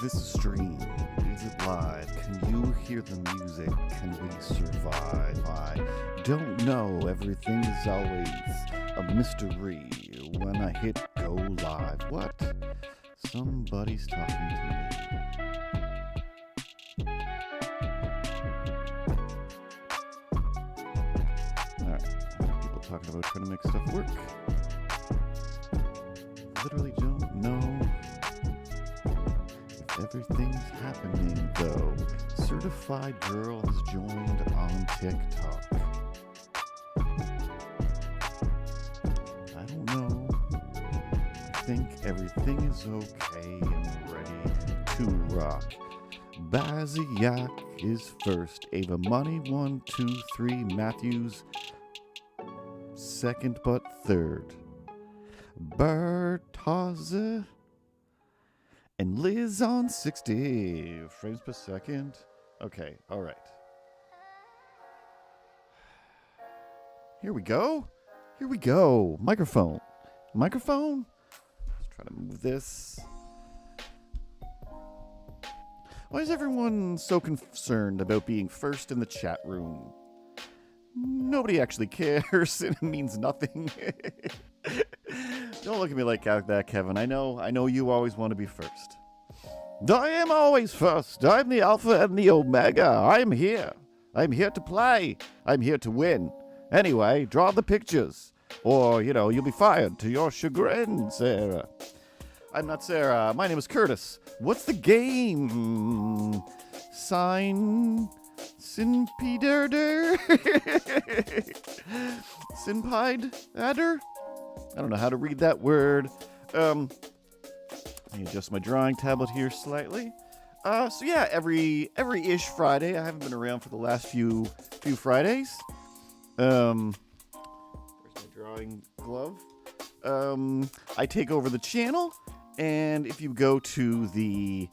this stream? Is it live? Can you hear the music? Can we survive? I don't know. Everything is always a mystery when I hit go live. What? Somebody's talking to me. Alright, people talking about trying to make stuff work. Literally don't know if everything's happening though. Certified girl has joined on TikTok. I don't know. I think everything is okay and ready to rock. Baziak is first. Ava Money 1, 2, 3. Matthews second but third. Bertazza and Liz on 60 frames per second. Okay, all right. Here we go. Here we go. Microphone. Microphone. Let's try to move this. Why is everyone so concerned about being first in the chat room? Nobody actually cares, and it means nothing. Don't look at me like that, Kevin. I know you always want to be first. I am always first. I'm the Alpha and the Omega. I'm here. I'm here to play. I'm here to win. Anyway, draw the pictures. Or, you'll be fired to your chagrin, Sarah. I'm not Sarah. My name is Curtis. What's the game? Sinpiderder? Sinpied adder? I don't know how to read that word. Let me adjust my drawing tablet here slightly. So yeah, every-ish Friday. I haven't been around for the last few Fridays. Where's my drawing glove? I take over the channel, and if you go to the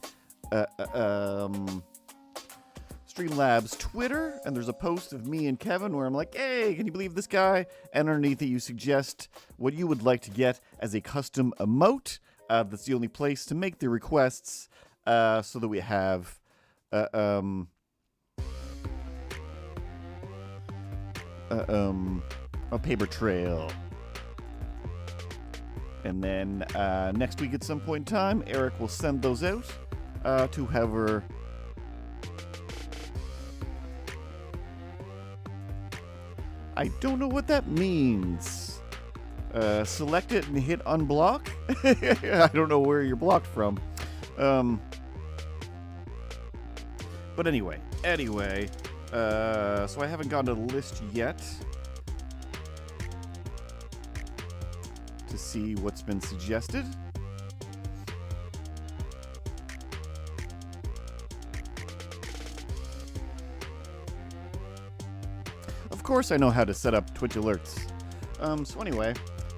Streamlabs Twitter, and there's a post of me and Kevin where I'm like, hey, can you believe this guy? And underneath it, you suggest what you would like to get as a custom emote. That's the only place to make the requests, so that we have a paper trail. And then next week at some point in time, Eric will send those out to whoever. I don't know what that means. Select it and hit unblock. I don't know where you're blocked from. But anyway. So I haven't gone to the list yet to see what's been suggested. Of course I know how to set up Twitch alerts. So anyway,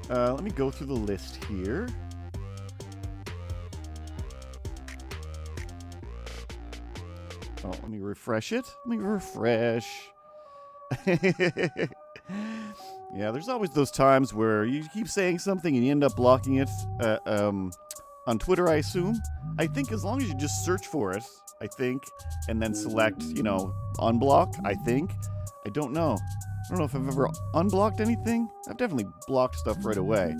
let me go through the list here. Oh, let me refresh it. Let me refresh. Yeah, there's always those times where you keep saying something and you end up blocking it on Twitter, I assume. I think as long as you just search for it, and then select, unblock, I think. I don't know. I don't know if I've ever unblocked anything. I've definitely blocked stuff right away.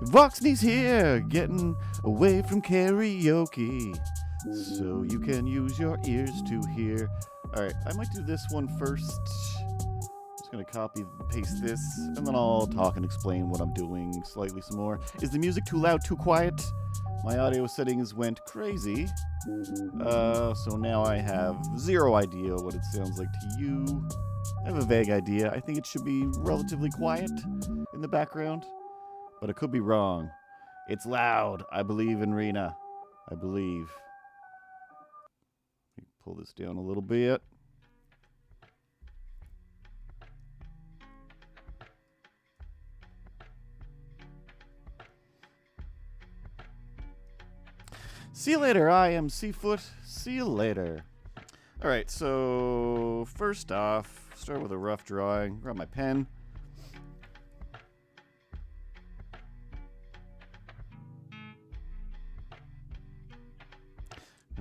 Voxney's here, getting away from karaoke, so you can use your ears to hear. Alright, I might do this one first. Just gonna copy and paste this, and then I'll talk and explain what I'm doing slightly some more. Is the music too loud, too quiet? My audio settings went crazy, so now I have zero idea what it sounds like to you. I have a vague idea. I think it should be relatively quiet in the background, but I could be wrong. It's loud. I believe in Rena. I believe. Let me pull this down a little bit. See you later, I am Seafoot. See you later. Alright, so first off, start with a rough drawing. Grab my pen.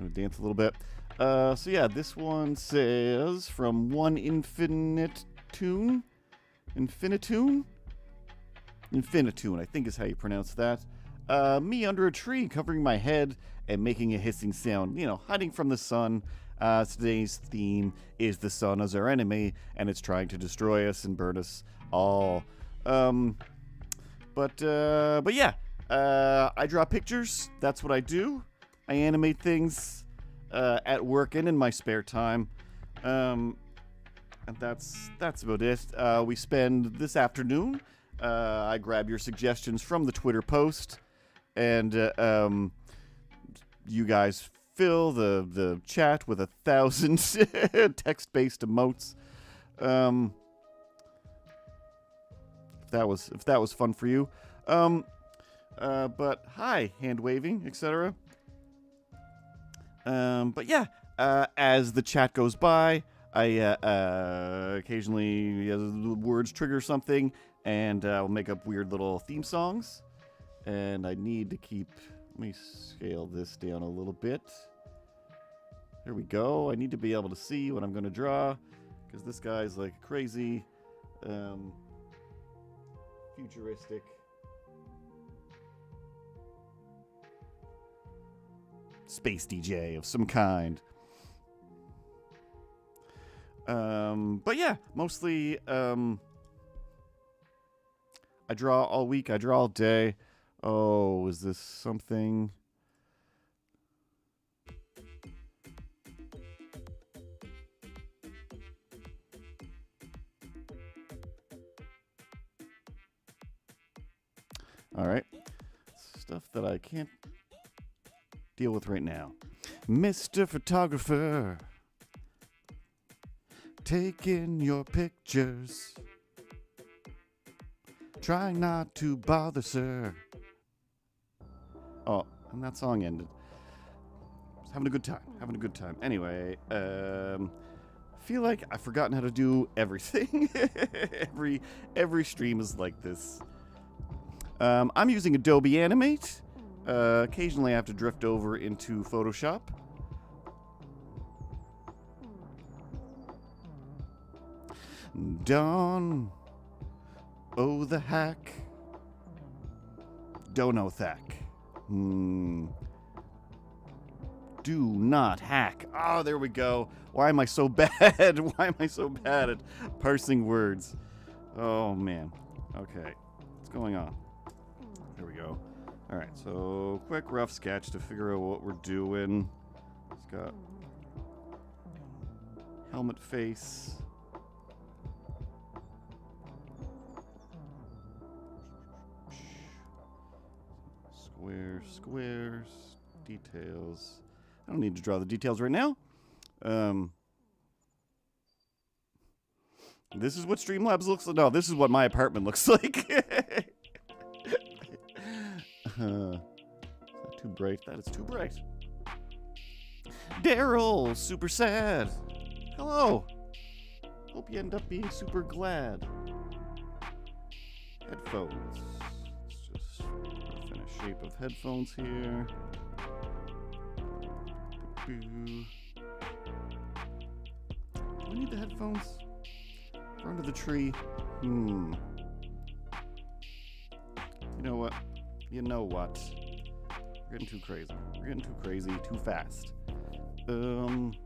I'm gonna dance a little bit. So yeah, this one says from one infinitune, infinitune, I think is how you pronounce that. Me under a tree, covering my head and making a hissing sound. You know, hiding from the sun. Today's theme is the sun as our enemy, and it's trying to destroy us and burn us all. But yeah, I draw pictures. That's what I do. I animate things at work and in my spare time. And that's about it. We spend this afternoon. I grab your suggestions from the Twitter post, and you guys fill the chat with 1,000 text-based emotes. If that was fun for you. But hi, hand waving, etc. But yeah, as the chat goes by, I occasionally the words trigger something, and I'll make up weird little theme songs. And I need to keep. Let me scale this down a little bit. There we go. I need to be able to see what I'm going to draw, because this guy's like crazy, futuristic. Space DJ of some kind. But yeah, mostly I draw all week, I draw all day. Oh, is this something? All right. Stuff that I can't deal with right now. Mr. Photographer, taking your pictures. Trying not to bother, sir. Oh, and that song ended. Just having a good time. Anyway, feel like I've forgotten how to do everything. every stream is like this. I'm using Adobe Animate. Occasionally I have to drift over into Photoshop. Dawn. Oh, the hack. Dono thack. Do not hack. Oh, there we go. Why am I so bad? Why am I so bad at parsing words? Oh, man. Okay. What's going on? Here we go. All right, so quick rough sketch to figure out what we're doing. It's got helmet face. Squares, details. I don't need to draw the details right now. This is what Streamlabs looks like. No, this is what my apartment looks like. Not too bright. That is too bright. Daryl, super sad. Hello. Hope you end up being super glad. Headphones. Let's just finish shape of headphones here. Do we need the headphones? We're under the tree. You know what? We're getting too crazy. We're getting too crazy too fast. Trying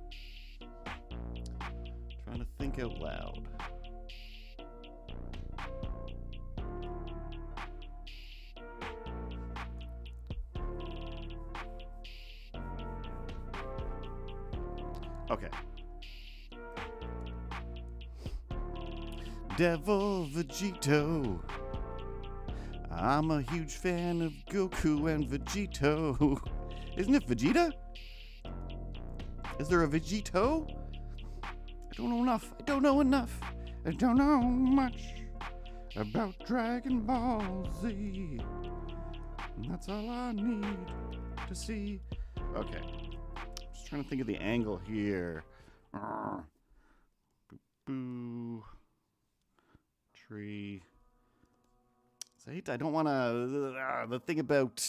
to think out loud. Okay. Devil Vegito. I'm a huge fan of Goku and Vegito. Isn't it Vegeta? Is there a Vegito? I don't know enough. I don't know much about Dragon Ball Z. And that's all I need to see. Okay. Just trying to think of the angle here. Boo. Tree. I don't want to. The thing about.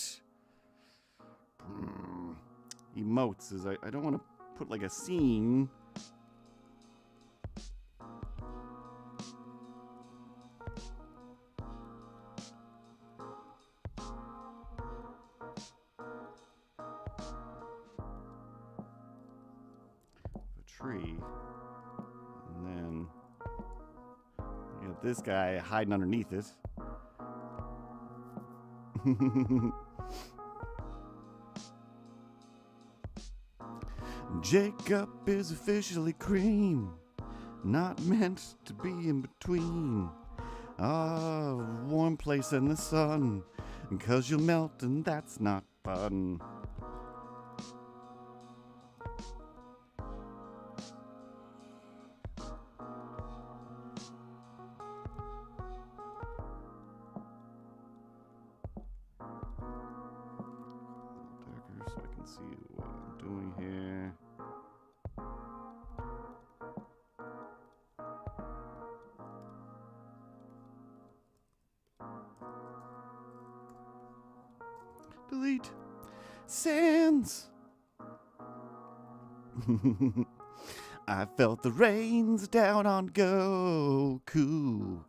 emotes is I don't want to put like a scene. Tree, and then you have this guy hiding underneath it. Jacob is officially cream, not meant to be in between. Ah, warm place in the sun, 'cause you'll melt and that's not fun. Darker so I can see what I'm doing here. Delete. Sands. I felt the rains down on Goku.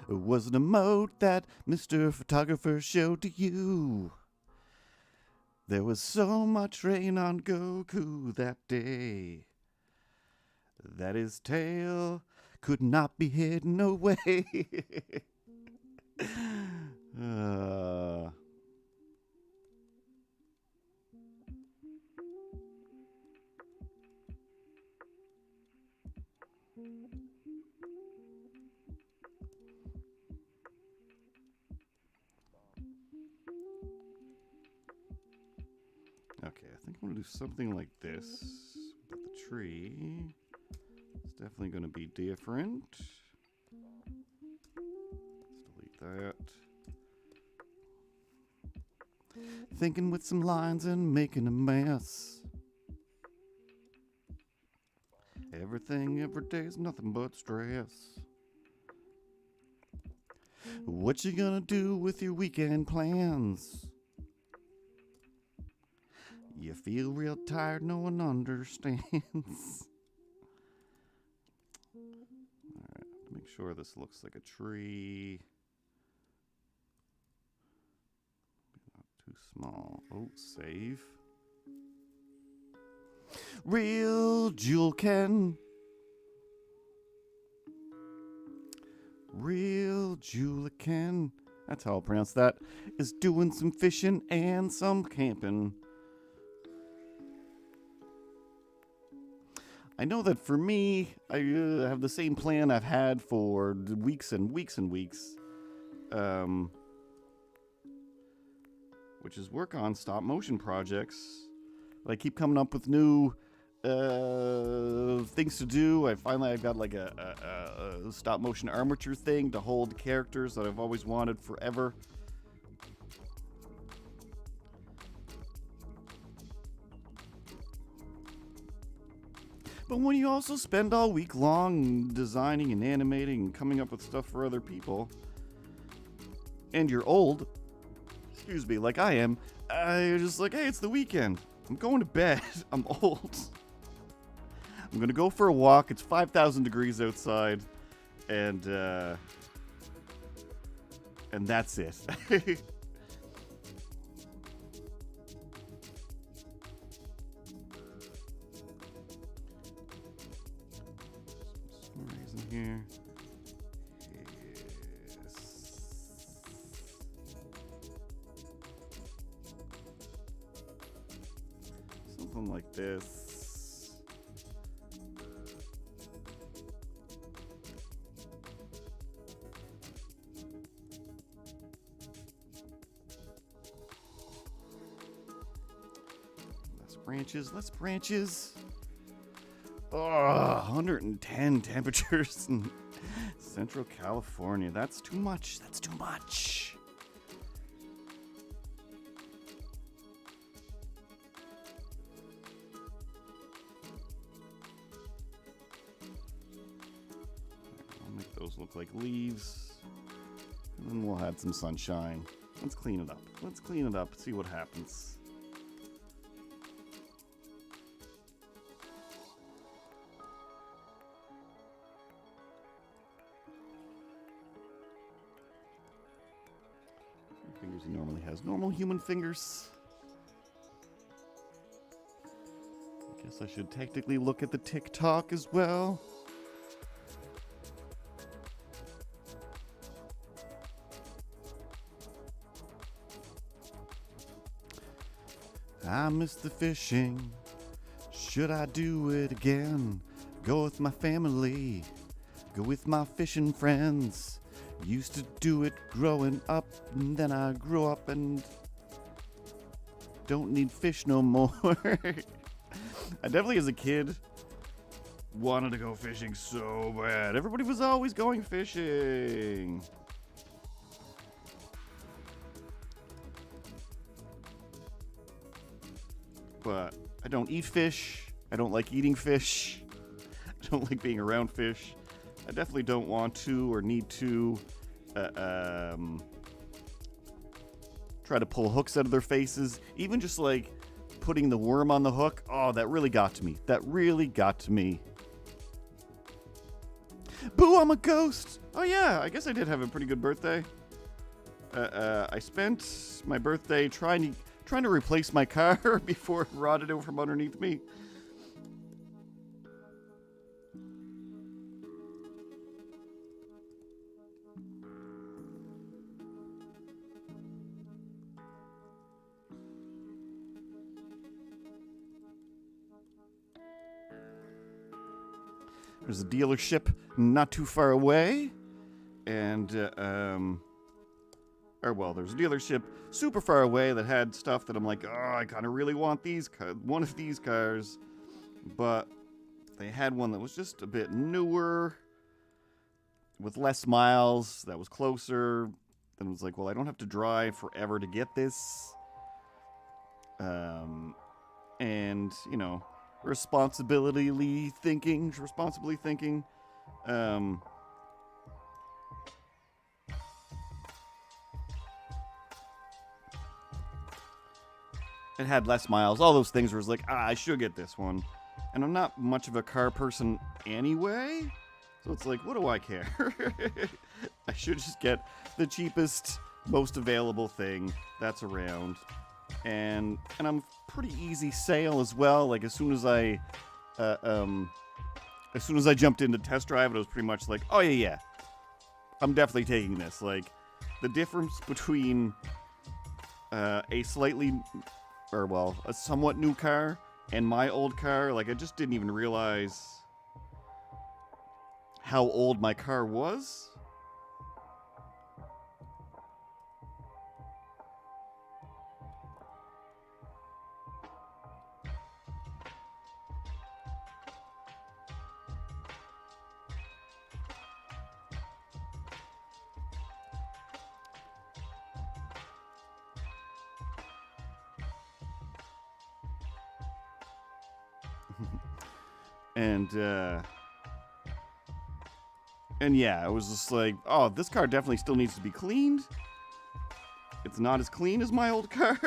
It was an emote that Mr. Photographer showed to you. There was so much rain on Goku that day that his tail could not be hidden away. Okay, I think I'm going to do something like this with the tree. It's definitely going to be different. Let's delete that. Thinking with some lines and making a mess. Everything every day is nothing but stress. What you gonna do with your weekend plans? You feel real tired, no one understands. Alright, make sure this looks like a tree. Not too small. Oh, save. Real Jewel Ken. Real Jewel Ken. That's how I'll pronounce that. Is doing some fishing and some camping. I know that for me, I have the same plan I've had for weeks and weeks and weeks. Which is work on stop motion projects. I keep coming up with new things to do. I've got like a stop motion armature thing to hold characters that I've always wanted forever. But when you also spend all week long designing and animating and coming up with stuff for other people, and you're old, excuse me, like I am, you're just like, hey, it's the weekend. I'm going to bed. I'm old. I'm going to go for a walk. It's 5,000 degrees outside. And that's it. Some reason here. Something like this. Less branches. Oh, 110 temperatures in Central California. That's too much. That's too much. I'll make those look like leaves. And then we'll add some sunshine. Let's clean it up. Let's clean it up, see what happens. fingers he normally has. Normal human fingers. I guess I should technically look at the TikTok as well. I miss the fishing. Should I do it again? Go with my family. Go with my fishing friends. Used to do it growing up, and then I grew up and don't need fish no more. I definitely, as a kid, wanted to go fishing so bad. Everybody was always going fishing. But I don't eat fish. I don't like eating fish. I don't like being around fish. I definitely don't want to or need to try to pull hooks out of their faces. Even just like putting the worm on the hook. Oh, that really got to me. That really got to me. Boo, I'm a ghost. Oh yeah, I guess I did have a pretty good birthday. I spent my birthday trying to replace my car before it rotted out from underneath me. There's a dealership not too far away, and there's a dealership super far away that had stuff that I'm like, oh, I kind of really want one of these cars, but they had one that was just a bit newer, with less miles, that was closer. Then it was like, well, I don't have to drive forever to get this, and you know. Responsibly thinking. It had less miles. All those things was like, I should get this one. And I'm not much of a car person anyway. So it's like, what do I care? I should just get the cheapest, most available thing that's around. And I'm pretty easy sale as well. Like as soon as I jumped into test drive, it was pretty much like, oh yeah, I'm definitely taking this. Like the difference between a somewhat new car and my old car, like I just didn't even realize how old my car was. And yeah, it was just like, oh, this car definitely still needs to be cleaned. It's not as clean as my old car.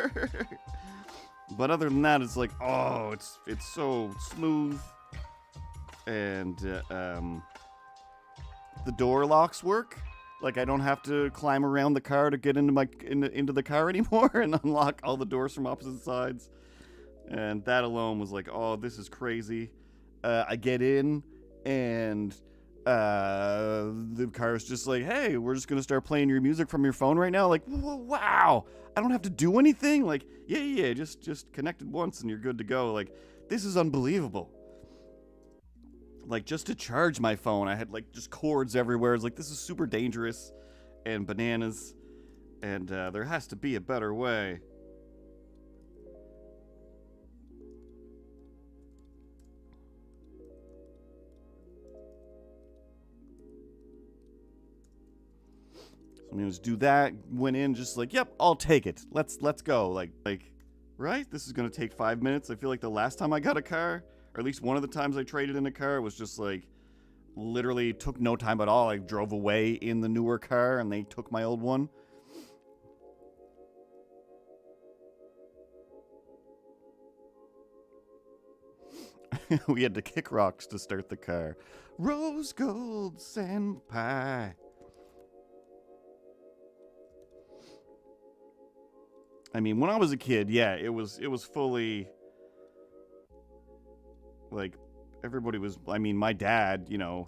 But other than that, it's like, oh, it's so smooth. And the door locks work. Like I don't have to climb around the car to get into the car anymore and unlock all the doors from opposite sides. And that alone was like, oh, this is crazy. I get in and the car is just like, hey, we're just going to start playing your music from your phone right now. Like, wow, I don't have to do anything. Like, yeah, just connect it once and you're good to go. Like, this is unbelievable. Like, just to charge my phone, I had like just cords everywhere. It's like, this is super dangerous and bananas. And there has to be a better way. So I'm gonna just do that. Went in, just like, yep, I'll take it. Let's go. Like, right? This is gonna take 5 minutes. I feel like the last time I got a car, or at least one of the times I traded in a car, was just like, literally took no time at all. I drove away in the newer car, and they took my old one. We had to kick rocks to start the car. Rose gold senpai. I mean, when I was a kid, yeah, it was fully like everybody was. I mean, my dad, you know,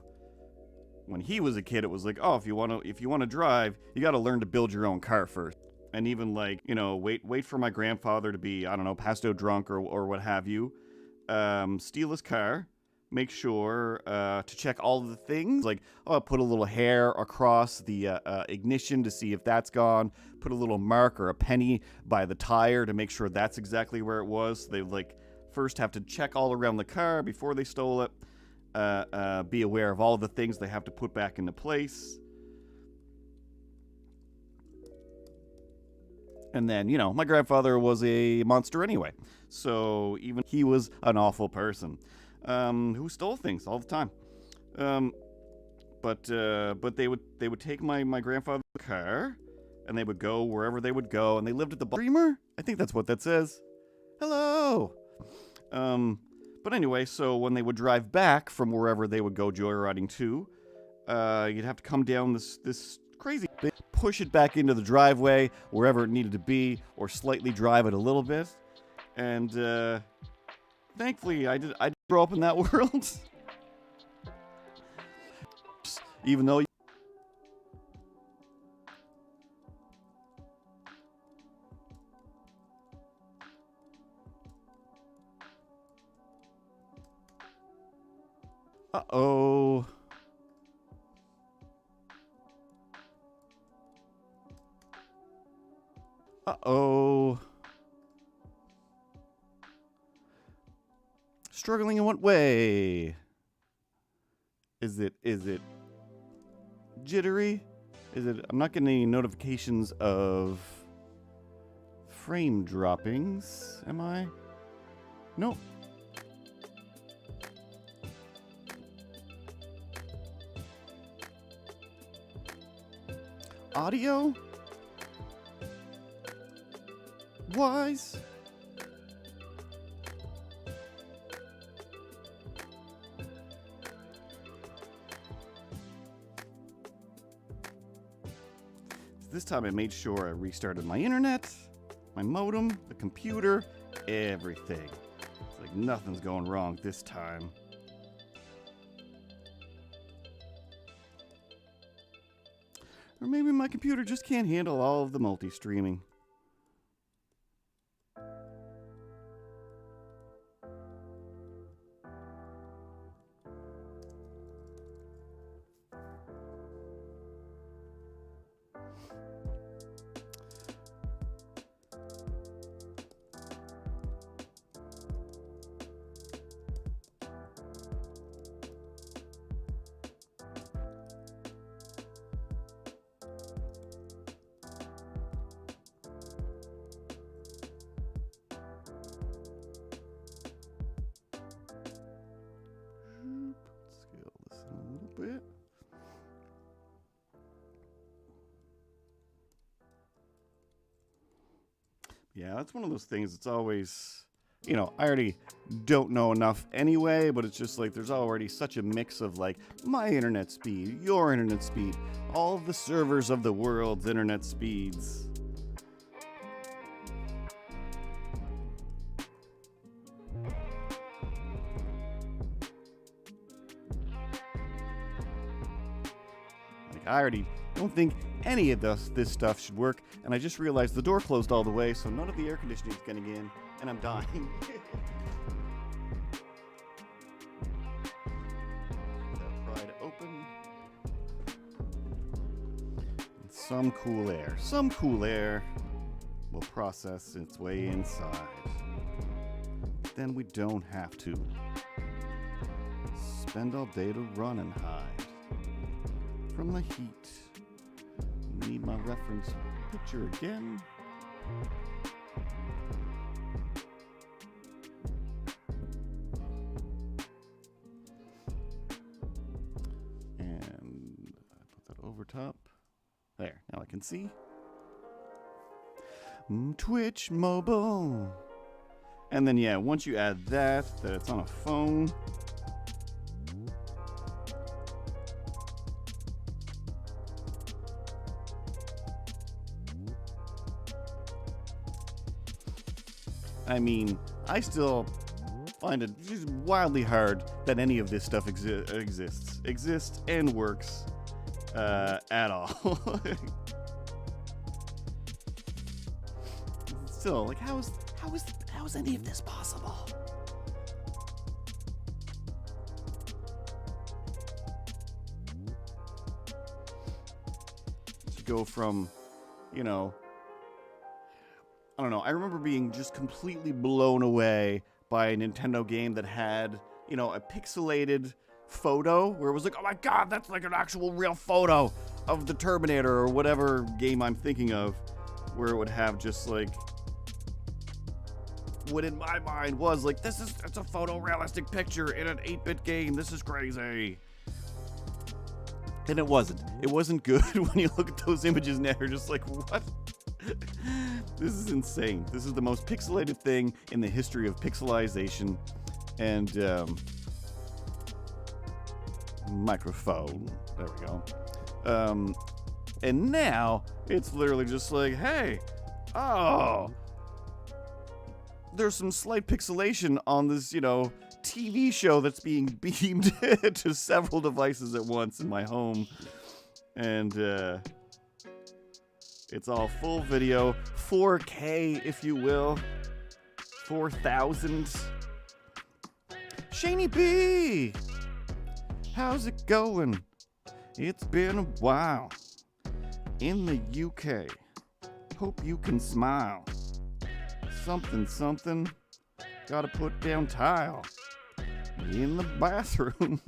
when he was a kid, it was like, oh, if you want to drive, you got to learn to build your own car first. And even like, you know, wait for my grandfather to be, I don't know, passed out drunk or what have you. Steal his car. Make sure to check all of the things. Like, oh, put a little hair across the ignition to see if that's gone. Put a little mark or a penny by the tire to make sure that's exactly where it was. They like first have to check all around the car before they stole it. Be aware of all the things they have to put back into place. And then, you know, my grandfather was a monster anyway. So even he was an awful person who stole things all the time. But they would take my grandfather's car and they would go wherever they would go. And they lived at the Dreamer. I think that's what that says. Hello. But anyway, so when they would drive back from wherever they would go joyriding to, you'd have to come down this crazy bit, push it back into the driveway wherever it needed to be, or slightly drive it a little bit. And thankfully, I did grow up in that world. Even though. Uh-oh. Uh-oh. Struggling in what way? Is it jittery? Is it I'm not getting any notifications of frame droppings, am I? Nope. Audio? Wise? This time I made sure I restarted my internet, my modem, the computer, everything. It's like nothing's going wrong this time. Or maybe my computer just can't handle all of the multi-streaming. Bit. Yeah, that's one of those things. It's always, you know, I already don't know enough anyway, but it's just like there's already such a mix of like my internet speed, your internet speed, all of the servers of the world's internet speeds. I already don't think any of this stuff should work, and I just realized the door closed all the way, so none of the air conditioning is getting in, and I'm dying. Pry to open. And some cool air will process its way inside. Then we don't have to spend all day to run and hide from the heat. Need my reference picture again. And I put that over top. There, now I can see. Twitch mobile. And then yeah, once you add that it's on a phone. I mean, I still find it just wildly hard that any of this stuff exists and works at all. Still, like, how is any of this possible? To go from, you know, I don't know. I remember being just completely blown away by a Nintendo game that had, you know, a pixelated photo where it was like, oh my god, that's like an actual real photo of the Terminator or whatever game I'm thinking of, where it would have just like what in my mind was like, it's a photorealistic picture in an 8-bit game. This is crazy. And it wasn't. It wasn't good. When you look at those images now, you're just like, what? This is insane. This is the most pixelated thing in the history of pixelization. And microphone. There we go. And now it's literally just like, hey, oh, there's some slight pixelation on this, you know, TV show that's being beamed to several devices at once in my home. And it's all full video, 4K, if you will, 4,000. Shani B, how's it going? It's been a while in the UK. Hope you can smile. Something. Gotta put down tile in the bathroom.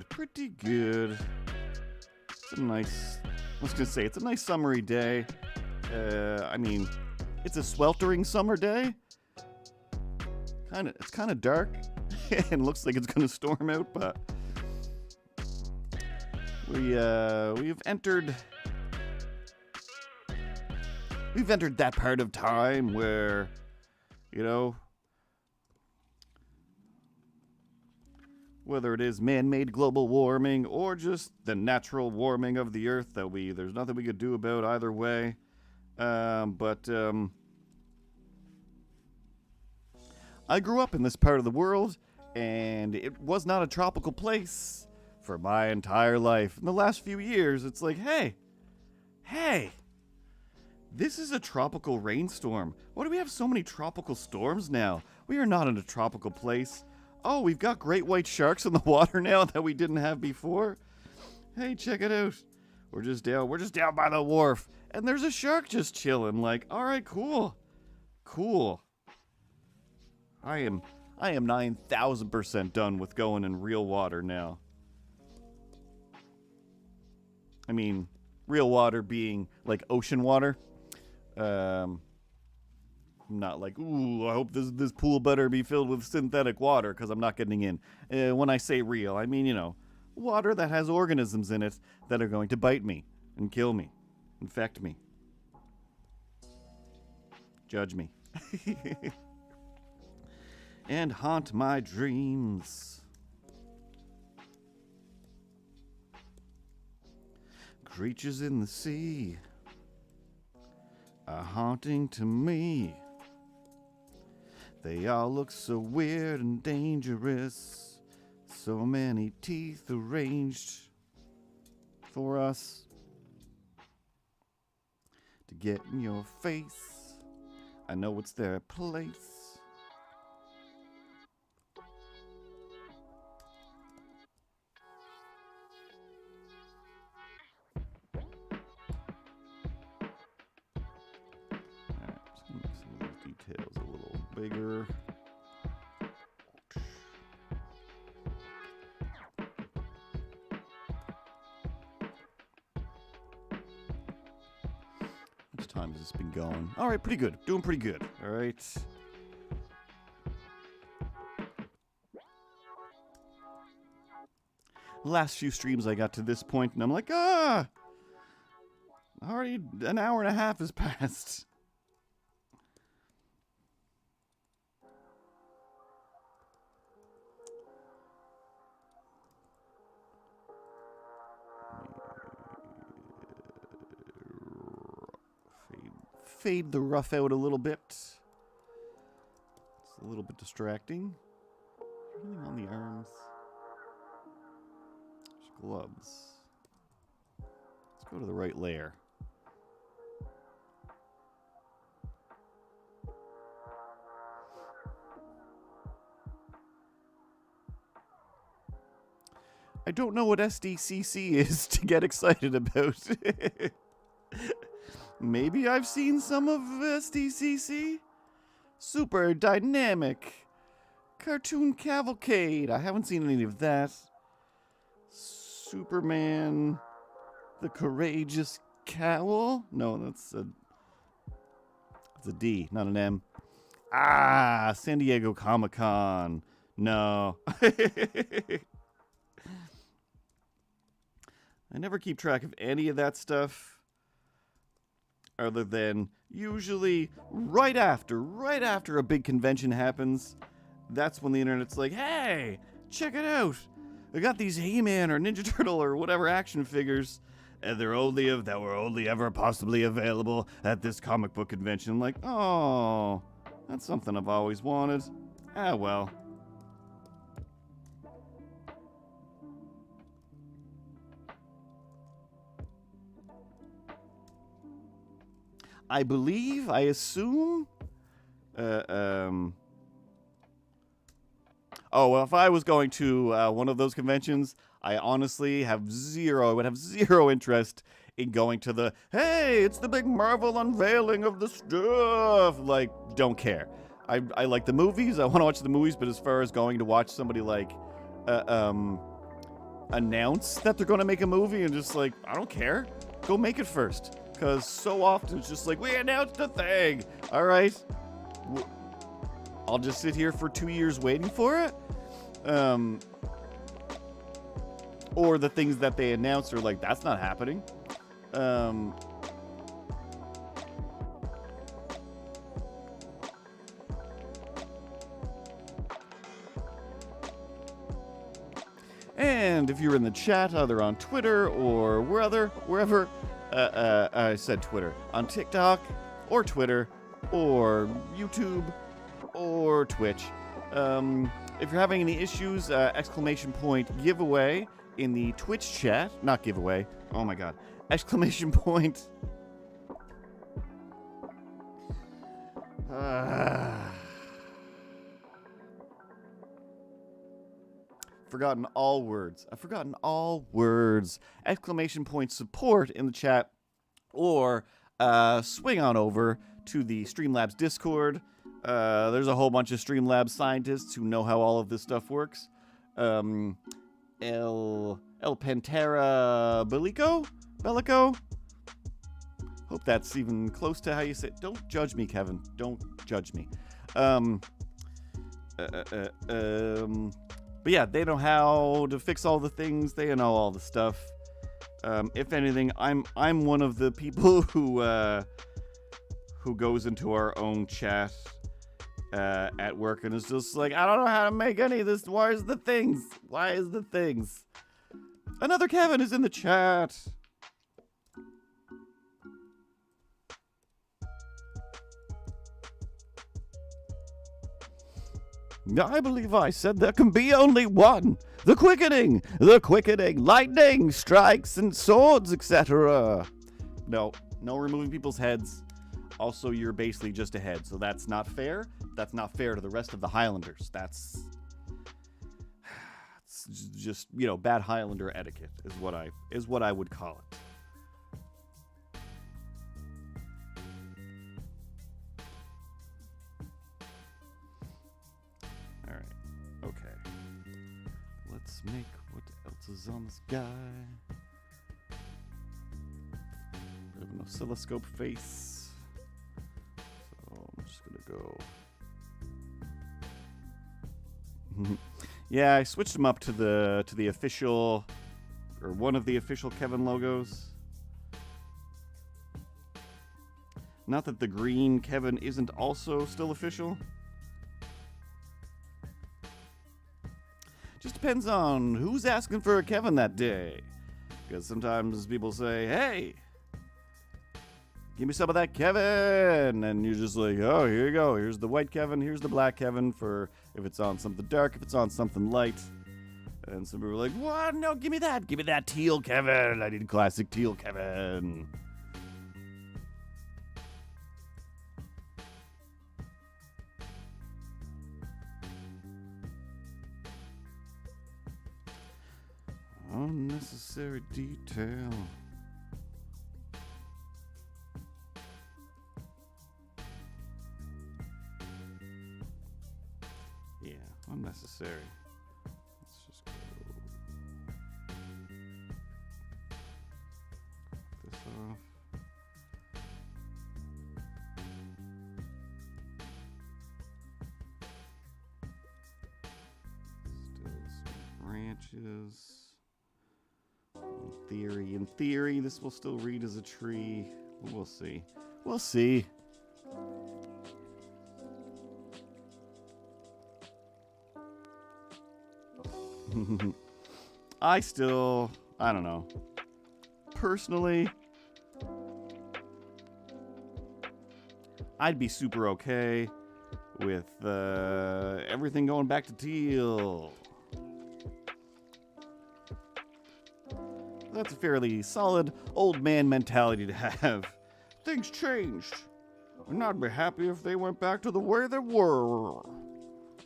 Pretty good. It's a nice, I was gonna say, it's a nice summery day. I mean, it's a sweltering summer day. It's kind of dark and looks like it's gonna storm out, but we've entered that part of time where, you know, whether it is man-made global warming or just the natural warming of the earth that there's nothing we could do about either way. But I grew up in this part of the world, and it was not a tropical place for my entire life. In the last few years, it's like, hey, this is a tropical rainstorm. Why do we have so many tropical storms now? We are not in a tropical place. Oh, we've got great white sharks in the water now that we didn't have before. Hey, check it out. We're just down by the wharf, and there's a shark just chilling. Like, all right, cool. I am 9,000% done with going in real water now. I mean, real water being like ocean water. Not like, ooh, I hope this pool better be filled with synthetic water because I'm not getting in. When I say real, I mean, you know, water that has organisms in it that are going to bite me and kill me, infect me, judge me, and haunt my dreams. Creatures in the sea are haunting to me. They all look so weird and dangerous. So many teeth arranged for us to get in your face. I know it's their place. Details a little bigger. How much time has this been going? All right, pretty good. Doing pretty good. All right. Last few streams I got to this point, and I'm like, already an hour and a half has passed. fade the rough out a little bit. It's a little bit distracting. Anything on the arms? There's gloves. Let's go to the right layer. I don't know what SDCC is to get excited about. Maybe I've seen some of SDCC? Super Dynamic Cartoon Cavalcade. I haven't seen any of that. Superman the Courageous Cowl? No, that's a D, not an M. Ah, San Diego Comic-Con. No. I never keep track of any of that stuff other than usually right after a big convention happens. That's when the internet's like, hey, check it out. I got these He-Man or Ninja Turtle or whatever action figures, and they're that were only ever possibly available at this comic book convention. I'm like, oh, that's something I've always wanted. Ah, well. I believe, I assume, oh, well, if I was going to one of those conventions, I honestly would have zero interest in going to the, hey, it's the big Marvel unveiling of the stuff. Like, don't care. I like the movies, I want to watch the movies, but as far as going to watch somebody like, announce that they're going to make a movie and just like, I don't care. Go make it first. Because so often it's just like, we announced a thing. All right. I'll just sit here for 2 years waiting for it. Or the things that they announced are like, that's not happening. And if you're in the chat, either on Twitter or wherever, I said Twitter, on TikTok or Twitter or YouTube or Twitch. If you're having any issues, exclamation point giveaway in the Twitch chat. Not giveaway. Oh my god. Exclamation point. Forgotten all words. I've forgotten all words. Exclamation point support in the chat, or swing on over to the Streamlabs Discord. There's a whole bunch of Streamlabs scientists who know how all of this stuff works. El Pantera Bellico? Hope that's even close to how you say it. Don't judge me, Kevin. Don't judge me. But yeah, they know how to fix all the things. They know all the stuff. If anything, I'm one of the people who goes into our own chat at work and is just like, I don't know how to make any of this. Why is the things? Another Kevin is in the chat. I believe I said there can be only one. The quickening, lightning, strikes, and swords, etc. No removing people's heads. Also, you're basically just a head, so that's not fair. That's not fair to the rest of the Highlanders. That's just, bad Highlander etiquette is what I would call it. Let's make what else is on this guy. Bit of an oscilloscope face. So I'm just gonna go. Yeah, I switched them up to the official, or one of the official Kevin logos. Not that the green Kevin isn't also still official. Just depends on who's asking for a Kevin that day. Because sometimes people say, hey, Give me some of that Kevin. And you're just like, oh, here you go. Here's the white Kevin. Here's the black Kevin for if it's on something dark, if it's on something light. And some people were like, what? No, give me that. Give me that teal Kevin. I need classic teal Kevin. Unnecessary detail. Yeah, unnecessary. Let's just go this off. Still some branches. In theory, this will still read as a tree. We'll see. We'll see. I don't know. Personally, I'd be super okay with everything going back to teal. That's a fairly solid old man mentality to have. Things changed, and I'd be happy if they went back to the way they were.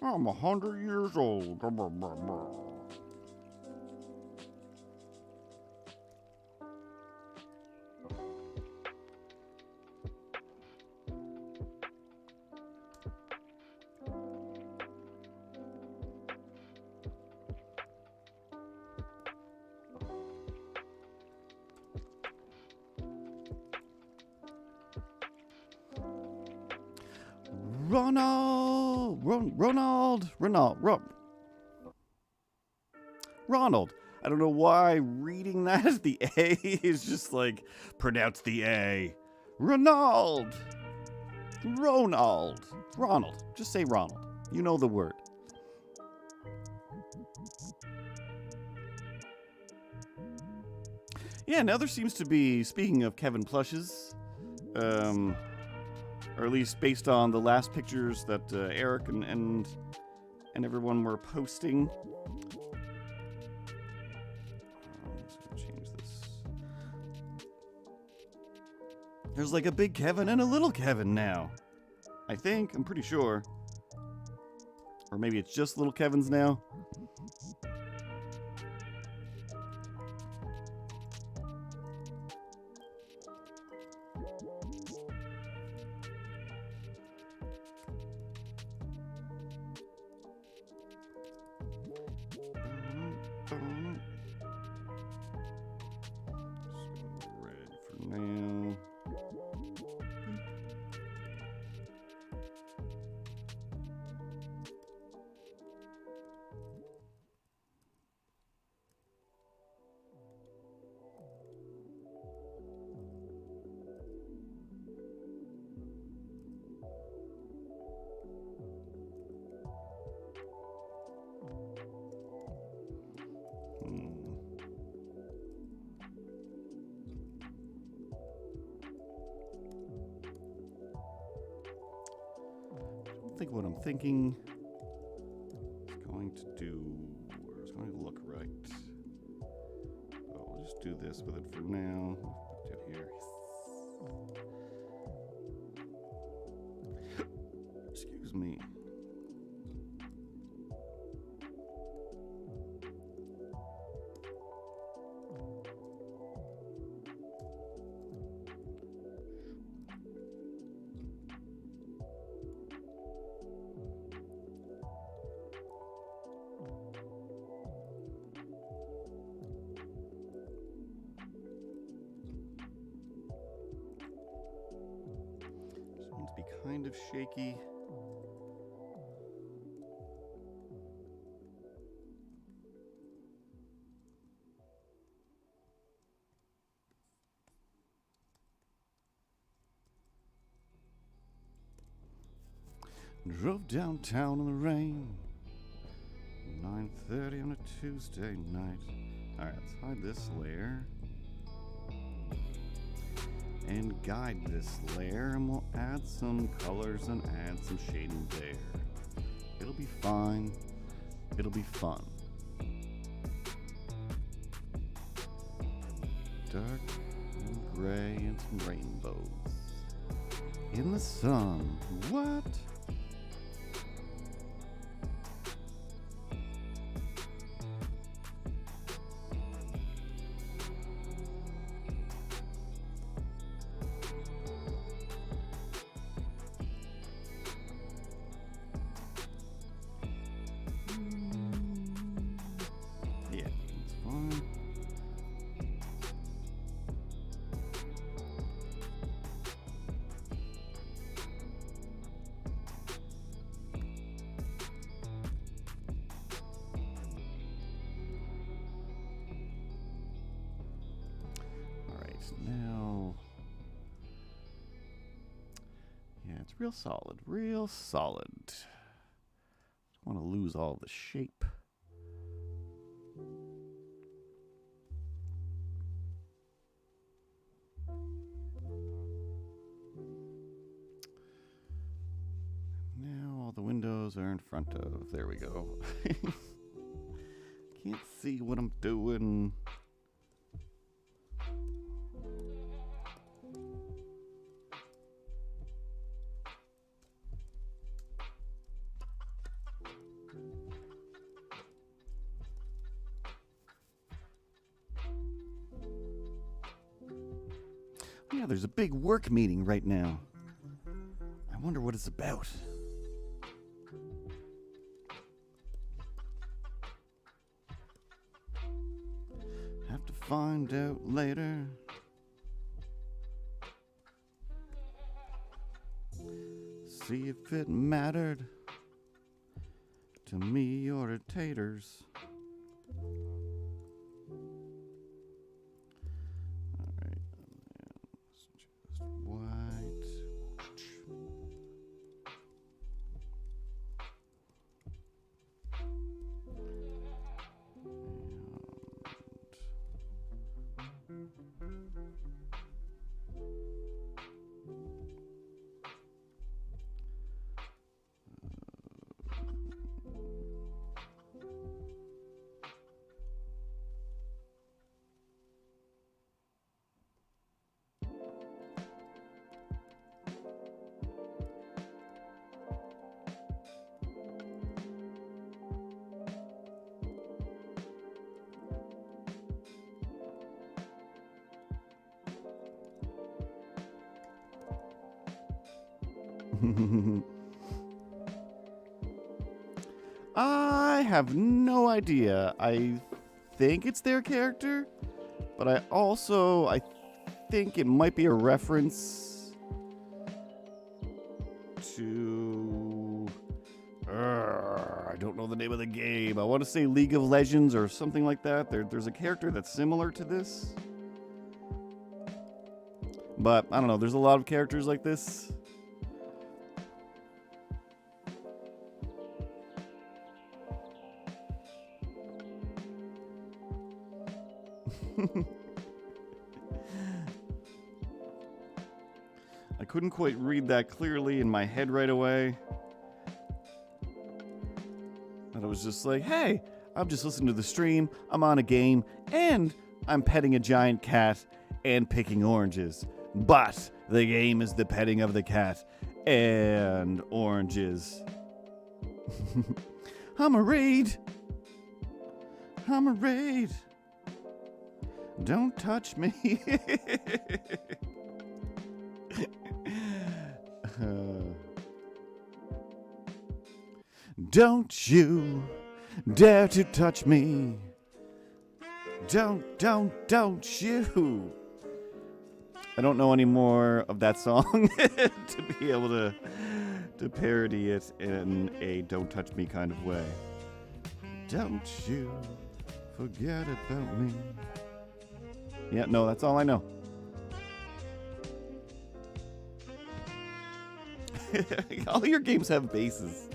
I'm 100 years old. Ronald. I don't know why reading that as the A is just like, pronounce the A. Ronald. Just say Ronald. You know the word. Yeah, now there seems to be, speaking of Kevin plushes, or at least based on the last pictures that Eric and everyone were posting. I'm just gonna change this. There's like a big Kevin and a little Kevin now. I think. I'm pretty sure. Or maybe it's just little Kevins now. Red for now. I think what I'm thinking is going to do, or it's going to look right. But we'll just do this with it for now. Put it here. Excuse me. To be kind of shaky. Drove downtown in the rain. 9:30 on a Tuesday night. Alright, let's hide this layer. and guide this layer, and we'll add some colors and add some shading there. It'll be fine. It'll be fun. Dark and gray and some rainbows. In the sun. What? Yeah, that's fine. Now, yeah, it's real solid, real solid. Don't want to lose all the shape. Now all the windows are in front of, there we go. Can't see what I'm doing. Yeah, there's a big work meeting right now. I wonder what it's about. Have to find out later. See if it mattered to me or to taters. I have no idea. I think it's their character, but I think it might be a reference to I don't know the name of the game. I want to say League of Legends or something like that. There's a character that's similar to this. But I don't know, there's a lot of characters like this. I couldn't quite read that clearly in my head right away. And I was just like, hey, I'm just listening to the stream, I'm on a game, and I'm petting a giant cat and picking oranges. But the game is the petting of the cat and oranges. I'm a raid. Don't touch me. Don't you dare to touch me. Don't you. I don't know any more of that song to be able to parody it in a don't touch me kind of way. Don't you forget about me. Yeah, no, that's all I know. All your games have bases.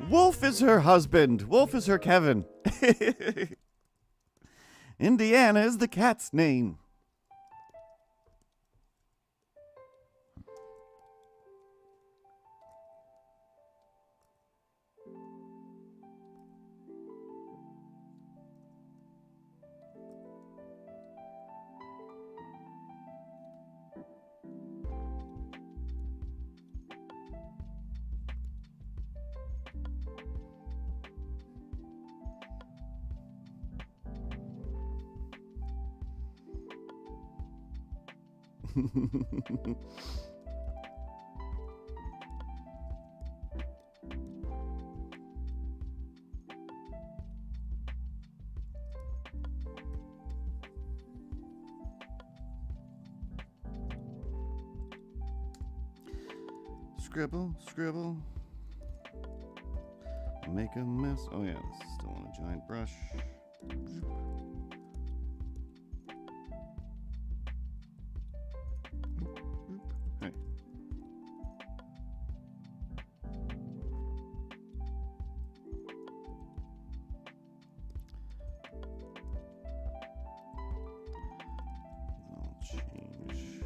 Wolf is her husband. Wolf is her Kevin. Indiana is the cat's name. Scribble, scribble. Make a mess. Oh yeah, this is still on a giant brush. Hey. I'll change.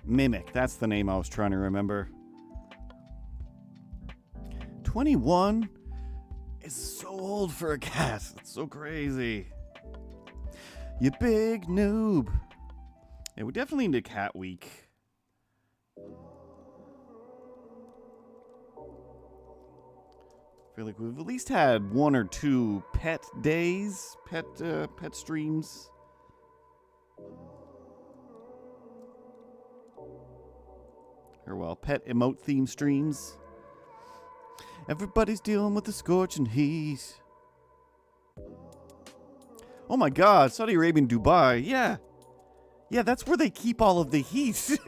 Mimic, that's the name I was trying to remember. 21 is so old for a cat. It's so crazy. You big noob. Yeah, we definitely need a cat week. I feel like we've at least had 1 or 2 pet days, pet streams. Or well, pet emote theme streams. Everybody's dealing with the scorching heat. Oh my god, Saudi Arabia and Dubai. Yeah. Yeah, that's where they keep all of the heat.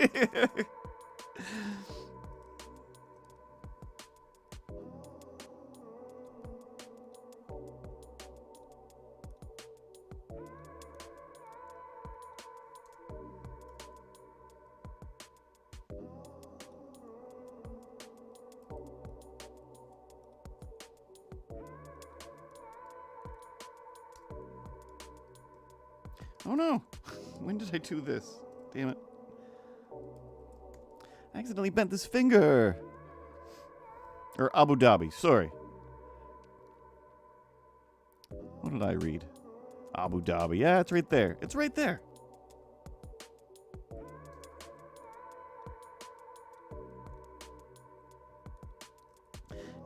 Oh no! When did I do this? Damn it. I accidentally bent this finger. Or Abu Dhabi, sorry. What did I read? Abu Dhabi. Yeah, it's right there. It's right there.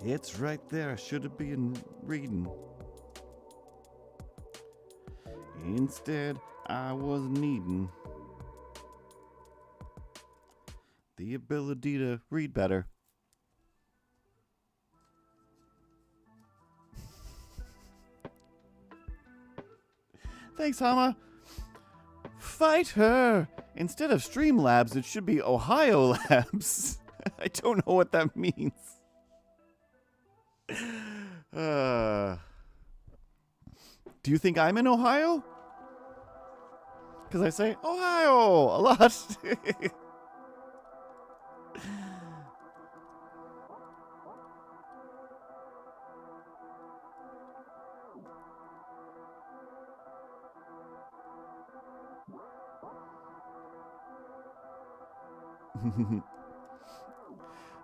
It's right there. I should have been reading. Instead, I was needing the ability to read better. Thanks, Hama. Fight her! Instead of Streamlabs, it should be Ohio Labs. I don't know what that means. Do you think I'm in Ohio? Because I say Ohio a lot.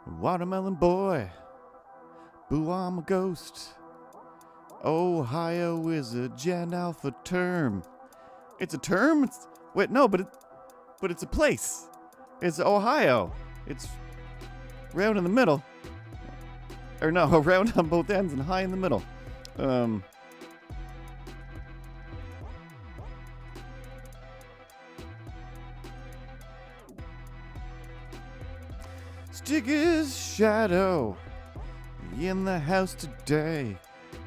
Watermelon boy. Boo, I'm a ghost. Ohio is a Gen Alpha term. It's a term? Wait, no, but it's a place. It's Ohio. It's round in the middle. Or no, round on both ends and high in the middle. Stigger's shadow in the house today.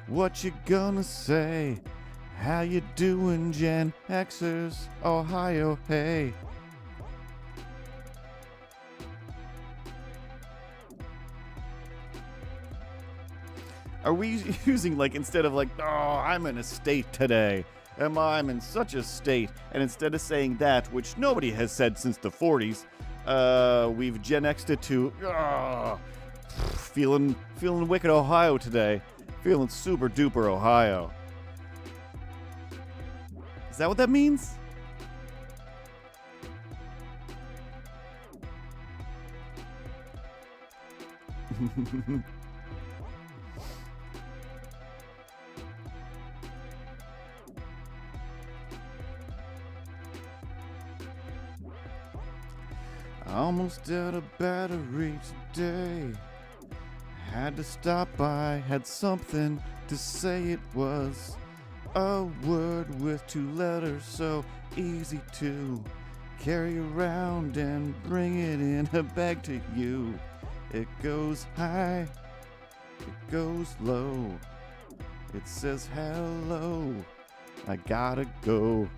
What you gonna say? How you doing, Gen Xers? Ohio, hey. Are we using, like, instead of like, oh, I'm in a state today, I'm in such a state. And instead of saying that, which nobody has said since the 40s, we've Gen X'd it to, feeling wicked Ohio today. Feeling super duper Ohio. Is that what that means? Almost out of battery today. Had to stop by, had something to say. It was a word with 2 letters, so easy to carry around and bring it in a bag to you. It goes high, it goes low. It says hello, I gotta go.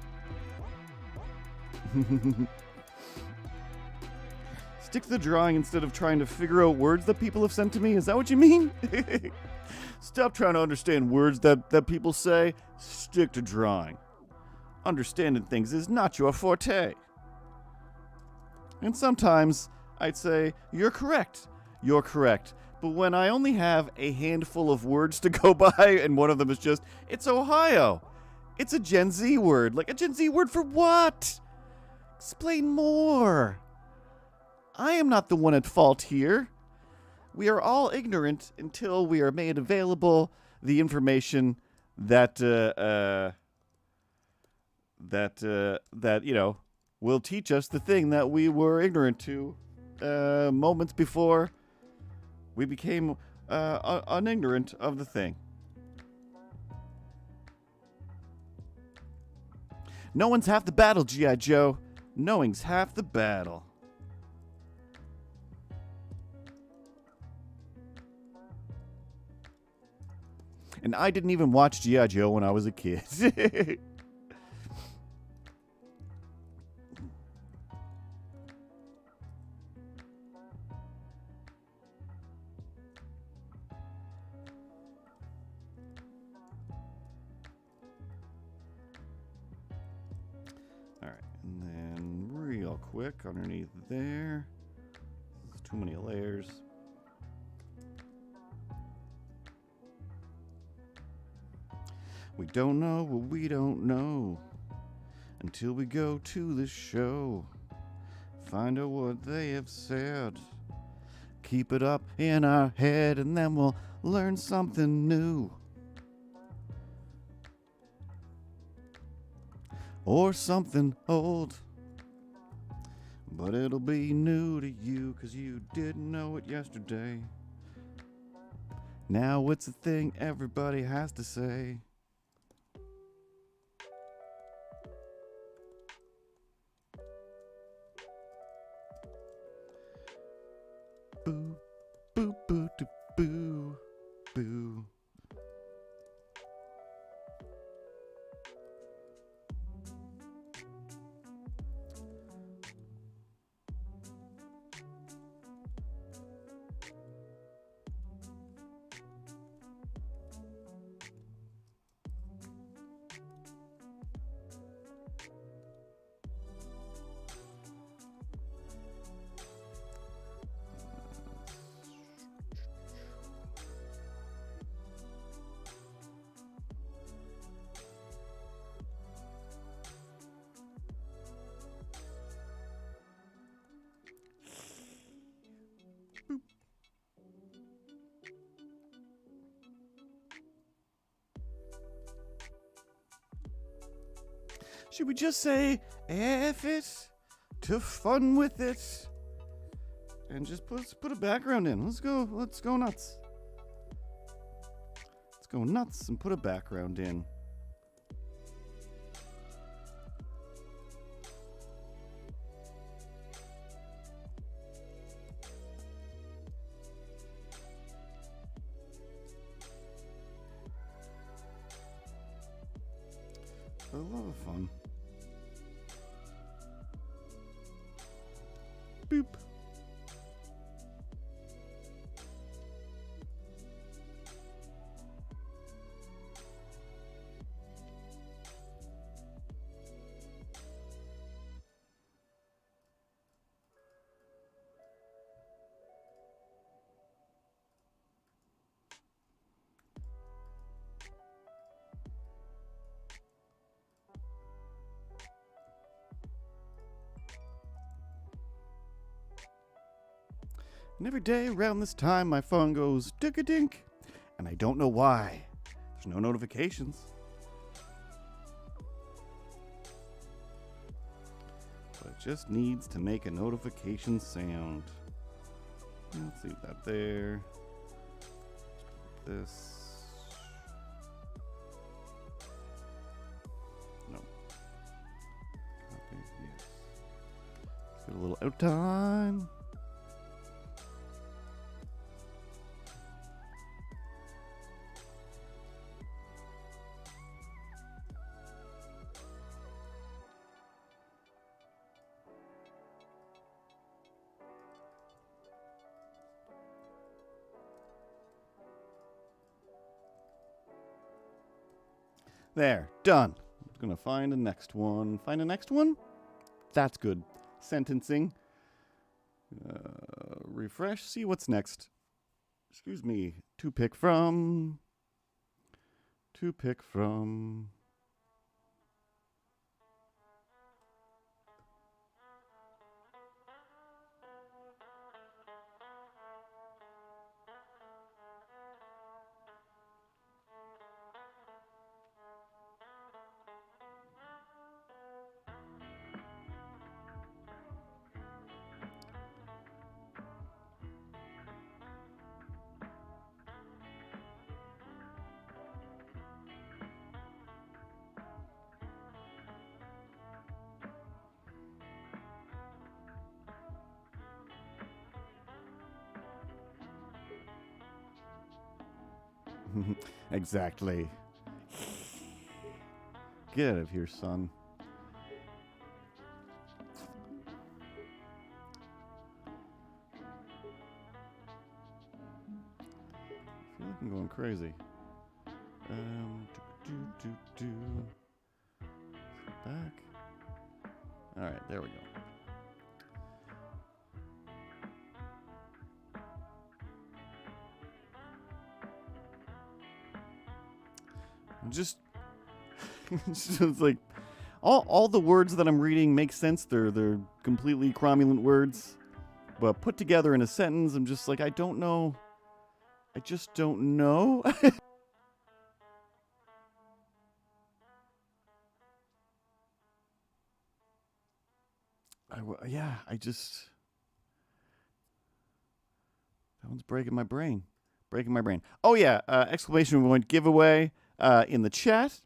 Stick to the drawing instead of trying to figure out words that people have sent to me? Is that what you mean? Stop trying to understand words that people say. Stick to drawing. Understanding things is not your forte. And sometimes I'd say, you're correct. You're correct. But when I only have a handful of words to go by, and one of them is just, it's Ohio. It's a Gen Z word. Like, a Gen Z word for what? Explain more. I am not the one at fault here. We are all ignorant until we are made available the information that will teach us the thing that we were ignorant to moments before we became unignorant of the thing. Knowing's half the battle, G.I. Joe. Knowing's half the battle. And I didn't even watch G.I. Joe when I was a kid. Alright, and then real quick underneath there. There's too many layers. We don't know what we don't know until we go to the show. Find out what they have said. Keep it up in our head and then we'll learn something new. Or something old. But it'll be new to you 'cause you didn't know it yesterday. Now it's a thing everybody has to say. Boo, boo, boo, doo, boo, boo. Should we just say F it to fun with it and just put a background in? Let's go nuts. Let's go nuts and put a background in. A lot of fun. Boop. And every day around this time, my phone goes dink-a-dink, and I don't know why. There's no notifications. But it just needs to make a notification sound. Let's leave that there. This. No. Copy, yes. Let's get a little out time. There, done. I'm gonna find a next one. Find a next one? That's good. Sentencing. Refresh, see what's next. Excuse me. To pick from. To pick from. Exactly. Get out of here, son. I feel like I'm going crazy. Back. All right, there we go. Just it's like all the words that I'm reading make sense. They're completely cromulent words, but put together in a sentence, I'm just like, I don't know. I just don't know. That one's breaking my brain. Breaking my brain. Oh yeah, exclamation point giveaway in the chat.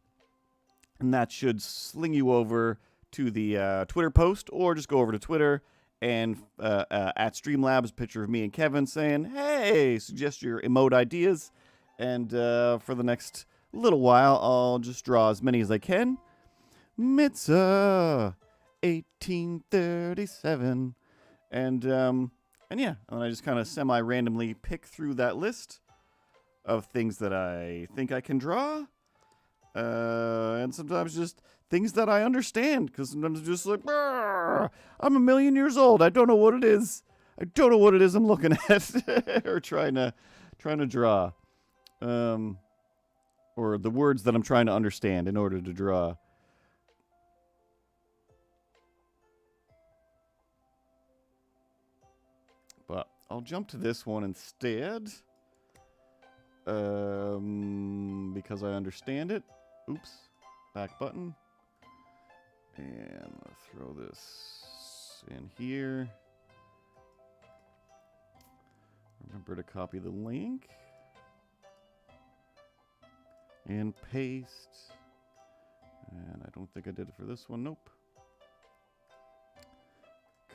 And that should sling you over to the Twitter post, or just go over to Twitter and at Streamlabs, picture of me and Kevin saying, hey, suggest your emote ideas. And for the next little while, I'll just draw as many as I can. Mitzvah 1837. And yeah, and I just kind of semi-randomly pick through that list of things that I think I can draw. And sometimes just things that I understand, because sometimes it's just like, I'm a million years old. I don't know what it is. I don't know what it is I'm looking at or trying to draw. Or the words that I'm trying to understand in order to draw. But I'll jump to this one instead. Because I understand it. Oops. Back button. And I'll throw this in here. Remember to copy the link. And paste. And I don't think I did it for this one. Nope.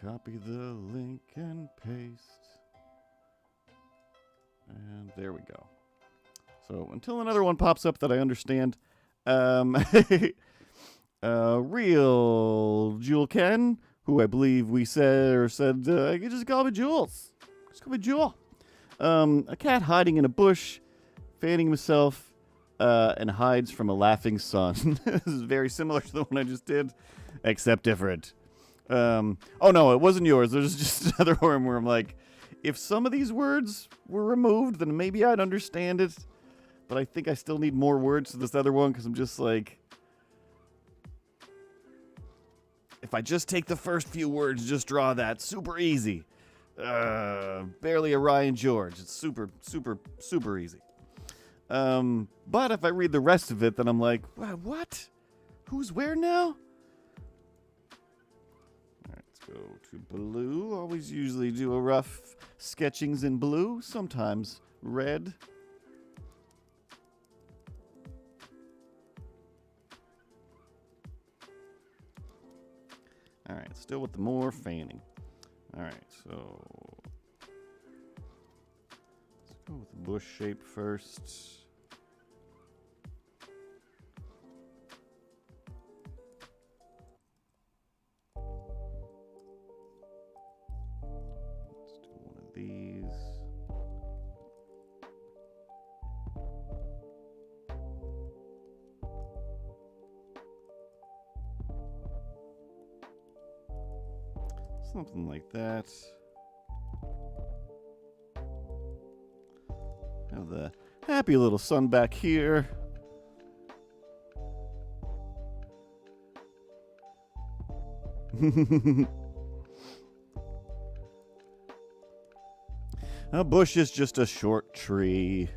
Copy the link and paste. And there we go. So until another one pops up that I understand, real Jewel Ken, who I believe we said, just call me Jules. Just call me Jewel. A cat hiding in a bush, fanning himself, and hides from a laughing sun. This is very similar to the one I just did, except different. Oh no, it wasn't yours. There's just another one where I'm like, if some of these words were removed, then maybe I'd understand it. But I think I still need more words to this other one, because I'm just like, if I just take the first few words, just draw that, super easy. Barely a Ryan George. It's super, super, super easy. But if I read the rest of it, then I'm like, what? Who's where now? All right, let's go to blue. Always usually do a rough sketchings in blue, sometimes red. All right, still with the more fanning. All right, so let's go with the bush shape first. Let's do one of these. Something like that. Have the happy little sun back here. A bush is just a short tree.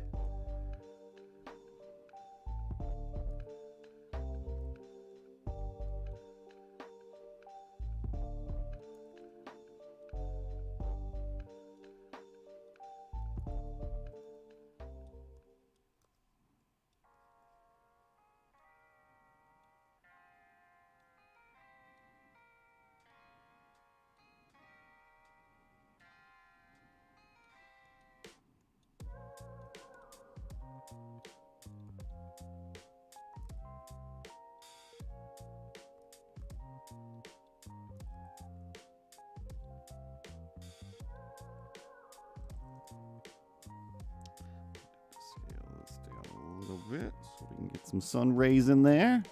Scale this down a little bit so we can get some sun rays in there.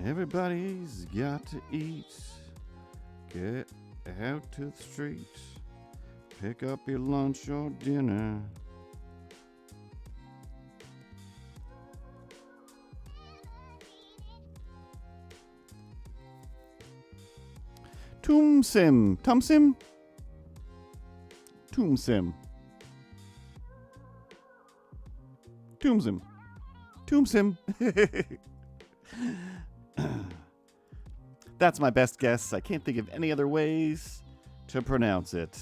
Everybody's got to eat. Get out to the street. Pick up your lunch or dinner. Tumsim. Tumsim? Tumsim. Tumsim. Tumsim. That's my best guess. I can't think of any other ways to pronounce it.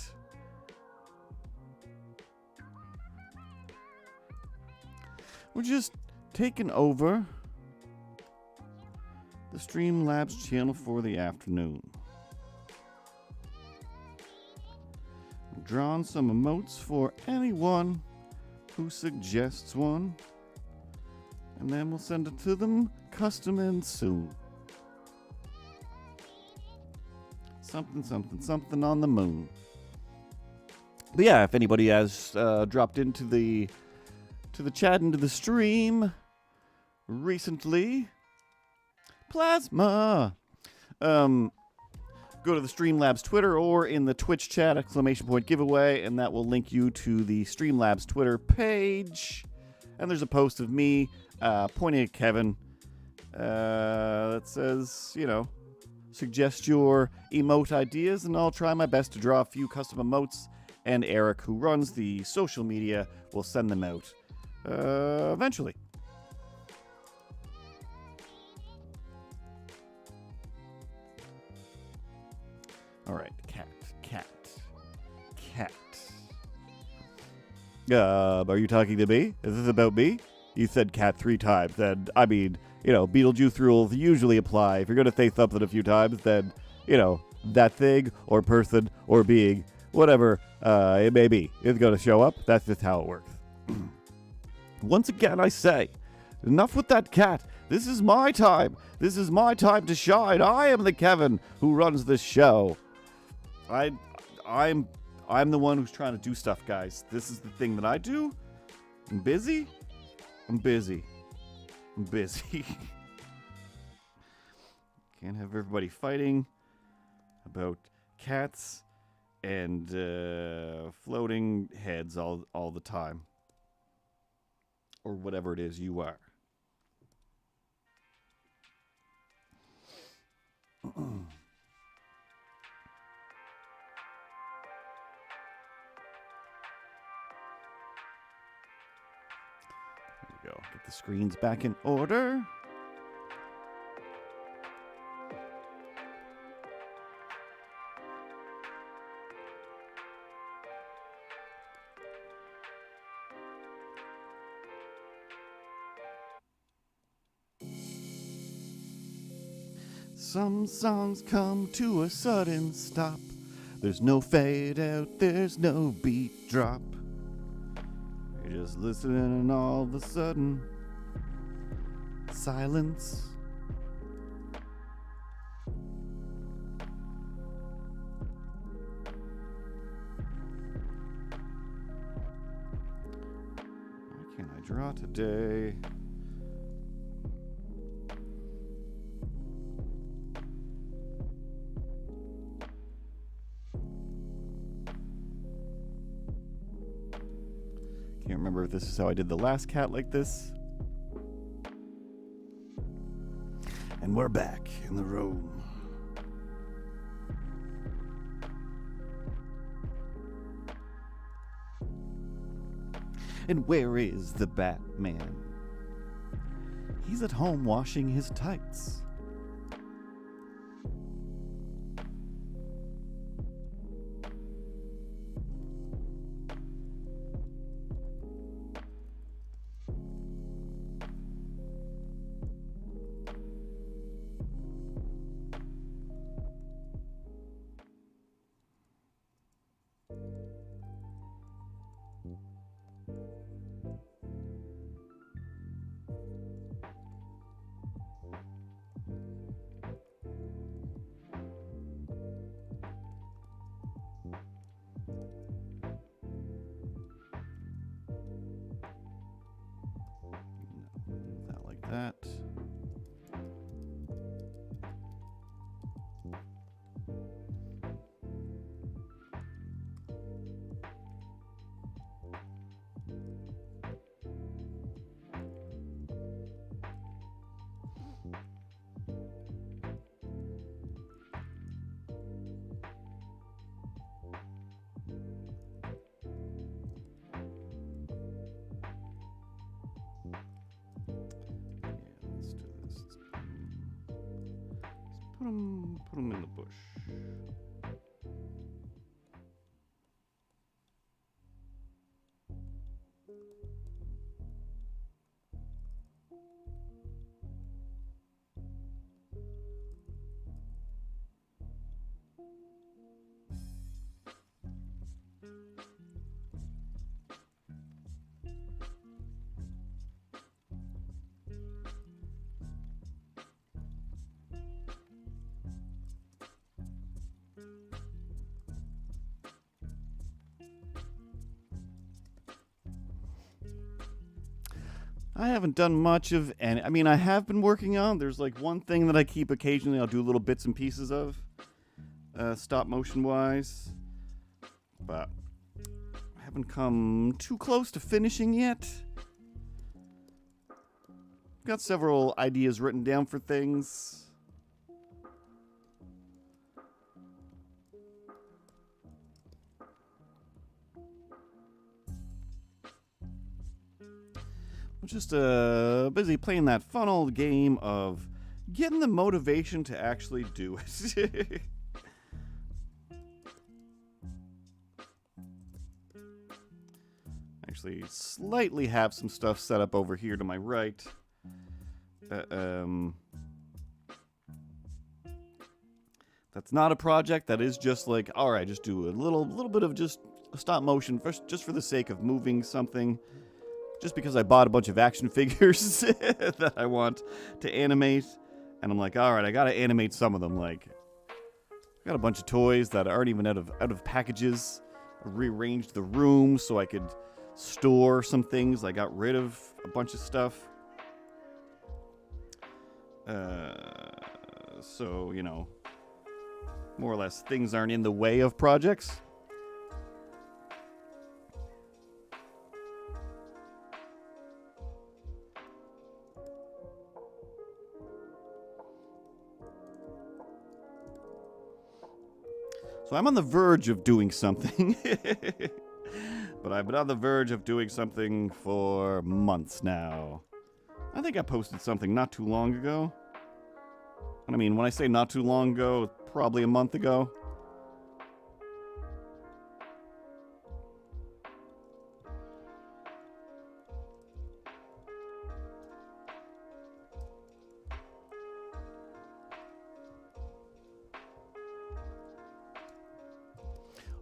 We're just taking over the Streamlabs channel for the afternoon. I've drawn some emotes for anyone who suggests one, and then we'll send it to them custom and soon. Something, something, something on the moon. But yeah, if anybody has dropped into the chat, into the stream recently, Plasma. Go to the Streamlabs Twitter or in the Twitch chat, !! giveaway, and that will link you to the Streamlabs Twitter page. And there's a post of me pointing at Kevin that says, you know, suggest your emote ideas, and I'll try my best to draw a few custom emotes, and Eric, who runs the social media, will send them out eventually. All right, cat. Are you talking to me? Is this about me? You said cat 3 times, and I mean, you know, Beetlejuice rules usually apply. If you're going to say something a few times, then, you know, that thing or person or being, whatever it may be, is going to show up. That's just how it works. Once again, I say, enough with that cat. This is my time. This is my time to shine. I am the Kevin who runs this show. I'm the one who's trying to do stuff, guys. This is the thing that I do. I'm busy. Can't have everybody fighting about cats and floating heads all the time. Or whatever it is you are. Get the screens back in order. Some songs come to a sudden stop. There's no fade out, there's no beat drop. You're just listening and all of a sudden, silence. Why can't I draw today? Can't remember if this is how I did the last cat like this. And we're back in the room. And where is the Batman? He's at home washing his tights. That. Put them in the bush. I haven't done much of any. I mean, I have been working on. There's like one thing that I keep occasionally. I'll do little bits and pieces of, stop motion wise, but I haven't come too close to finishing yet. Got several ideas written down for things. I'm just busy playing that fun old game of getting the motivation to actually do it. Actually, slightly have some stuff set up over here to my right. That's not a project. That is just like, all right, just do a little bit of just stop motion, just for the sake of moving something. Just because I bought a bunch of action figures that I want to animate. And I'm like, all right, I got to animate some of them. Like, I got a bunch of toys that aren't even out of packages. I rearranged the room so I could store some things. I got rid of a bunch of stuff. So, you know, more or less things aren't in the way of projects. So I'm on the verge of doing something. But I've been on the verge of doing something for months now. I think I posted something not too long ago. And I mean, when I say not too long ago, probably a month ago.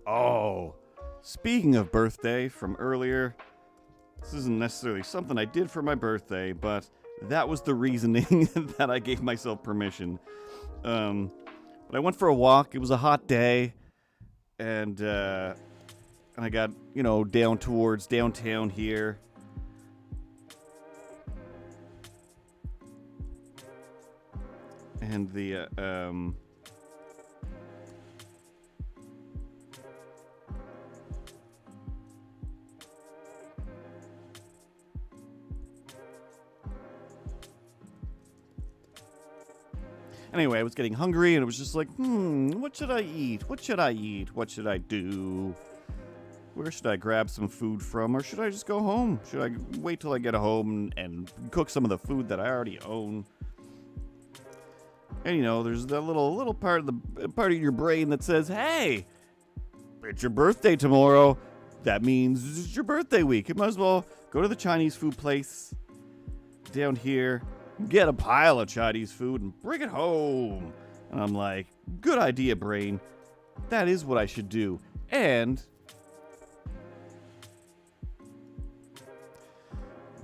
Oh, speaking of birthday from earlier, this isn't necessarily something I did for my birthday, but that was the reasoning that I gave myself permission. But I went for a walk. It was a hot day, and I got, down towards downtown here. And the, Anyway, I was getting hungry, and it was just like, what should I eat? What should I eat? What should I do? Where should I grab some food from, or should I just go home? Should I wait till I get home and cook some of the food that I already own? And there's that little part of your brain that says, "Hey, it's your birthday tomorrow. That means it's your birthday week. You might as well go to the Chinese food place down here, get a pile of Chinese food, and bring it home." And I'm like, good idea, brain. That is what I should do. And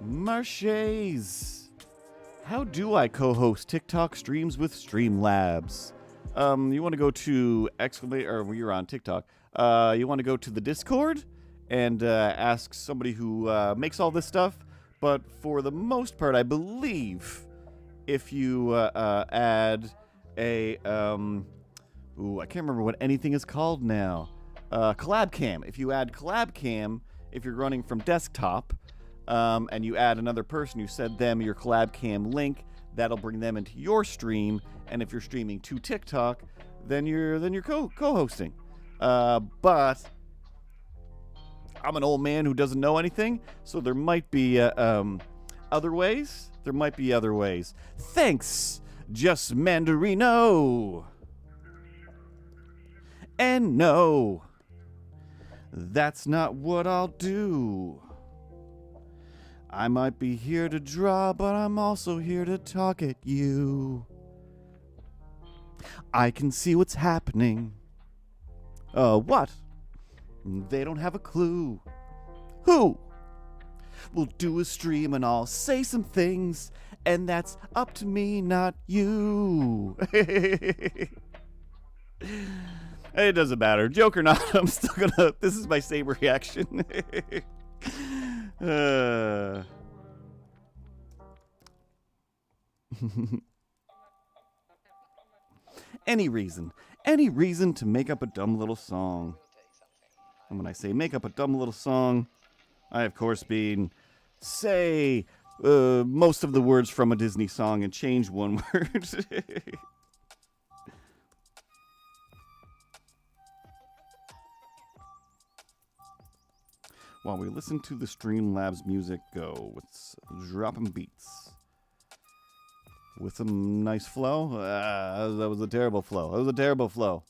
Marches, how do I co-host TikTok streams with Streamlabs? You want to go to or you're on TikTok. You want to go to the Discord and ask somebody who makes all this stuff. But for the most part, I believe if you add a I can't remember what anything is called now. Collab Cam. If you add Collab Cam, if you're running from desktop, and you add another person, you send them your Collab Cam link, that'll bring them into your stream. And if you're streaming to TikTok, then you're co-hosting. But I'm an old man who doesn't know anything, so there might be other ways. There might be other ways. Thanks, Just Mandarino. And no, that's not what I'll do. I might be here to draw, but I'm also here to talk at you. I can see what's happening. What? They don't have a clue. Who? We'll do a stream and I'll say some things, and that's up to me, not you. It doesn't matter. Joke or not, I'm still gonna... This is my same reaction. Any reason to make up a dumb little song. And when I say make up a dumb little song, I of course mean say most of the words from a Disney song and change one word. While we listen to the Streamlabs music go with dropping beats. With some nice flow. That was a terrible flow.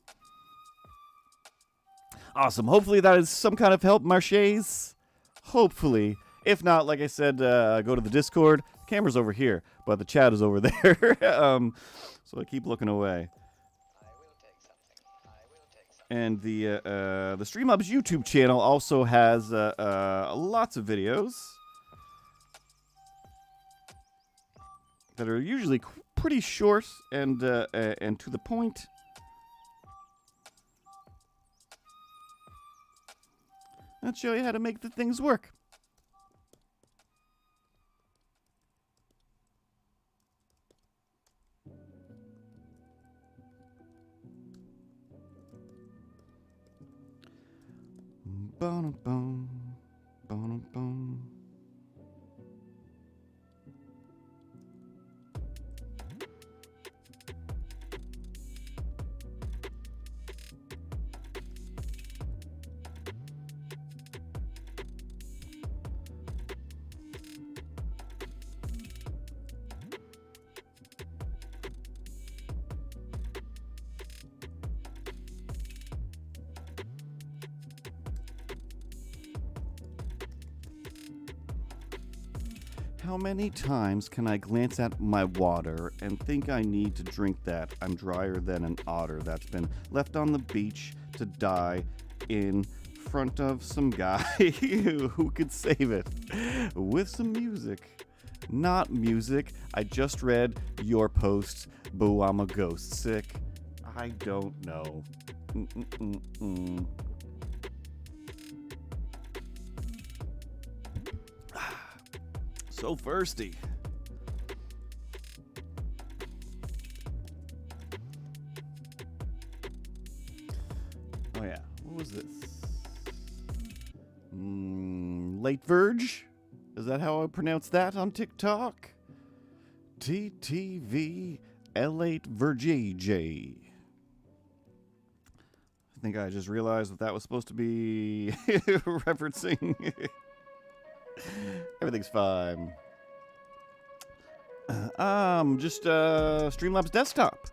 Awesome. Hopefully that is some kind of help, Marches. Hopefully. If not, like I said, go to the Discord. Camera's over here, but the chat is over there. So I keep looking away. And the Streamlabs YouTube channel also has lots of videos that are usually pretty short and to the point. That show you how to make the things work. Boom, boom, boom. How many times can I glance at my water and think I need to drink that? I'm drier than an otter that's been left on the beach to die in front of some guy who could save it with some music. Not music. I just read your post. Boo, I'm a ghost. Sick. I don't know. So thirsty. Oh yeah, what was this? Late Verge? Is that how I pronounce that on TikTok? TTV L8 Verge. I think I just realized that was supposed to be referencing. Everything's fine. Just Streamlabs desktop.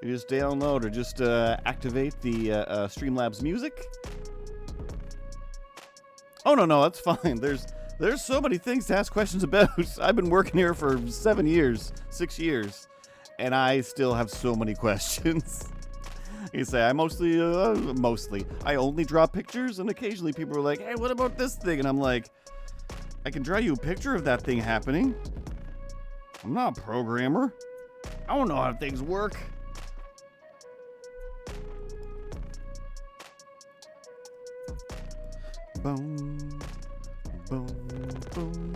You just download or just activate the Streamlabs music. Oh no, that's fine. There's so many things to ask questions about. I've been working here for 6 years, and I still have so many questions. You say, I mostly, I only draw pictures, and occasionally people are like, hey, what about this thing? And I'm like, I can draw you a picture of that thing happening. I'm not a programmer. I don't know how things work. Boom, boom, boom.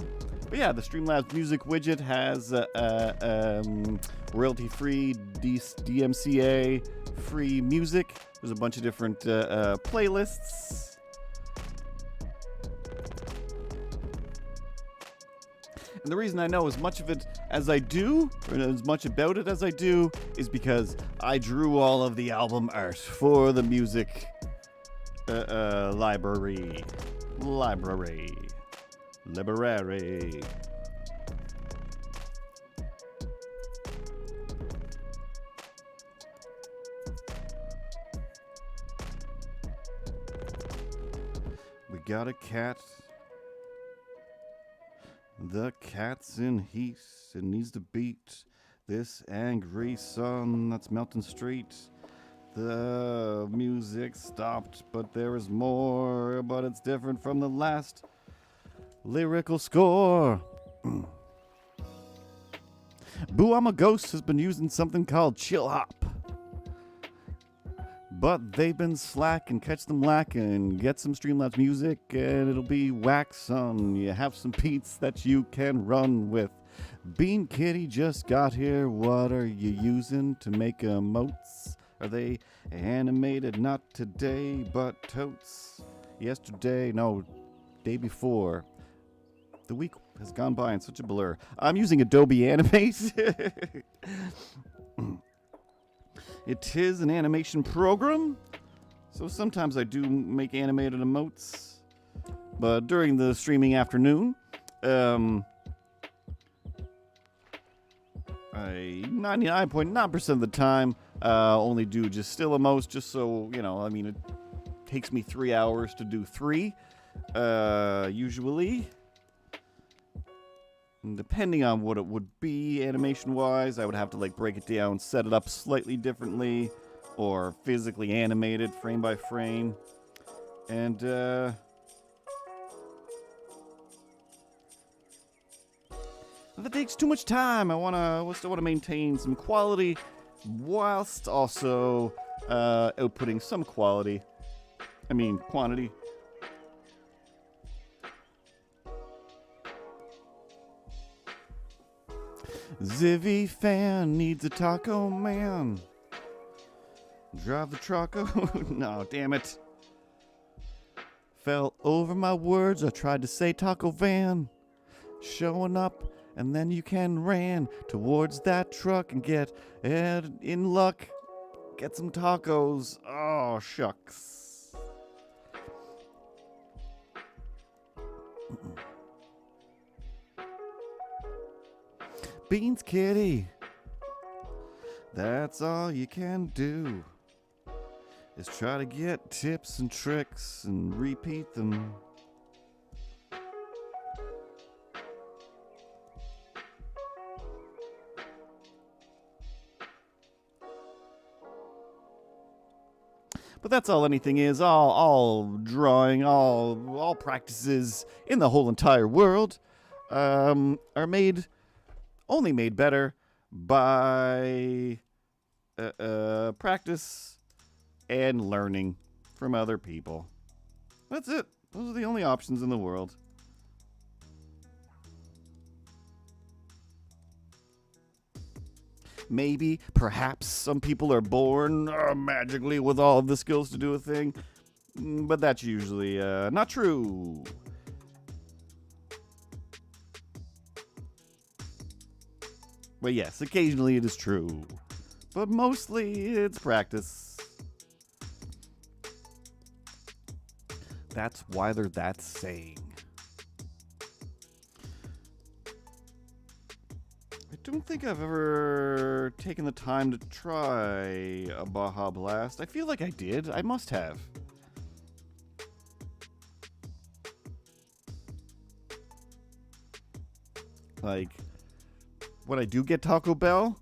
But yeah, the Streamlabs music widget has royalty-free DMCA free music. There's a bunch of different playlists. And the reason I know as much of it as I do, or as much about it as I do, is because I drew all of the album art for the music library. We got a cat. The cat's in heat. It needs to beat this angry sun that's melting street. The music stopped, but there is more. But it's different from the last lyrical score. Boo, I'm a Ghost has been using something called chill hop. But they've been slack and catch them lacking. Get some Streamlabs music and it'll be wax on. You have some beats that you can run with. Bean Kitty just got here. What are you using to make emotes? Are they animated? Not today, but totes. Yesterday, no, day before. The week has gone by in such a blur. I'm using Adobe Animate. It is an animation program, so sometimes I do make animated emotes. But during the streaming afternoon, I 99.9% of the time only do just still emotes, just so, you know, I mean, it takes me 3 hours to do 3, usually. And depending on what it would be animation-wise, I would have to like break it down, set it up slightly differently, or physically animate it frame by frame. And if it takes too much time, I still want to maintain some quality, whilst also outputting some quantity. Zivvy fan needs a taco man. Drive the trucko. No, damn it. Fell over my words. I tried to say taco van. Showing up, and then you can ran towards that truck and get in luck. Get some tacos. Oh, shucks. Beans Kitty, that's all you can do, is try to get tips and tricks and repeat them. But that's all anything is. All drawing, all practices in the whole entire world are only made better by practice and learning from other people. That's it. Those are the only options in the world. Maybe, perhaps, some people are born magically with all of the skills to do a thing, but that's usually not true. But yes, occasionally it is true, but mostly it's practice. That's why they're that saying. I don't think I've ever taken the time to try a Baja Blast. I feel like I did. I must have. Like, when I do get Taco Bell,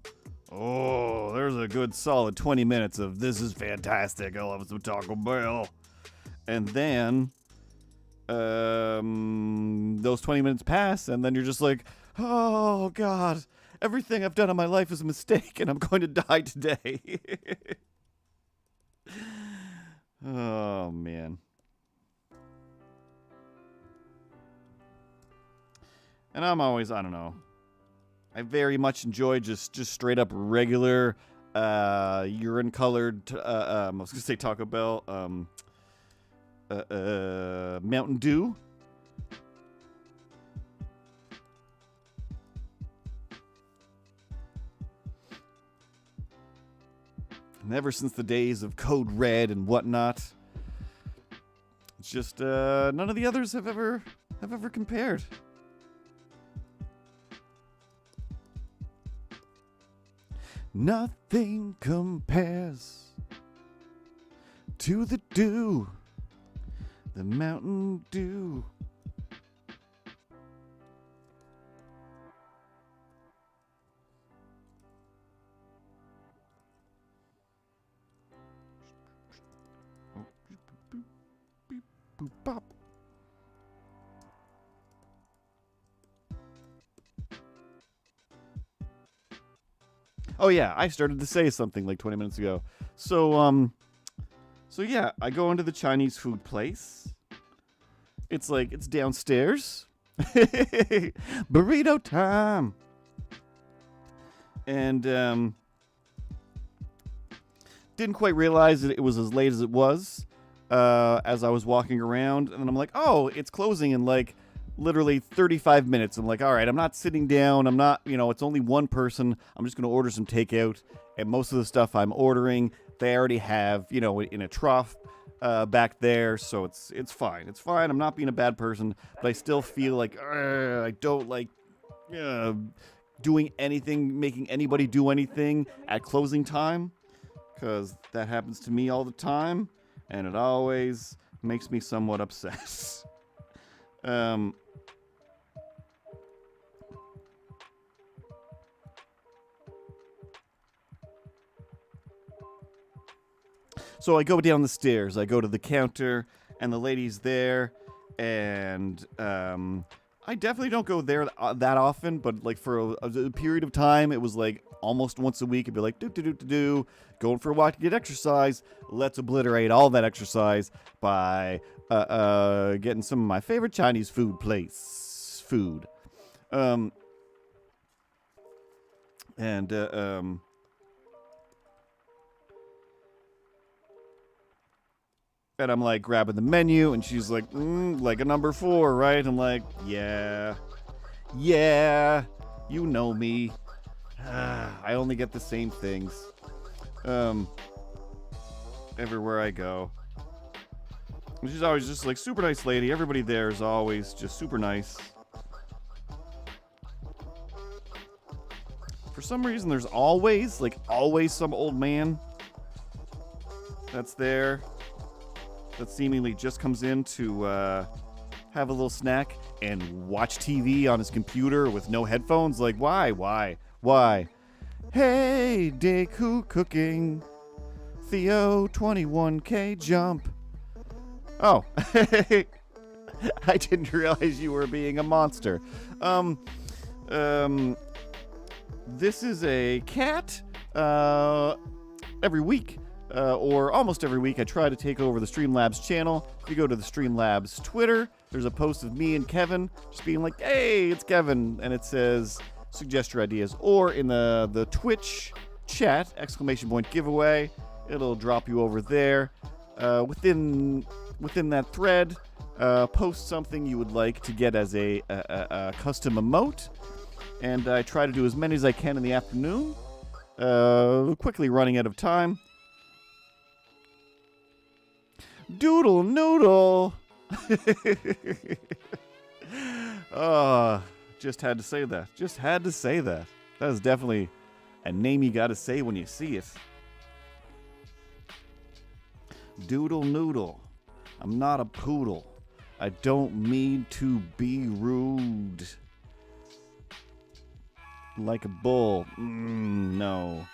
oh, there's a good solid 20 minutes of this is fantastic. I love some Taco Bell. And then those 20 minutes pass, and then you're just like, oh, God, everything I've done in my life is a mistake, and I'm going to die today. Oh, man. And I'm always, I don't know. I very much enjoy just straight up regular urine colored I was gonna say Taco Bell Mountain Dew. And ever since the days of Code Red and whatnot, it's just none of the others have ever compared. Nothing compares to the dew, the Mountain Dew. Oh yeah, I started to say something like 20 minutes ago. So yeah, I go into the Chinese food place. It's downstairs. Burrito time. And didn't quite realize that it was as late as it was as I was walking around, and then I'm like, oh, it's closing in like literally 35 minutes. I'm like, all right, I'm not sitting down. I'm not, it's only one person. I'm just going to order some takeout. And most of the stuff I'm ordering, they already have, in a trough back there. So it's fine. It's fine. I'm not being a bad person, but I still feel like I don't like doing anything, making anybody do anything at closing time, because that happens to me all the time, and it always makes me somewhat upset. So I go down the stairs. I go to the counter, and the lady's there, and I definitely don't go there that often, but like for a period of time, it was like almost once a week. It'd be like, going for a walk to get exercise. Let's obliterate all that exercise by getting some of my favorite Chinese food. And I'm like grabbing the menu, and she's like, like a number 4, right? I'm like, yeah, you know me. I only get the same things everywhere I go. And she's always just like super nice lady. Everybody there is always just super nice. For some reason, there's always some old man that's there that seemingly just comes in to have a little snack and watch TV on his computer with no headphones. Like, why? Hey, Deku cooking Theo 21K jump. Oh, I didn't realize you were being a monster. This is a cat. Every week, or almost every week, I try to take over the Streamlabs channel. If you go to the Streamlabs Twitter, there's a post of me and Kevin just being like, hey, it's Kevin, and it says, suggest your ideas. Or in the Twitch chat, ! giveaway, it'll drop you over there. Within that thread, post something you would like to get as a custom emote, and I try to do as many as I can in the afternoon. Quickly running out of time. Doodle noodle. Just had to say that. Just had to say that. That is definitely a name you gotta say when you see it. Doodle noodle. I'm not a poodle. I don't mean to be rude. Like a bull. No.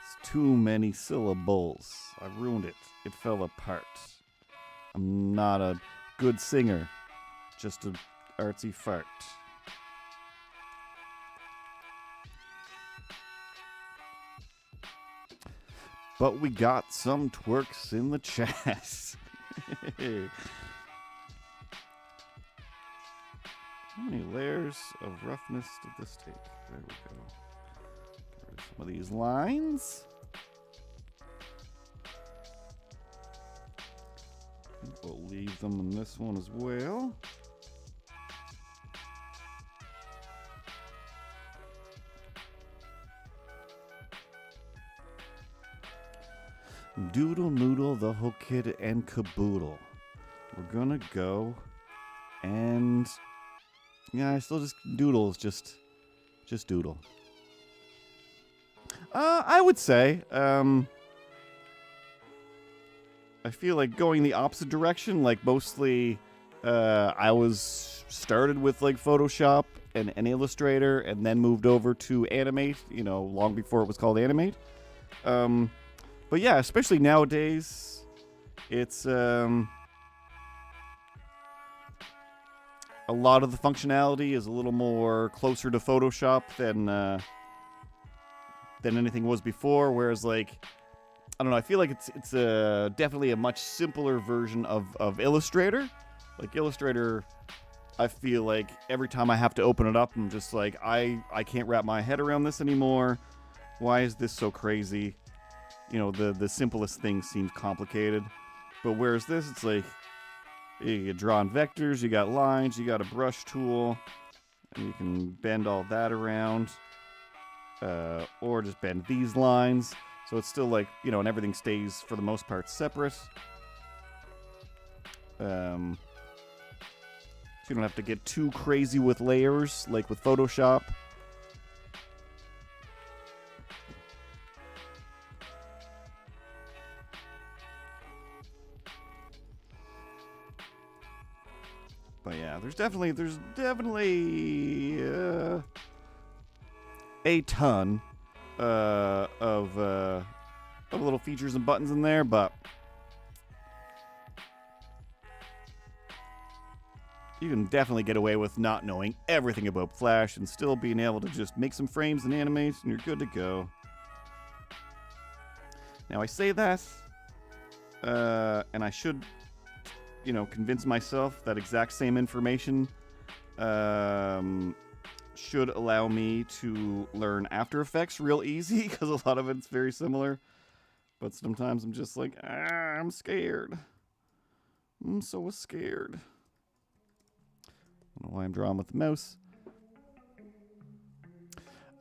It's too many syllables. I ruined it. It fell apart. I'm not a good singer. Just an artsy fart. But we got some twerks in the chat. How many layers of roughness did this take? There we go. Get rid of some of these lines. We'll leave them in this one as well. Doodle noodle, the whole kid and caboodle. We're gonna go and yeah, I still just doodles, just doodle. I would say, I feel like going the opposite direction, like mostly, I was started with like Photoshop and Illustrator and then moved over to Animate, long before it was called Animate. But yeah, especially nowadays, it's, a lot of the functionality is a little more closer to Photoshop than anything was before. Whereas, like, I don't know, I feel like it's definitely a much simpler version of Illustrator. Like Illustrator, I feel like every time I have to open it up, I'm just like, I can't wrap my head around this anymore. Why is this so crazy? The simplest thing seems complicated. But whereas this, it's like, you draw in vectors, you got lines, you got a brush tool, and you can bend all that around, or just bend these lines. So it's still like, and everything stays, for the most part, separate. So you don't have to get too crazy with layers, like with Photoshop. But yeah, there's definitely a ton of little features and buttons in there, but you can definitely get away with not knowing everything about Flash and still being able to just make some frames and animate, and you're good to go. Now I say that, and I should, convince myself that exact same information should allow me to learn After Effects real easy, because a lot of it's very similar. But sometimes I'm just like, I'm scared. I'm so scared. I don't know why I'm drawing with the mouse.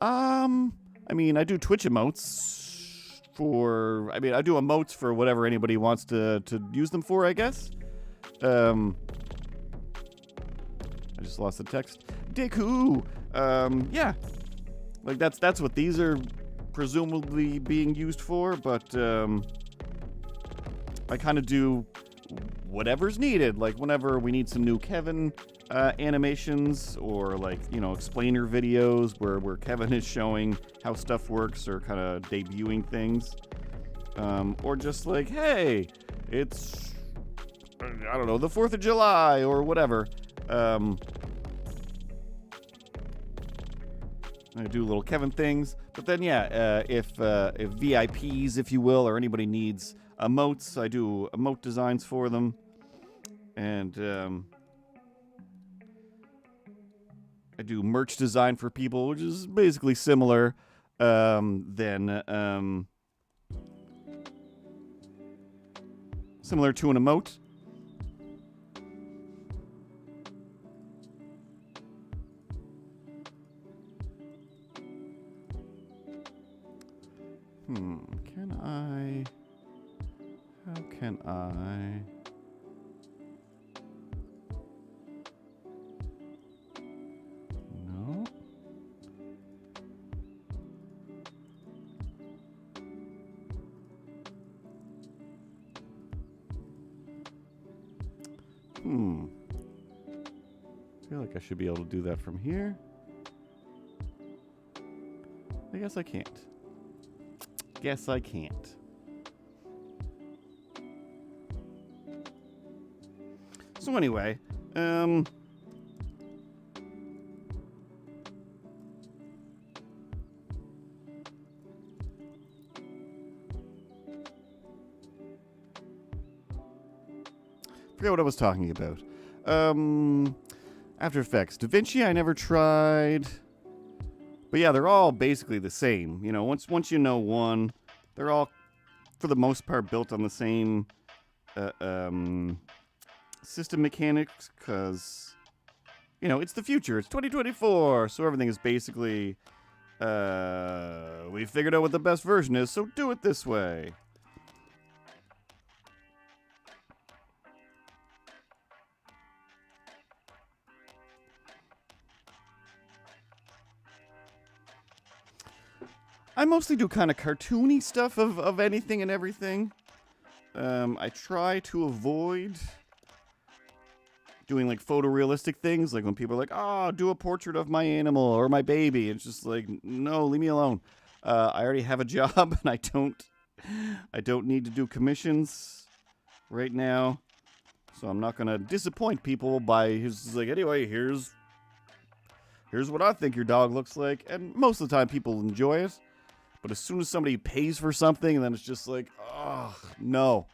I do Twitch emotes I do emotes for whatever anybody wants to use them for, I guess. I just lost the text. Deku! Yeah. Like, that's what these are presumably being used for, but, I kind of do whatever's needed. Like, whenever we need some new Kevin animations, or, like, explainer videos where Kevin is showing how stuff works, or kind of debuting things. Or just like, hey, it's, I don't know, the 4th of July or whatever. I do little Kevin things. But then, yeah, if VIPs, if you will, or anybody needs emotes, I do emote designs for them. And I do merch design for people, which is basically similar than similar to an emote. How can I? No. I feel like I should be able to do that from here. I guess I can't. Guess I can't. So anyway, forget what I was talking about. After Effects. DaVinci I never tried. But yeah, they're all basically the same. You know, once you know one, they're all, for the most part, built on the same system mechanics, because, you know, it's the future. It's 2024, so everything is basically, we figured out what the best version is, so do it this way. I mostly do kind of cartoony stuff of anything and everything. I try to avoid doing like photorealistic things, like when people are like, oh, do a portrait of my animal or my baby. It's just like, no, leave me alone. I already have a job and I don't need to do commissions right now. So I'm not gonna disappoint people by his like, anyway, here's what I think your dog looks like. And most of the time people enjoy it. But as soon as somebody pays for something, then it's just like, oh, no.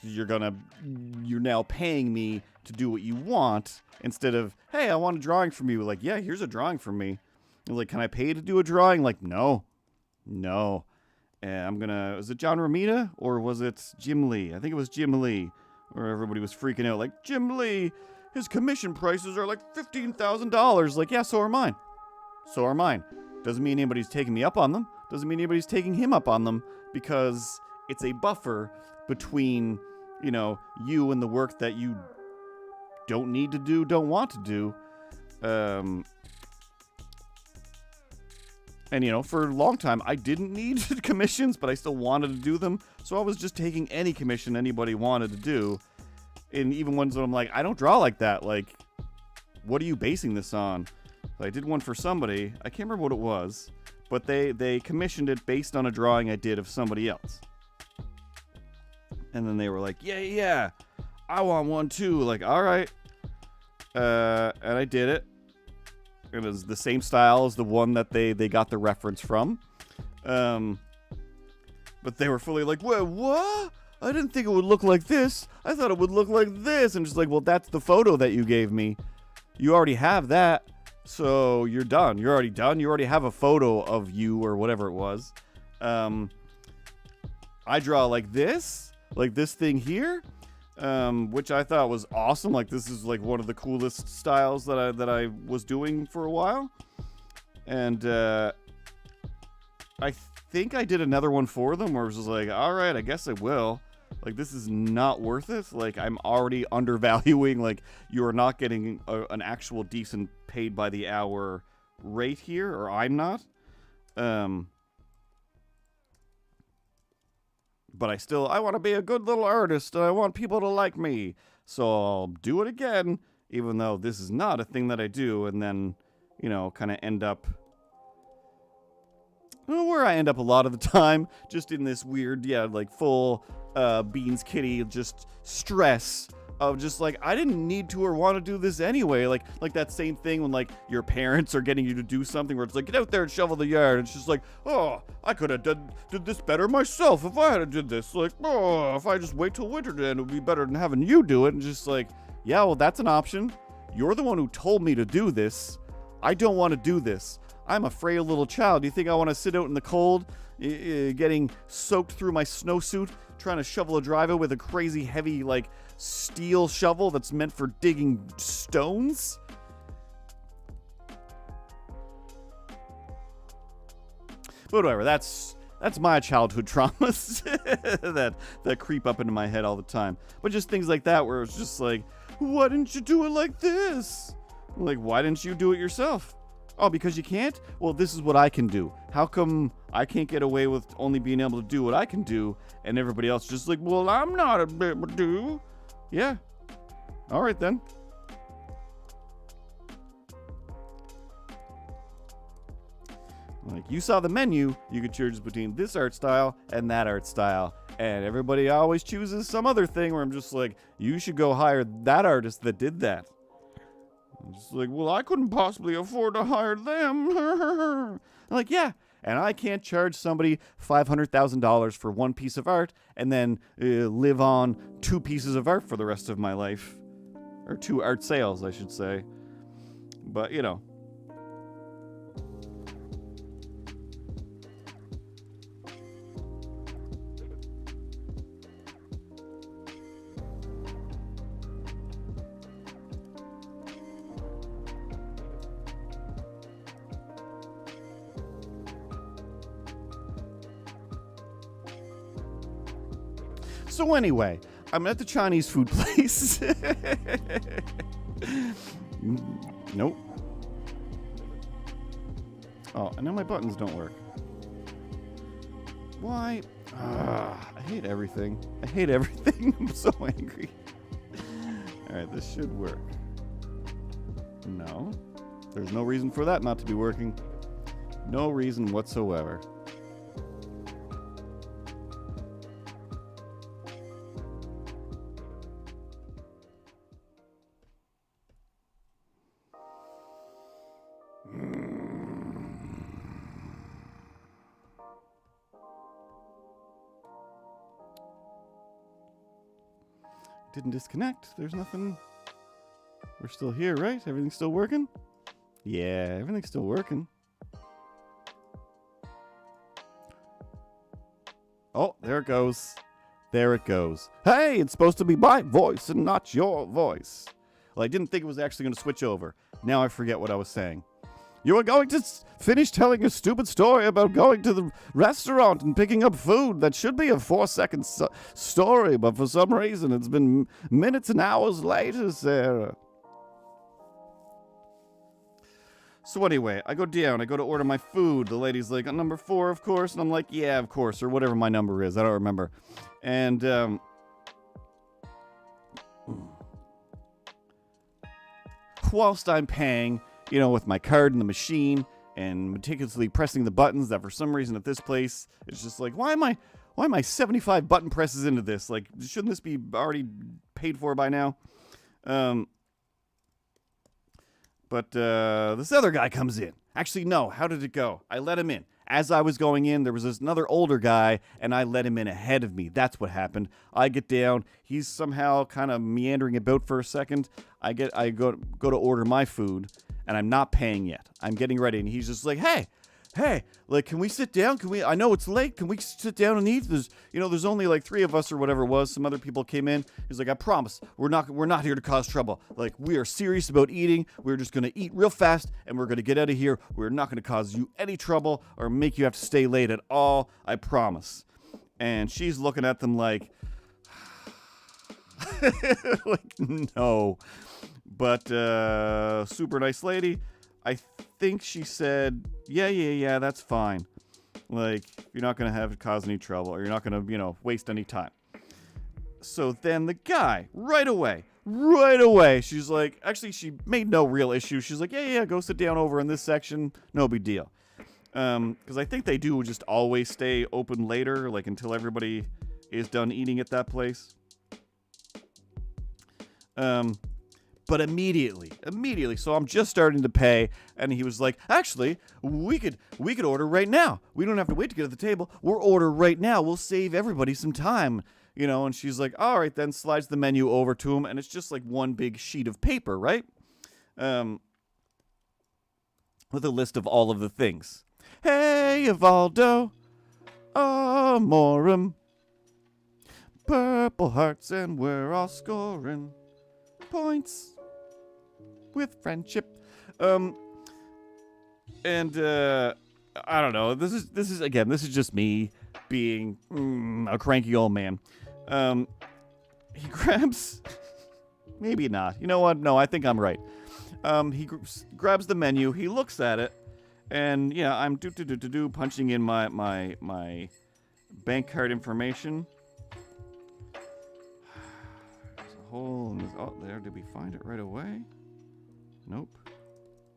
You're now paying me to do what you want instead of, hey, I want a drawing from you. Like, yeah, here's a drawing from me. And like, can I pay to do a drawing? Like, no. And was it John Romita or was it Jim Lee? I think it was Jim Lee, where everybody was freaking out. Like, Jim Lee, his commission prices are like $15,000. Like, yeah, so are mine. So are mine. Doesn't mean anybody's taking me up on them. Doesn't mean anybody's taking him up on them, because it's a buffer between, you know, you and the work that you don't need to do, don't want to do. And, you know, for a long time, I didn't need commissions, but I still wanted to do them. So I was just taking any commission anybody wanted to do. And even ones that I'm like, I don't draw like that. Like, what are you basing this on? I did one for somebody. I can't remember what it was, but they commissioned it based on a drawing I did of somebody else. And then they were like, yeah, I want one too. Like, all right. And I did it. It was the same style as the one that they got the reference from. But they were fully like, wait, what? I didn't think it would look like this. I thought it would look like this. And just like, well, that's the photo that you gave me. You already have that. So you're done. You're already done. You already have a photo of you or whatever it was. I draw like this thing here, which I thought was awesome. Like, this is like one of the coolest styles that I was doing for a while. And I think I did another one for them where it was just like, all right, I guess I will. Like, this is not worth it. Like, I'm already undervaluing. Like, you are not getting an actual decent paid by the hour rate here, or I'm not. But I want to be a good little artist, and I want people to like me. So I'll do it again, even though this is not a thing that I do, and then, you know, kind of end up where I end up a lot of the time, just in this weird, like full Beans Kitty, just stress of just like, I didn't need to or want to do this anyway. Like that same thing when like your parents are getting you to do something where it's like, get out there and shovel the yard. It's just like, oh, I could have did this better myself if I had did this. Like, oh, if I just wait till winter then it would be better than having you do it. And just like, yeah, well, that's an option. You're the one who told me to do this. I don't want to do this. I'm a frail little child. Do you think I want to sit out in the cold, getting soaked through my snowsuit, trying to shovel a driveway with a crazy heavy, like, steel shovel that's meant for digging stones? But whatever, that's my childhood traumas that creep up into my head all the time. But just things like that where it's just like, why didn't you do it like this? Like, why didn't you do it yourself? Oh, because you can't? Well, this is what I can do. How come I can't get away with only being able to do what I can do, and everybody else just like, well, I'm not able to do. Yeah. All right, then. Like, you saw the menu, you could choose between this art style and that art style. And everybody always chooses some other thing where I'm just like, you should go hire that artist that did that. I'm just like, well, I couldn't possibly afford to hire them. I'm like, yeah. And I can't charge somebody $500,000 for one piece of art and then live on 2 pieces of art for the rest of my life. Or 2 art sales, I should say. But, you know. So anyway, I'm at the Chinese food place. Nope. Oh, and now my buttons don't work. Why? I hate everything. I hate everything. I'm so angry. Alright, this should work. No. There's no reason for that not to be working. No reason whatsoever. Didn't disconnect. There's nothing. We're still here, right? Everything's still working? Yeah, everything's still working. Oh, there it goes. There it goes. Hey, it's supposed to be my voice and not your voice. Well, I didn't think it was actually going to switch over. Now I forget what I was saying. You were going to finish telling a stupid story about going to the restaurant and picking up food. That should be a 4-second story, but for some reason it's been minutes and hours later, Sarah. So anyway, I go down. I go to order my food. The lady's like, number 4, of course. And I'm like, yeah, of course, or whatever my number is. I don't remember. And whilst I'm paying, you know, with my card in the machine and meticulously pressing the buttons that for some reason at this place, it's just like, why am I 75 button presses into this? Like, shouldn't this be already paid for by now? But this other guy comes in. Actually, no, how did it go? I let him in. As I was going in, there was this another older guy, and I let him in ahead of me. That's what happened. I get down. He's somehow kind of meandering about for a second. I go to order my food, and I'm not paying yet. I'm getting ready, and he's just like, hey, like, can we sit down? I know it's late. Can we sit down and eat? There's only like 3 of us or whatever it was. Some other people came in. He's like, I promise, we're not here to cause trouble. Like, we are serious about eating. We're just going to eat real fast and we're going to get out of here. We're not going to cause you any trouble or make you have to stay late at all. I promise. And she's looking at them like, like, no. But, super nice lady. I think she said, yeah, that's fine. Like, you're not going to cause any trouble, or you're not going to, waste any time. So then the guy, right away, she's like, actually, she made no real issue. She's like, yeah, go sit down over in this section. No big deal. Because I think they do just always stay open later, like until everybody is done eating at that place. But immediately, so I'm just starting to pay, and he was like, actually, we could order right now. We don't have to wait to get to the table. We'll order right now. We'll save everybody some time, you know. And she's like, all right, then slides the menu over to him, and it's just like one big sheet of paper, right? With a list of all of the things. Hey, Evaldo, amorum, purple hearts, and we're all scoring points with friendship. I don't know. This is just me being a cranky old man. He grabs, maybe not. You know what? No, I think I'm right. He grabs the menu. He looks at it, and yeah, I'm punching in my bank card information. There's a hole in this. Oh, there. Did we find it right away? Nope.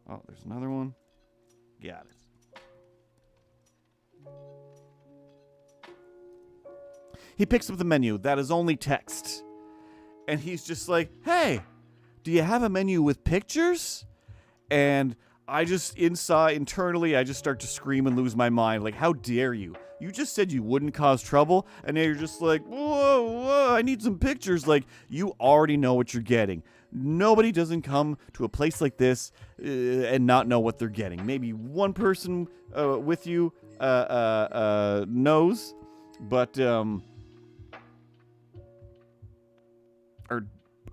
Oh, there's another one. Got it. He picks up the menu. That is only text. And he's just like, hey, do you have a menu with pictures? And I just, internally, I just start to scream and lose my mind. Like, how dare you? You just said you wouldn't cause trouble, and now you're just like, whoa, I need some pictures. Like, you already know what you're getting. Nobody doesn't come to a place like this and not know what they're getting. Maybe one person with you knows, but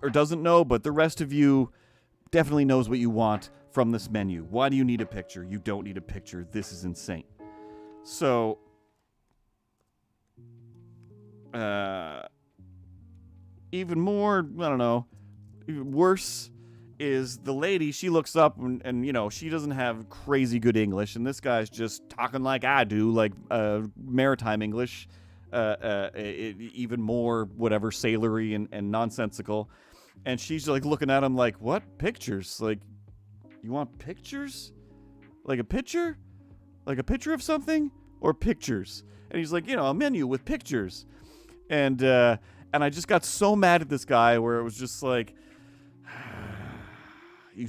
or doesn't know, but the rest of you definitely knows what you want from this menu. Why do you need a picture? You don't need a picture. This is insane. So, even more, I don't know, worse is the lady. She looks up and you know, she doesn't have crazy good English, and this guy's just talking like I do, like maritime English, even more whatever sailory and nonsensical. And she's like looking at him like, what? Pictures? Like, you want pictures? Like a picture? Like a picture of something? Or pictures? And he's like, you know, a menu with pictures. And I just got so mad at this guy where it was just like, you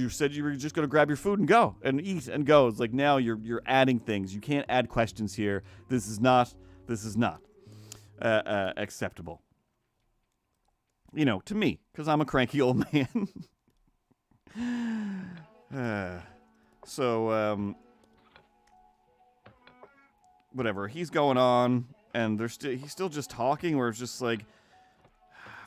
said you were just going to grab your food and go and eat and go. It's like, now you're adding things. You can't add questions here. This is not acceptable. You know, to me, because I'm a cranky old man. Whatever. He's going on, and he's still just talking, where it's just like,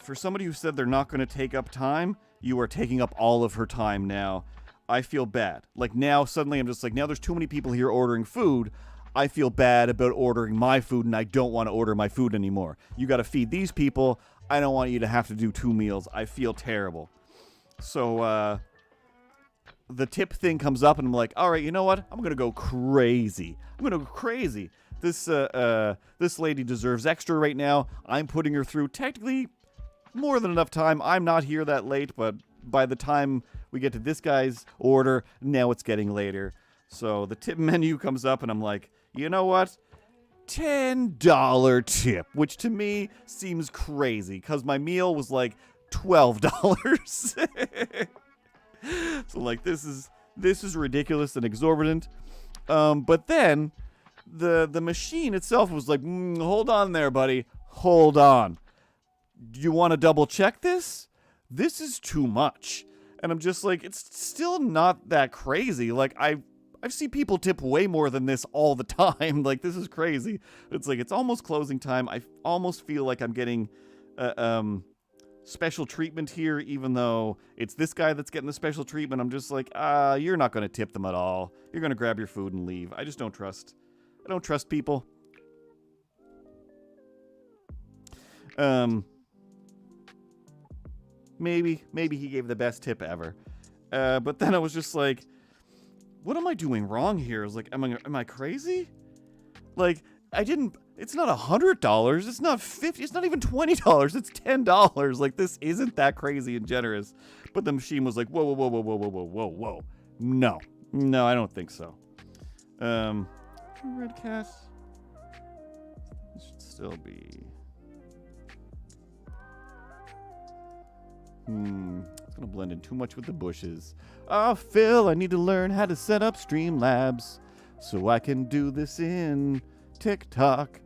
for somebody who said they're not going to take up time, you are taking up all of her time now. I feel bad. Like, now, suddenly, I'm just like, now there's too many people here ordering food. I feel bad about ordering my food, and I don't want to order my food anymore. You got to feed these people. I don't want you to have to do 2 meals. I feel terrible. So, the tip thing comes up, and I'm like, all right, you know what? I'm going to go crazy. This lady deserves extra right now. I'm putting her through technically more than enough time. I'm not here that late, but by the time we get to this guy's order, now it's getting later. So the tip menu comes up, and I'm like, you know what? $10 tip, which to me seems crazy because my meal was like $12. So like, this is ridiculous and exorbitant. But then the machine itself was like, hold on there, buddy. Hold on. Do you want to double check this? This is too much. And I'm just like, it's still not that crazy. Like, I've seen people tip way more than this all the time. Like, this is crazy. It's like, it's almost closing time. I almost feel like I'm getting special treatment here, even though it's this guy that's getting the special treatment. I'm just like, you're not going to tip them at all. You're going to grab your food and leave. I just don't trust. I don't trust people. Maybe he gave the best tip ever. But then I was just like, what am I doing wrong here? I was like, am I crazy? Like, it's not $100. It's not $50. It's not even $20. It's $10. Like, this isn't that crazy and generous. But the machine was like, whoa. No, I don't think so. Red cat. It should still be. It's gonna blend in too much with the bushes. Phil, I need to learn how to set up Streamlabs so I can do this in TikTok.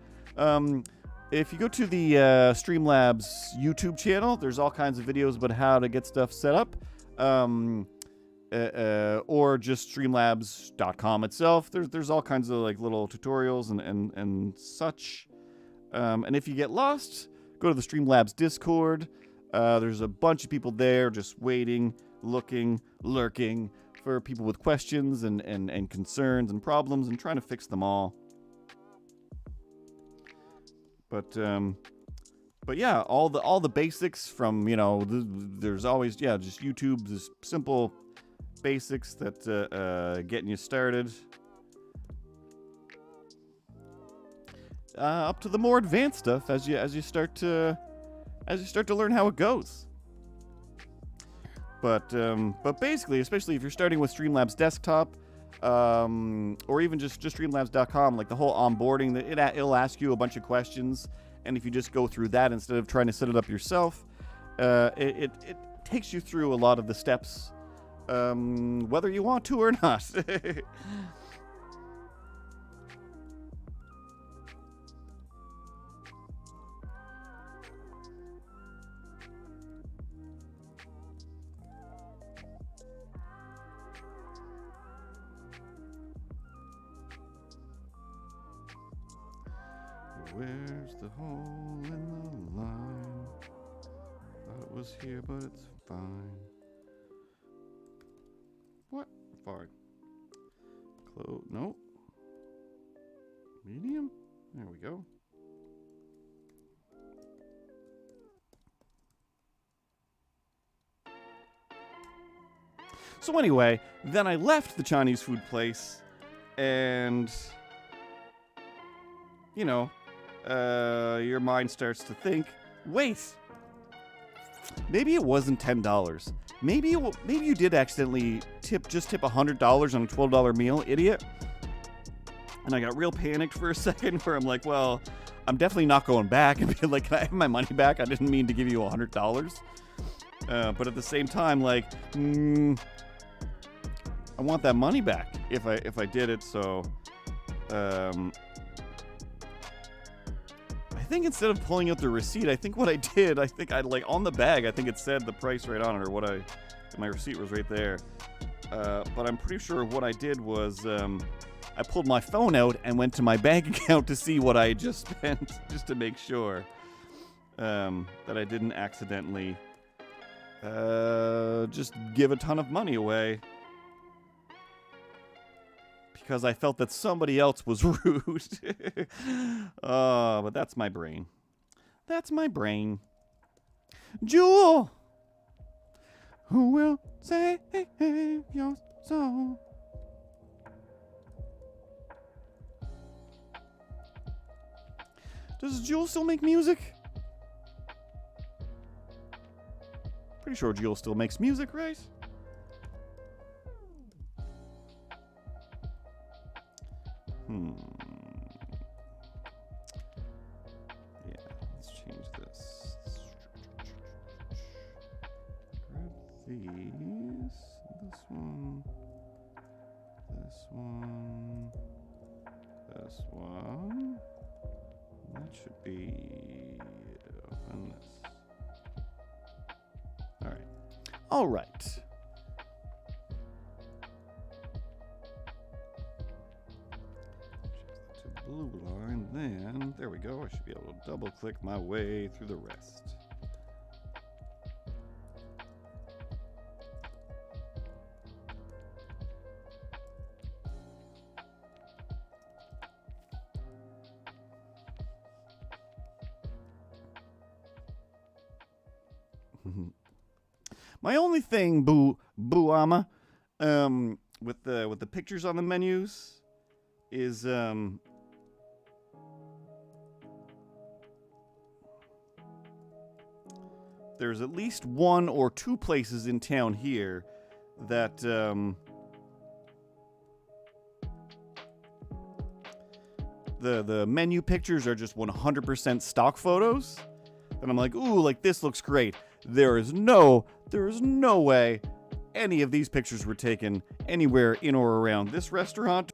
If you go to the Streamlabs YouTube channel, there's all kinds of videos about how to get stuff set up. Or just streamlabs.com itself. There's all kinds of like little tutorials and such. And if you get lost, go to the Streamlabs Discord. There's a bunch of people there just waiting, looking, lurking for people with questions and concerns and problems and trying to fix them all. But yeah, all the basics from, there's always, just YouTube, just simple basics that getting you started. Up to the more advanced stuff as you start to learn how it goes. But basically, especially if you're starting with Streamlabs Desktop, or even just Streamlabs.com, like the whole onboarding, it'll ask you a bunch of questions, and if you just go through that instead of trying to set it up yourself, it takes you through a lot of the steps, whether you want to or not. Where's the hole in the line? Thought it was here, but it's fine. What? Fine. No. Medium? There we go. So anyway, then I left the Chinese food place and, your mind starts to think, wait, maybe it wasn't $10. Maybe you did accidentally tip $100 on a $12 meal, idiot. And I got real panicked for a second where I'm like, well, I'm definitely not going back and be like, can I have my money back? I didn't mean to give you $100. But at the same time, like, I want that money back if I did it. So, I think instead of pulling out the receipt, I think on the bag, I think it said the price right on it, or my receipt was right there. But I'm pretty sure what I did was, I pulled my phone out and went to my bank account to see what I had just spent, just to make sure, that I didn't accidentally, just give a ton of money away. Because I felt that somebody else was rude. But that's my brain. That's my brain. Jewel! Who will save your soul? Does Jewel still make music? Pretty sure Jewel still makes music, right? Yeah, let's change this. Grab these. This one. This one. This one. That should be open this. Alright. Alright. Blue line, then there we go. I should be able to double click my way through the rest. My only thing, Boo-ama, with the pictures on the menus is there's at least one or two places in town here that the menu pictures are just 100% stock photos, and I'm like, ooh, like this looks great. There is no way any of these pictures were taken anywhere in or around this restaurant.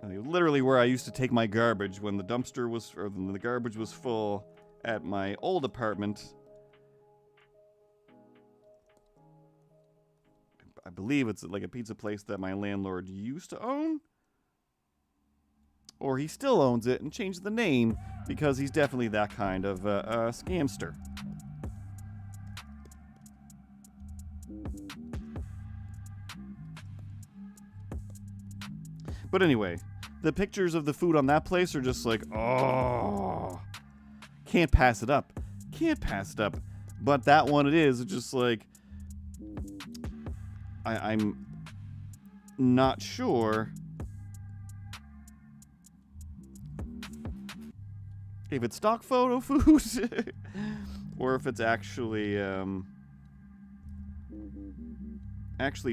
Literally where I used to take my garbage when the garbage was full at my old apartment. I believe it's like a pizza place that my landlord used to own. Or he still owns it and changed the name because he's definitely that kind of scamster. But anyway, the pictures of the food on that place are just like, oh, can't pass it up. Can't pass it up. But that one it is just like, I'm not sure if it's stock photo food or if it's actually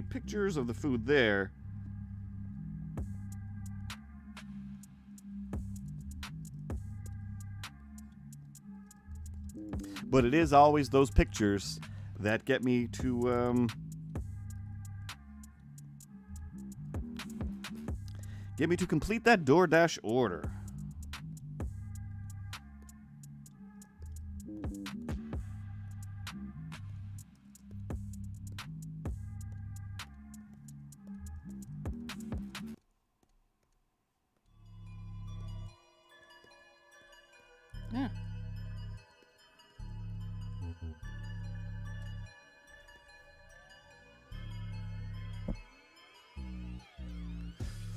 pictures of the food there. But it is always those pictures that get me to complete that DoorDash order. Yeah.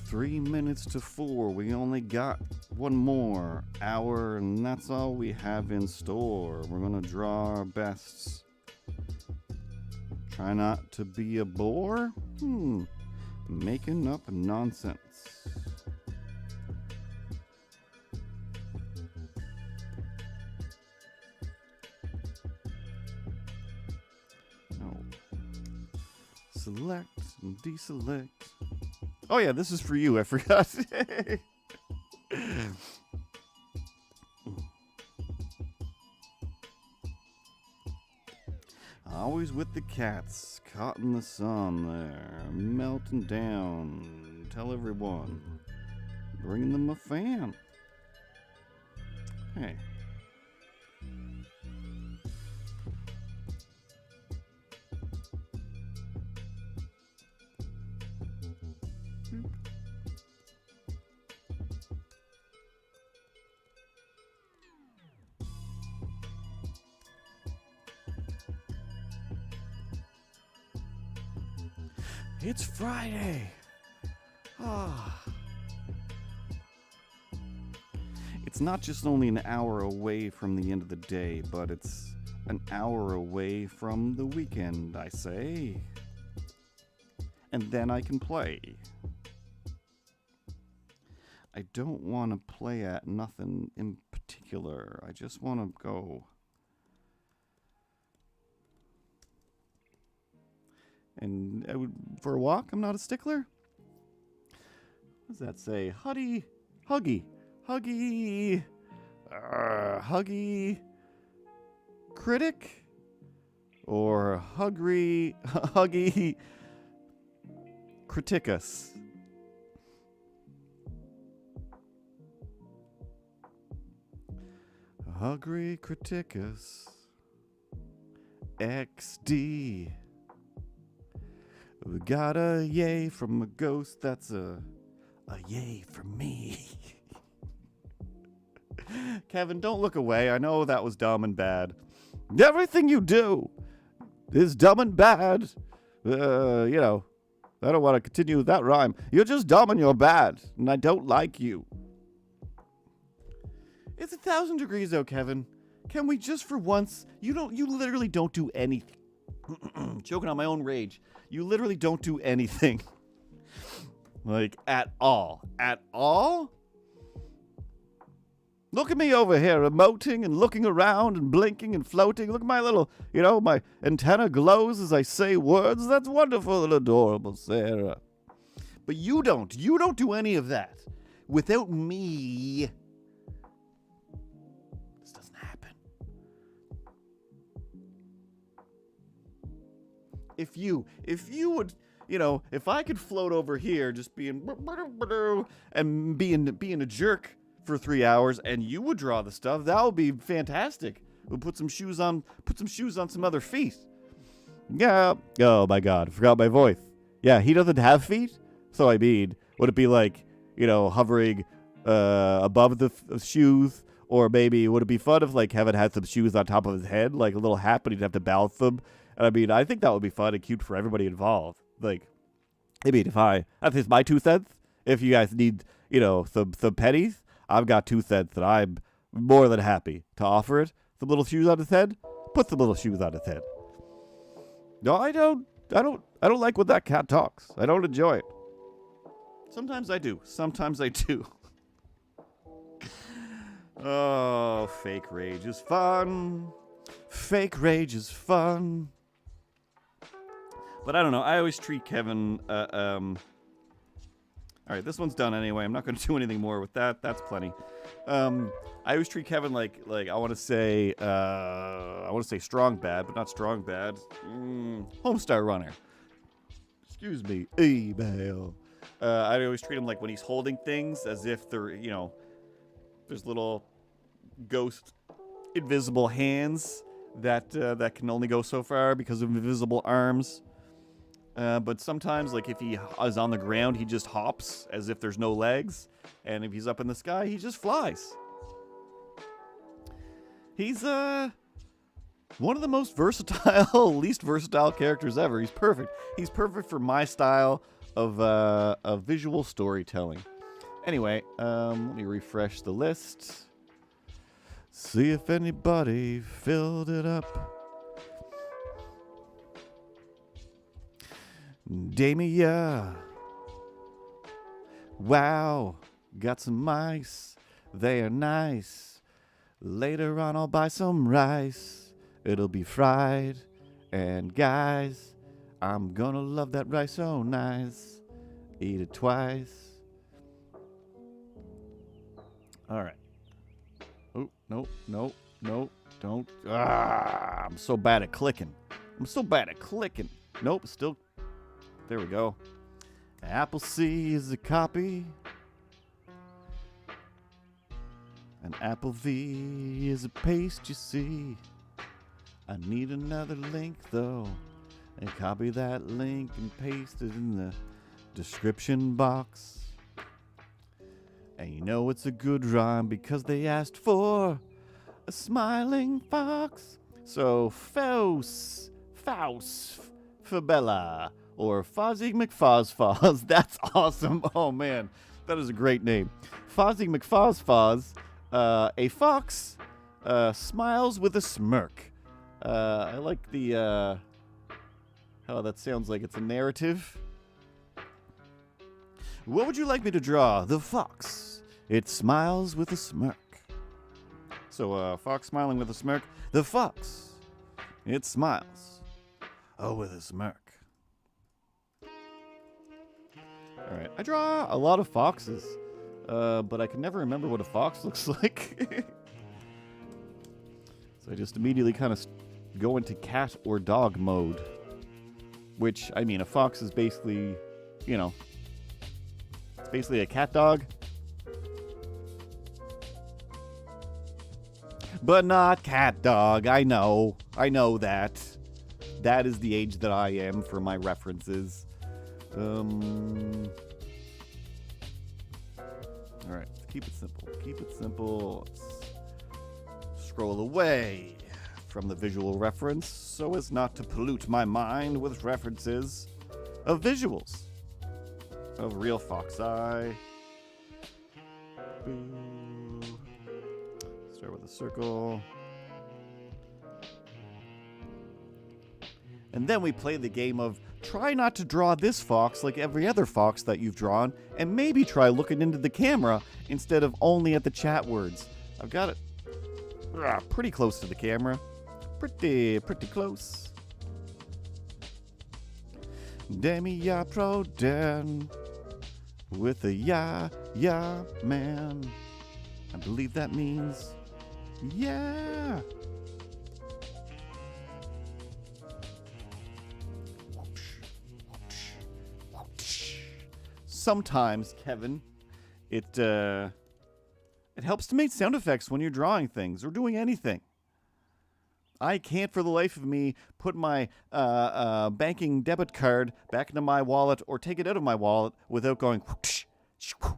Three minutes to 4. We only got one more hour, and that's all we have in store. We're gonna draw our bests. Try not to be a bore? Making up nonsense. No. Select and deselect. Oh yeah, this is for you, I forgot. Always with the cats, caught in the sun there, melting down. Tell everyone, bringing them a fan. Hey. It's Friday. It's not just only an hour away from the end of the day, but it's an hour away from the weekend, I say. And then I can play. I don't want to play at nothing in particular. I just want to go. And for a walk, I'm not a stickler. What does that say? Huggy, huggy critic, or huggy criticus. Huggy criticus. XD. We got a yay from a ghost, that's a yay from me. Kevin, don't look away. I know that was dumb and bad. Everything you do is dumb and bad. I don't want to continue with that rhyme. You're just dumb and you're bad, and I don't like you. It's 1,000 degrees though, Kevin. Can we just for once, you literally don't do anything. Choking on my own rage. You literally don't do anything. Like, at all. At all? Look at me over here, emoting and looking around and blinking and floating. Look at my little, my antenna glows as I say words. That's wonderful and adorable, Sarah. But you don't. You don't do any of that. Without me, if you would, if I could float over here just being and being a jerk for 3 hours, and you would draw the stuff, that would be fantastic. We'll put some shoes on some other feet. Yeah. Oh my God, forgot my voice. Yeah, he doesn't have feet, so I mean, would it be like, hovering above the shoes, or maybe would it be fun if like Kevin had some shoes on top of his head, like a little hat, but he'd have to balance them? And I mean, I think that would be fun and cute for everybody involved. Like, I mean, that's just my 2 cents. If you guys need, some pennies, I've got 2 cents, and I'm more than happy to offer it. Some little shoes on his head. Put some little shoes on his head. No, I don't like when that cat talks. I don't enjoy it. Sometimes I do. Oh, fake rage is fun. Fake rage is fun. But I don't know. I always treat Kevin. All right, this one's done anyway. I'm not going to do anything more with that. That's plenty. I always treat Kevin like I want to say strong bad, but not strong bad. Homestar Runner. Excuse me. Email. I always treat him like when he's holding things as if they're, there's little ghost invisible hands that can only go so far because of invisible arms. But sometimes, like, if he is on the ground, he just hops as if there's no legs. And if he's up in the sky, he just flies. He's, one of the most versatile, least versatile characters ever. He's perfect. He's perfect for my style of visual storytelling. Anyway, let me refresh the list. See if anybody filled it up. Damia. Wow, got some mice. They are nice. Later on I'll buy some rice. It'll be fried. And guys, I'm gonna love that rice so nice. Eat it twice. Alright. Oh, no, don't. I'm so bad at clicking. Nope, still. There we go. Apple C is a copy. And Apple V is a paste, you see. I need another link, though. And copy that link and paste it in the description box. And you know it's a good rhyme because they asked for a smiling fox. So Faust, Fabella, or Fozzie McFoz. That's awesome. Oh man, that is a great name. Fozzie McFoz. A fox smiles with a smirk. I like the how that sounds like it's a narrative. What would you like me to draw? The fox. It smiles with a smirk. So, fox smiling with a smirk. The fox. It smiles. Oh, with a smirk. Alright, I draw a lot of foxes. But I can never remember what a fox looks like. So I just immediately kind of go into cat or dog mode. Which, I mean, a fox is basically, it's basically a cat dog. But not cat dog, I know that. That is the age that I am for my references. Alright, keep it simple. Let's scroll away from the visual reference so as not to pollute my mind with references of visuals of real fox eye. Boo. Start with a circle. And then we play the game of try not to draw this fox like every other fox that you've drawn, and maybe try looking into the camera instead of only at the chat words. I've got it pretty close to the camera. Pretty close. Demi-ya pro den with a ya man. I believe that means yeah. sometimes, Kevin, it helps to make sound effects when you're drawing things or doing anything. I can't for the life of me put my banking debit card back into my wallet or take it out of my wallet without going whoosh, whoosh.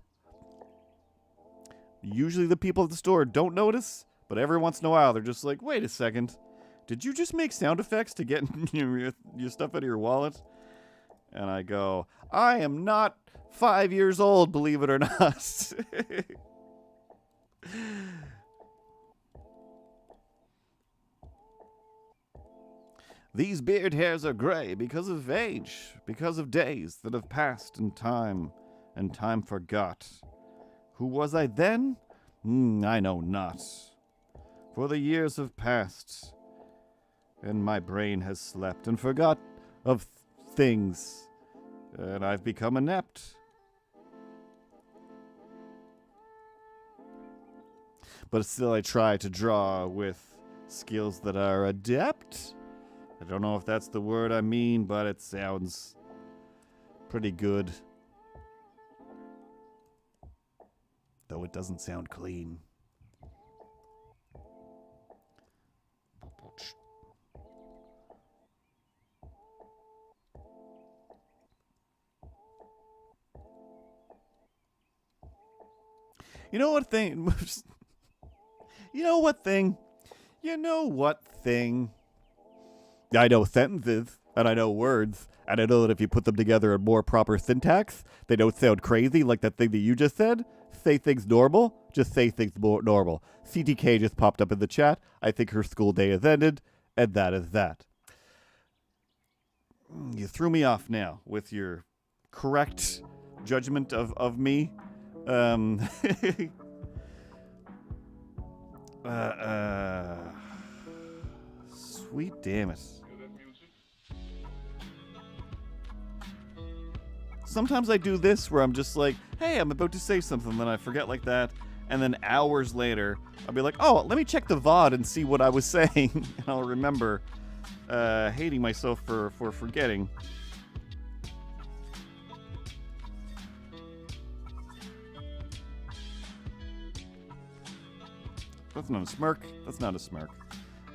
Usually the people at the store don't notice, but every once in a while they're just like, wait a second, did you just make sound effects to get your stuff out of your wallet? And I go, I am not 5 years old, believe it or not. These beard hairs are gray because of age, because of days that have passed in time, and time forgot. Who was I then? I know not. For the years have passed, and my brain has slept and forgot of things, and I've become inept. But still I try to draw with skills that are adept. I don't know if that's the word I mean, but it sounds pretty good. Though it doesn't sound clean. You know what thing? You know what thing? You know what thing? I know sentences, and I know words, and I know that if you put them together in more proper syntax, they don't sound crazy like that thing that you just said. Say things normal, just say things more normal. CTK just popped up in the chat. I think her school day has ended, and that is that. You threw me off now with your correct judgment of me. Sweet damn it. Sometimes I do this where I'm just like, hey, I'm about to say something, then I forget like that, and then hours later, I'll be like, oh, let me check the VOD and see what I was saying, and I'll remember hating myself for forgetting. That's not a smirk. That's not a smirk.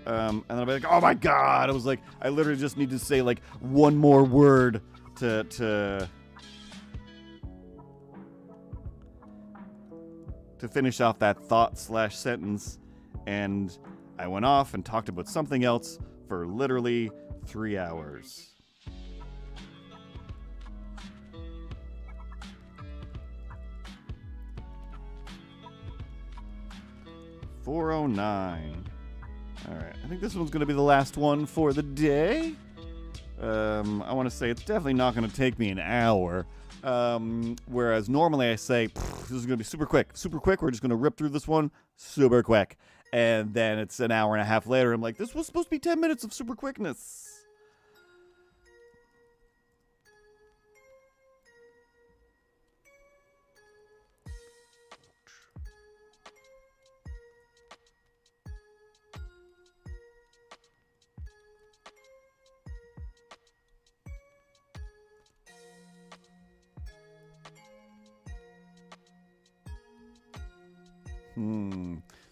And then I'll be like, oh my god! I was like, I literally just need to say like one more word to finish off that thought/sentence, and I went off and talked about something else for literally 3 hours. $4:09. All right, I think this one's going to be the last one for the day. I want to say it's definitely not going to take me an hour. Whereas normally I say, this is going to be super quick. We're just going to rip through this one super quick. And then it's an hour and a half later. I'm like, this was supposed to be 10 minutes of super quickness.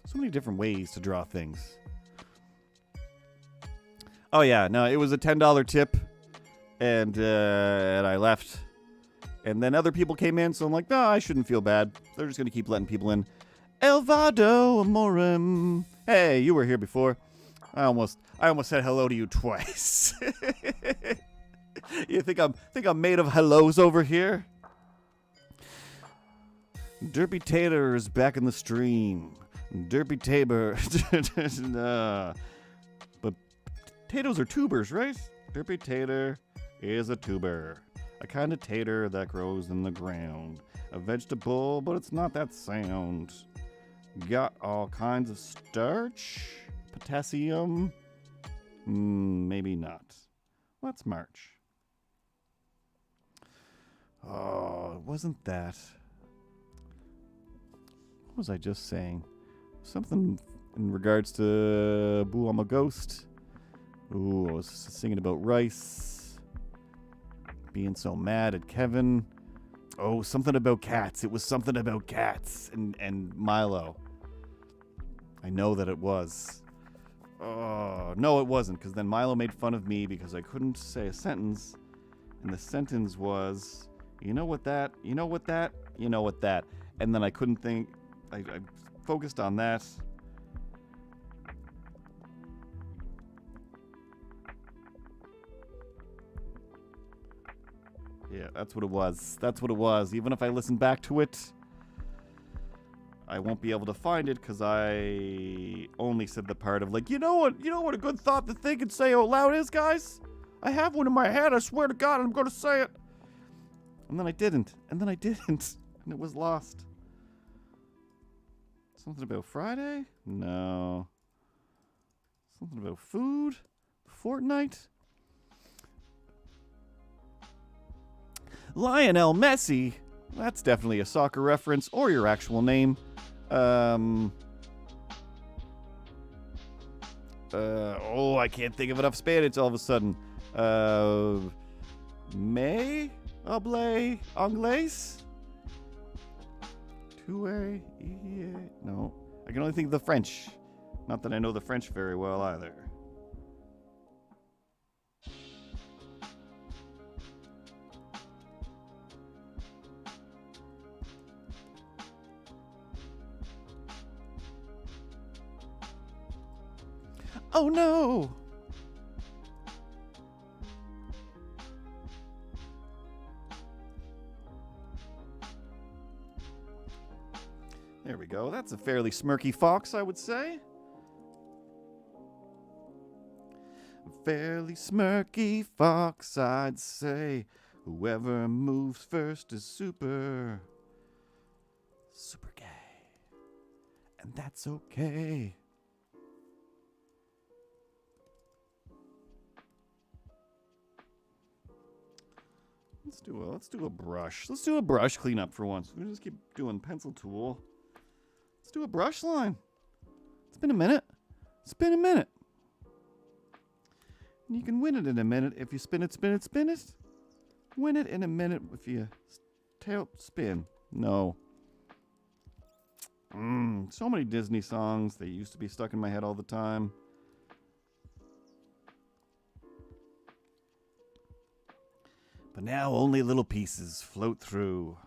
So many different ways to draw things. Oh yeah, no, it was a $10 tip, and I left, and then other people came in, so I'm like, no, I shouldn't feel bad. They're just gonna keep letting people in. Elvado amorem. Hey, you were here before. I almost said hello to you twice. You think I'm made of hellos over here? Derpy Tater is back in the stream. Derpy Tabor. But potatoes are tubers, right? Derpy Tater is a tuber. A kind of tater that grows in the ground. A vegetable, but it's not that sound. Got all kinds of starch? Potassium? Maybe not. Let's march. Oh, it wasn't that. What was I just saying? Something in regards to Boo, I'm a Ghost. Ooh, I was singing about rice. Being so mad at Kevin. Oh, something about cats. It was something about cats and Milo. I know that it was. Oh, no, it wasn't, because then Milo made fun of me because I couldn't say a sentence. And the sentence was, you know what that, you know what that, you know what that. And then I couldn't think. I focused on that. Yeah, that's what it was. That's what it was. Even if I listen back to it, I won't be able to find it because I only said the part of like, you know what a good thought to think and say out loud is, guys? I have one in my head. I swear to God, I'm going to say it. And then I didn't. And then I didn't. And it was lost. Something about Friday? No. Something about food? Fortnite? Lionel Messi. That's definitely a soccer reference or your actual name. I can't think of enough Spanish all of a sudden. Me habla inglés? Two-way? No. I can only think of the French. Not that I know the French very well either. Oh no! There we go. That's a fairly smirky fox, I would say. Fairly smirky fox, I'd say. Whoever moves first is super gay. And that's okay. Let's do a brush. Let's do a brush cleanup for once. We just keep doing pencil tool. Let's do a brush line. It's been a minute. It's been a minute. And you can win it in a minute if you spin it, spin it, spin it. Win it in a minute if you tail spin. No. So many Disney songs. They used to be stuck in my head all the time. But now only little pieces float through.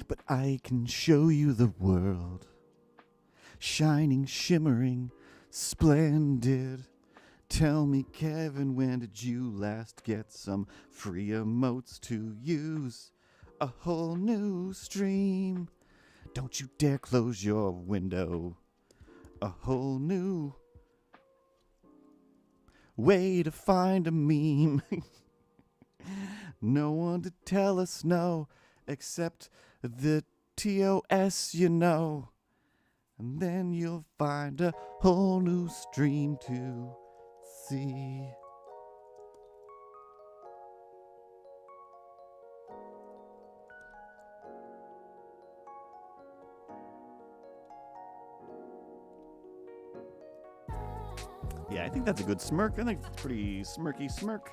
But I can show you the world. Shining, shimmering, splendid. Tell me, Kevin, when did you last get some free emotes to use? A whole new stream. Don't you dare close your window. A whole new way to find a meme. No one to tell us no, except the TOS, you know. And then you'll find a whole new stream to see. Yeah, I think that's a good smirk. I think it's pretty smirky smirk.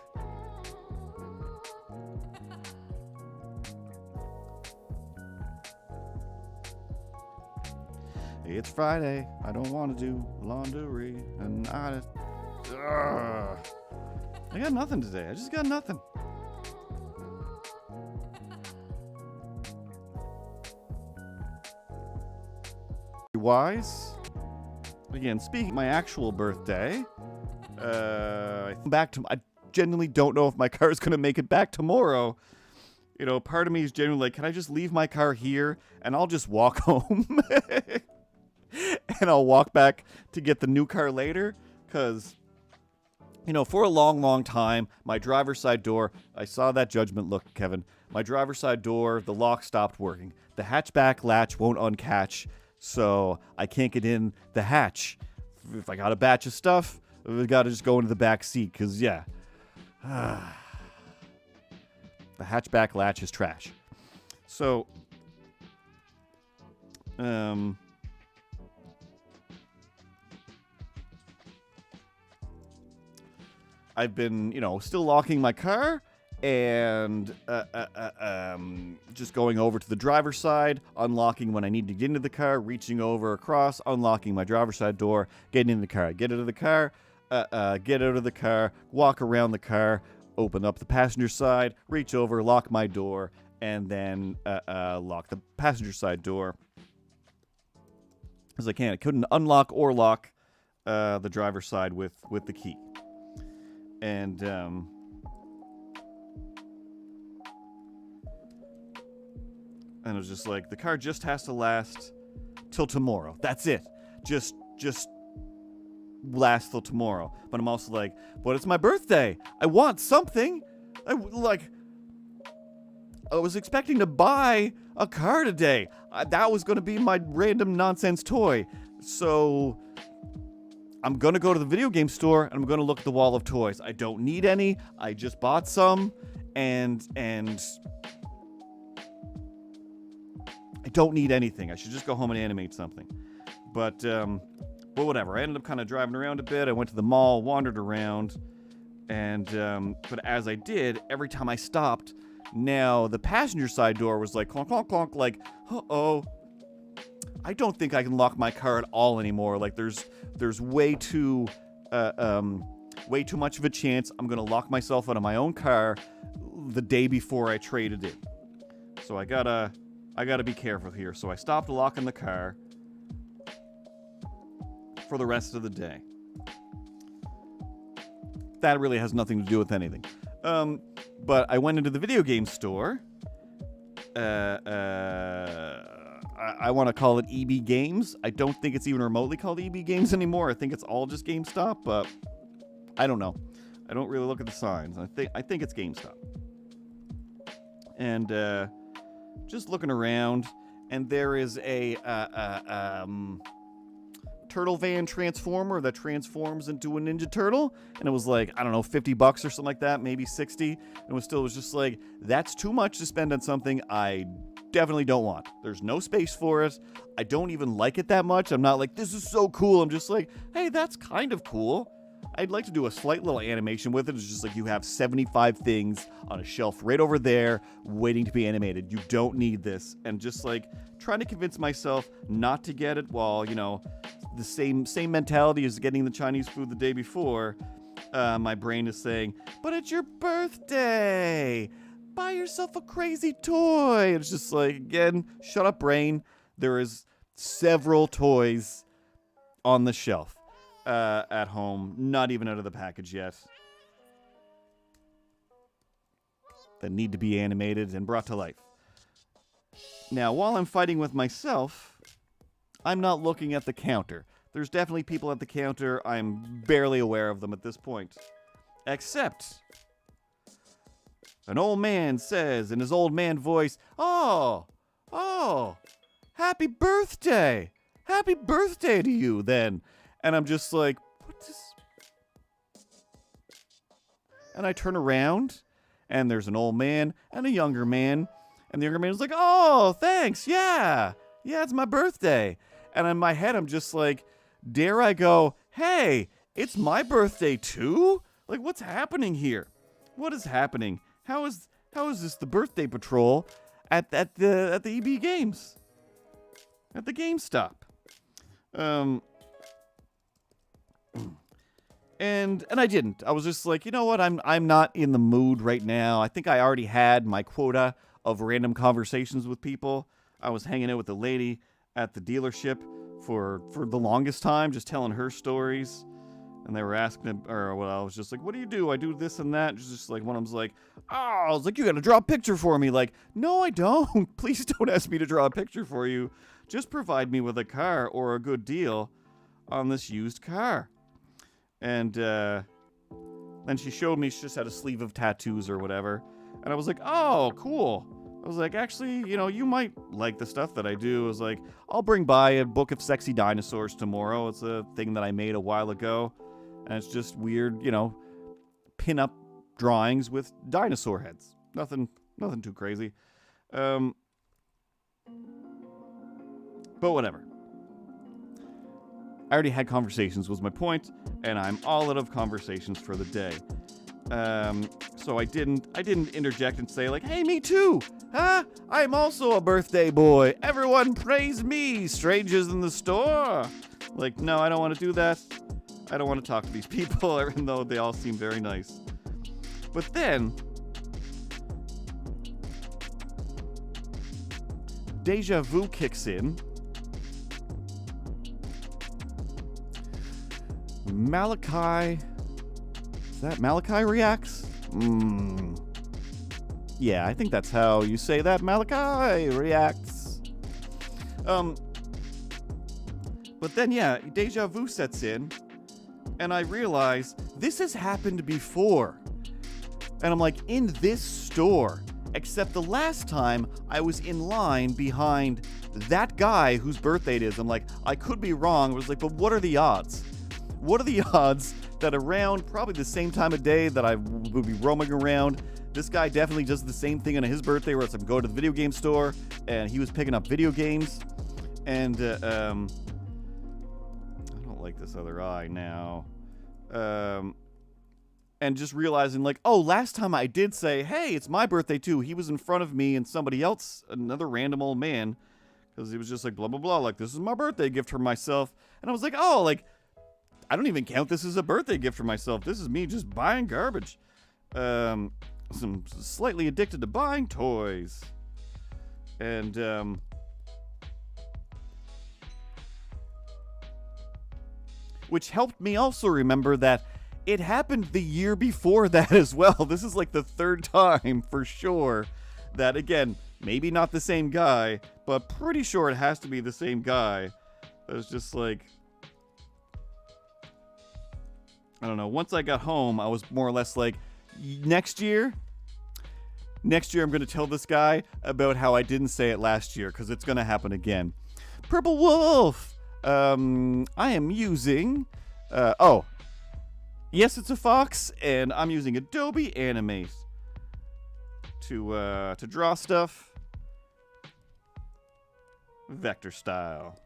It's Friday. I don't want to do laundry. And I got nothing today. I just got nothing. Wise. Again, speaking of my actual birthday, I genuinely don't know if my car is going to make it back tomorrow. You know, part of me is genuinely like, can I just leave my car here and I'll just walk home? And I'll walk back to get the new car later. Because, you know, for a long, long time, my driver's side door, I saw that judgment look, Kevin. My driver's side door, the lock stopped working. The hatchback latch won't uncatch. So I can't get in the hatch. If I got a batch of stuff, I got to just go into the back seat. Because, yeah. The hatchback latch is trash. So, I've been, still locking my car and just going over to the driver's side, unlocking when I need to get into the car, reaching over across, unlocking my driver's side door, getting in the car. Get out of the car, get out of the car, walk around the car, open up the passenger side, reach over, lock my door, and then lock the passenger side door as I can. I couldn't unlock or lock the driver's side with the key. And it was just like, the car just has to last till tomorrow. That's it. Just last till tomorrow. But I'm also like, but it's my birthday. I want something. I was expecting to buy a car today. That was going to be my random nonsense toy. So I'm going to go to the video game store and I'm going to look at the wall of toys. I don't need any. I just bought some and I don't need anything. I should just go home and animate something. But whatever. I ended up kind of driving around a bit. I went to the mall, wandered around, and but as I did, every time I stopped, now the passenger side door was like clonk, clonk, clonk, like, uh-oh. I don't think I can lock my car at all anymore. Like there's way too much of a chance I'm gonna lock myself out of my own car the day before I traded in. So I gotta be careful here. So I stopped locking the car for the rest of the day. That really has nothing to do with anything. But I went into the video game store. I want to call it EB Games. I don't think it's even remotely called EB Games anymore. I think it's all just GameStop, but I don't know. I don't really look at the signs. I think it's GameStop. And just looking around, and there is a turtle van transformer that transforms into a Ninja Turtle, and it was like, I don't know, $50 or something like that, maybe 60. And it was just like, that's too much to spend on something I definitely don't want. There's no space for it. I don't even like it that much. I'm not like, this is so cool. I'm just like, hey, that's kind of cool. I'd like to do a slight little animation with it. It's just like, you have 75 things on a shelf right over there waiting to be animated. You don't need this. And just like trying to convince myself not to get it while, the same mentality as getting the Chinese food the day before. My brain is saying, but it's your birthday. Buy yourself a crazy toy. It's just like, again, shut up, brain. There is several toys on the shelf at home, not even out of the package yet, that need to be animated and brought to life. Now, while I'm fighting with myself, I'm not looking at the counter. There's definitely people at the counter. I'm barely aware of them at this point. Except an old man says in his old man voice, oh, happy birthday. Happy birthday to you, then. And I'm just like, what's this? And I turn around, and there's an old man and a younger man. And the younger man is like, oh, thanks, yeah, it's my birthday. And in my head, I'm just like, dare I go, hey, it's my birthday too? Like, what's happening here? What is happening? How is this the birthday patrol at the EB Games? At the GameStop. And I didn't. I was just like, you know what? I'm not in the mood right now. I think I already had my quota of random conversations with people. I was hanging out with a lady at the dealership for the longest time, just telling her stories. And they were asking, I was just like, what do you do? I do this and that. Just like, one of them's like, I was like, you got to draw a picture for me. Like, no, I don't. Please don't ask me to draw a picture for you. Just provide me with a car or a good deal on this used car. And then she showed me, she just had a sleeve of tattoos or whatever. And I was like, oh, cool. I was like, actually, you might like the stuff that I do. I was like, I'll bring by a book of sexy dinosaurs tomorrow. It's a thing that I made a while ago. And it's just weird, pin-up drawings with dinosaur heads. Nothing too crazy. But whatever. I already had conversations was my point, and I'm all out of conversations for the day. So I didn't interject and say like, hey, me too. Huh? I'm also a birthday boy. Everyone praise me, strangers in the store. Like, no, I don't want to do that. I don't want to talk to these people, even though they all seem very nice. But then, deja vu kicks in. Malachi reacts? Yeah, I think that's how you say that. Malachi reacts. But then, yeah, deja vu sets in, and I realize this has happened before. And I'm like, in this store. Except the last time I was in line behind that guy whose birthday it is. I'm like, I could be wrong. I was like, but what are the odds? What are the odds that around probably the same time of day that I would be roaming around, this guy definitely does the same thing on his birthday where it's like, go to the video game store, and he was picking up video games. And, I don't like this other eye now. And just realizing like, oh, last time I did say, hey, it's my birthday too. He was in front of me and somebody else, another random old man, because he was just like, blah, blah, blah, like, this is my birthday gift for myself. And I was like, oh, like, I don't even count this as a birthday gift for myself. This is me just buying garbage. I'm slightly addicted to buying toys. And, which helped me also remember that it happened the year before that as well. This is like the third time for sure that, again, maybe not the same guy, but pretty sure it has to be the same guy. It was just like, I don't know. Once I got home, I was more or less like, next year I'm going to tell this guy about how I didn't say it last year, because it's going to happen again. Purple Wolf! I am using... yes, it's a fox, and I'm using Adobe Animate to draw stuff vector style.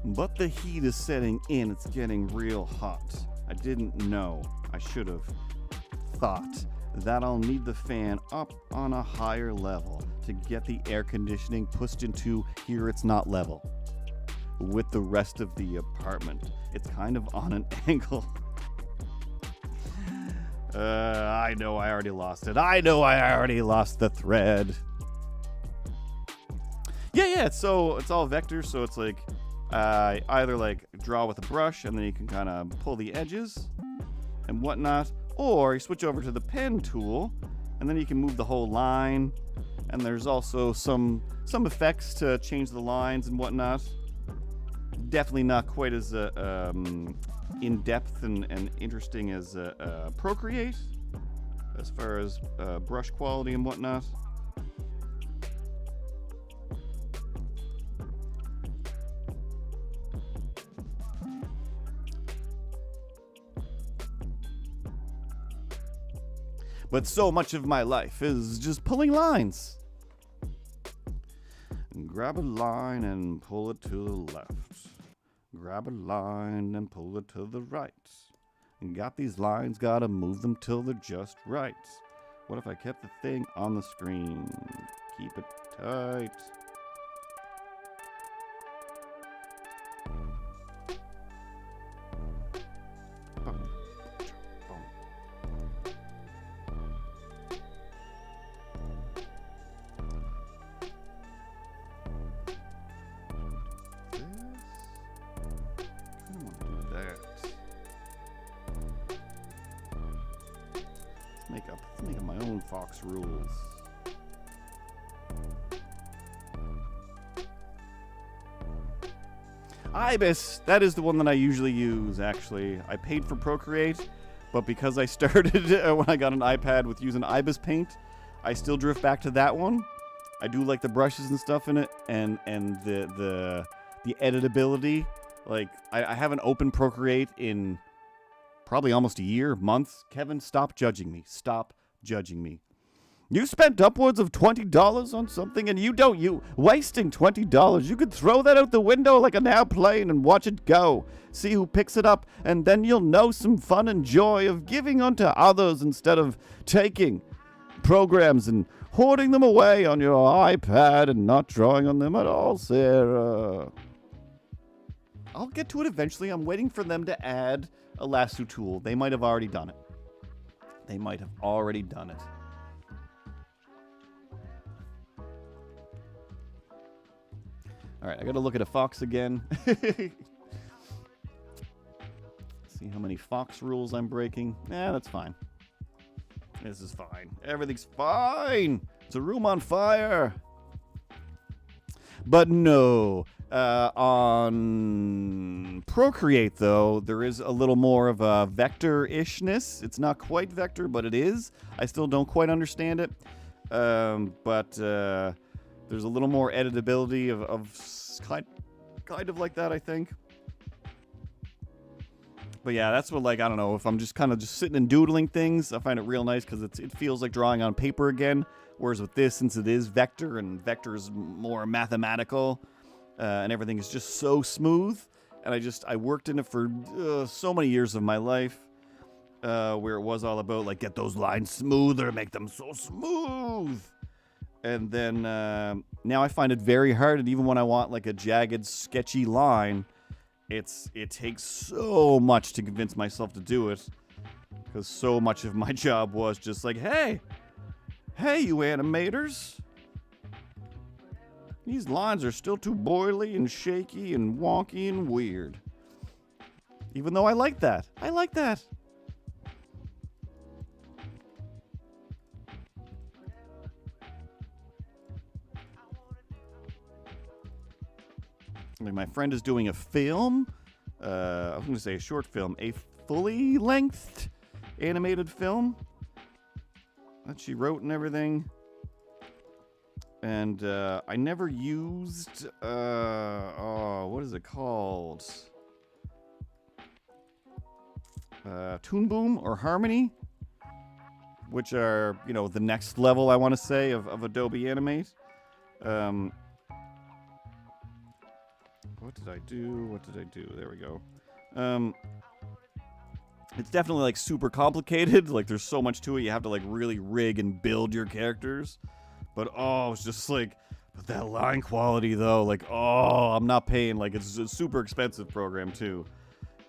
But the heat is setting in. It's getting real hot. I didn't know. I should have thought that I'll need the fan up on a higher level to get the air conditioning pushed into here it's not level with the rest of the apartment. It's kind of on an angle. I know I already lost it. I know I already lost the thread. Yeah, so it's all vector, so it's like either like draw with a brush and then you can kind of pull the edges and whatnot, or you switch over to the pen tool and then you can move the whole line, and there's also some effects to change the lines and whatnot. Definitely not quite as in-depth and interesting as Procreate as far as brush quality and whatnot. But so much of my life is just pulling lines. Grab a line and pull it to the left. Grab a line and pull it to the right. Got these lines, gotta move them till they're just right. What if I kept the thing on the screen? Keep it tight. Let's make up my own Fox rules. Ibis, that is the one that I usually use, actually. I paid for Procreate, But because I started when I got an iPad with using Ibis Paint, I still drift back to that one. I do like the brushes and stuff in it, and the editability. Like, I haven't opened Procreate in probably almost a year, months. Kevin, stop judging me. Stop judging me. You spent upwards of $20 on something, and you wasting $20. You could throw that out the window like an airplane and watch it go. See who picks it up, and then you'll know some fun and joy of giving unto others instead of taking programs and hoarding them away on your iPad and not drawing on them at all, Sarah. I'll get to it eventually. I'm waiting for them to add a lasso tool. They might have already done it. All right, I got to look at a fox again. See how many fox rules I'm breaking. Yeah, that's fine. This is fine. Everything's fine. It's a room on fire. But no. On Procreate, though, there is a little more of a vector-ishness. It's not quite vector, but it is. I still don't quite understand it. But there's a little more editability of kind of like that, I think. But yeah, that's what, like, I don't know, if I'm just kind of just sitting and doodling things, I find it real nice because it feels like drawing on paper again. Whereas with this, since it is vector, and vector is more mathematical, and everything is just so smooth, and I worked in it for so many years of my life, where it was all about, like, get those lines smoother, make them so smooth. And then now I find it very hard, and even when I want, like, a jagged, sketchy line, it takes so much to convince myself to do it, because so much of my job was just like, hey, you animators, these lines are still too boily and shaky and wonky and weird. Even though I like that. Like, my friend is doing a film. I was going to say a short film. A fully length animated film that she wrote and everything. And I never used, what is it called? Toon Boom or Harmony, which are, the next level, I want to say, of Adobe Animate. What did I do? There we go. It's definitely, like, super complicated. Like, there's so much to it. You have to, like, really rig and build your characters. But, it's just, like, but that line quality, though, like, I'm not paying. Like, it's a super expensive program, too.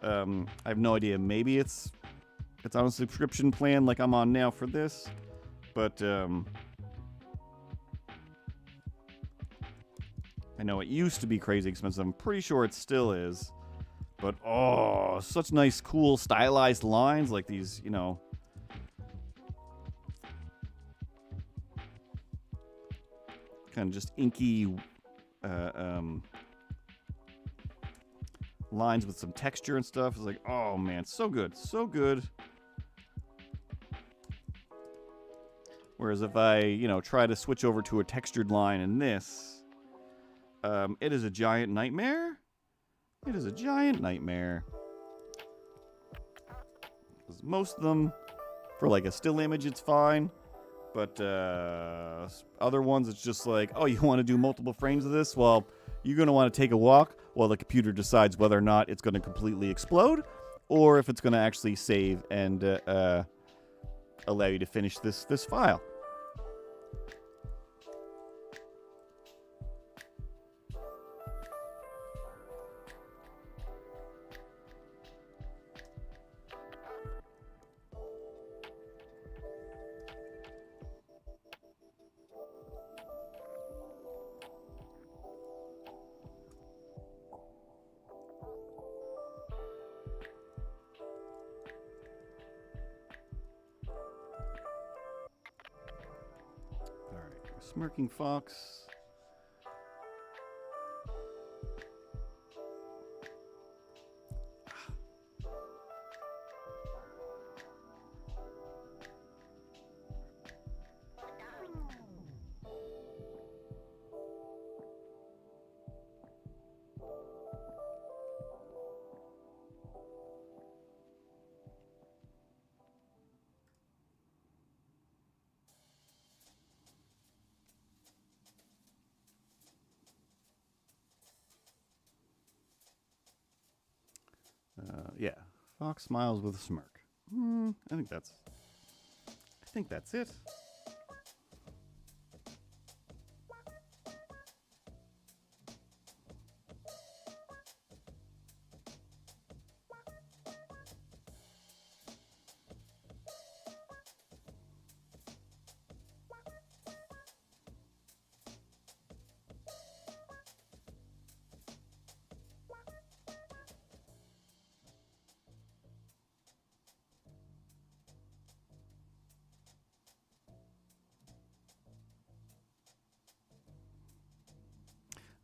I have no idea. Maybe it's on a subscription plan like I'm on now for this. But, I know it used to be crazy expensive. I'm pretty sure it still is. But, such nice, cool, stylized lines like these, kind of just inky lines with some texture and stuff. It's like, oh, man, so good. Whereas if I, try to switch over to a textured line in this, it is a giant nightmare. Because most of them, for like a still image, it's fine. But other ones, it's just like, you want to do multiple frames of this? Well, you're going to want to take a walk while the computer decides whether or not it's going to completely explode, or if it's going to actually save and allow you to finish this file. Smirking fox. Yeah. Fox smiles with a smirk. I think that's it.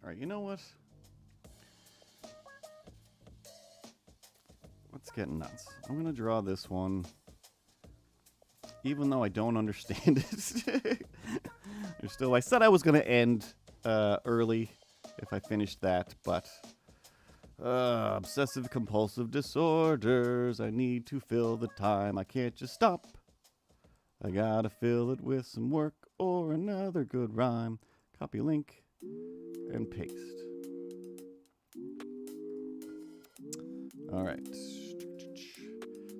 All right, you know what? Let's get nuts. I'm going to draw this one, even though I don't understand it. I said I was going to end early if I finished that, but obsessive compulsive disorders. I need to fill the time. I can't just stop. I gotta fill it with some work or another good rhyme. Copy link and paste. All right.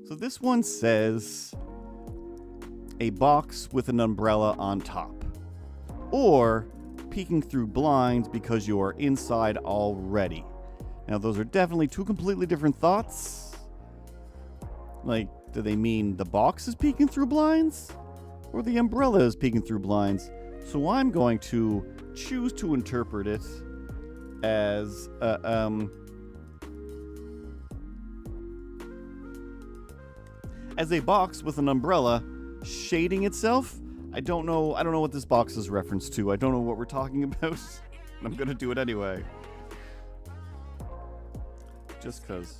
So this one says a box with an umbrella on top, or peeking through blinds because you are inside already. Now, those are definitely two completely different thoughts. Like, do they mean the box is peeking through blinds, or the umbrella is peeking through blinds? So I'm going to choose to interpret it as a box with an umbrella shading itself. I don't know what this box is reference to. I don't know what we're talking about. I'm going to do it anyway. Just because.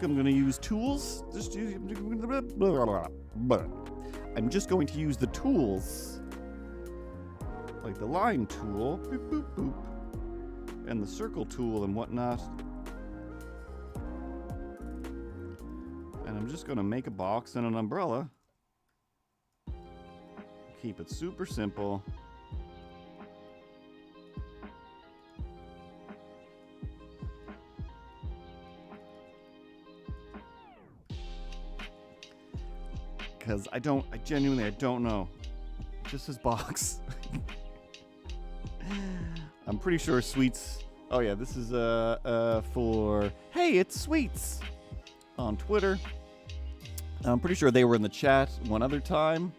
I'm going to use tools. I'm just going to use the tools, like the line tool, boop, boop, boop, and the circle tool and whatnot. And I'm just going to make a box and an umbrella. Keep it super simple. Because I genuinely don't know. Just his box. I'm pretty sure Sweets. Oh yeah, this is for Hey, it's Sweets on Twitter. I'm pretty sure they were in the chat one other time,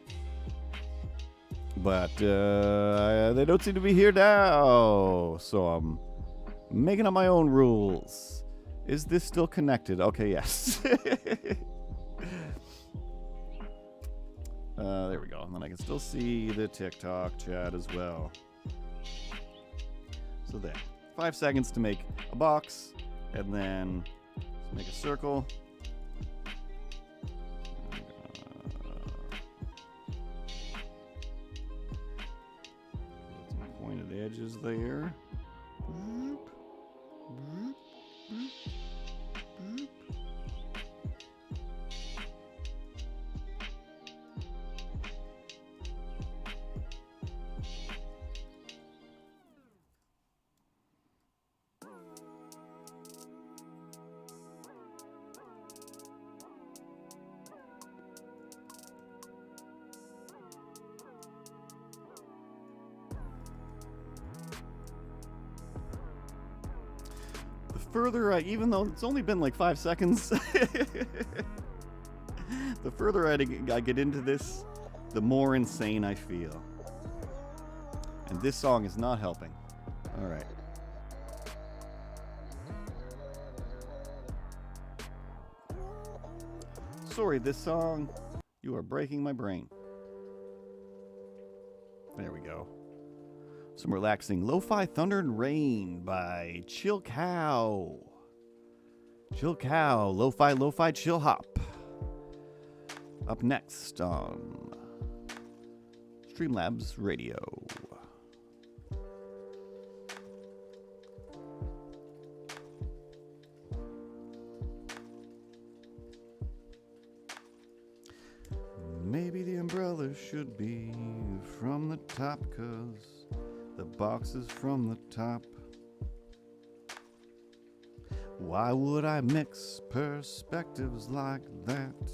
but they don't seem to be here now. So I'm making up my own rules. Is this still connected? Okay, yes. There we go. And then I can still see the TikTok chat as well. So there. 5 seconds to make a box, and then make a circle. Some pointed edges there. Boop, boop, boop, boop. Further, even though it's only been like 5 seconds, the further I get into this, the more insane I feel. And this song is not helping. All right. Sorry, this song, you are breaking my brain. There we go. Some relaxing Lo-Fi Thunder and Rain by Chill Cow. Chill Cow, Lo-Fi Chill Hop. Up next on Streamlabs Radio. Maybe the umbrella color should be from the top, 'cause the box is from the top. Why would I mix perspectives like that?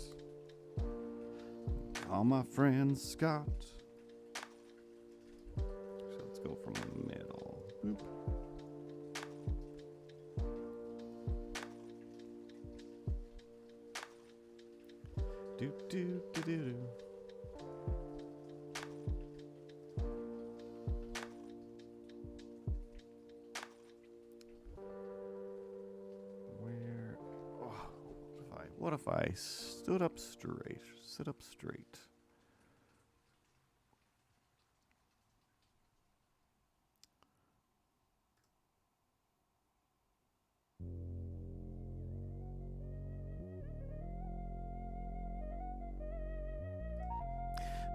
All my friends Scott. So let's go from the middle. Boop. Do do do do do. Where? Oh, what if I stood up straight? Sit up straight.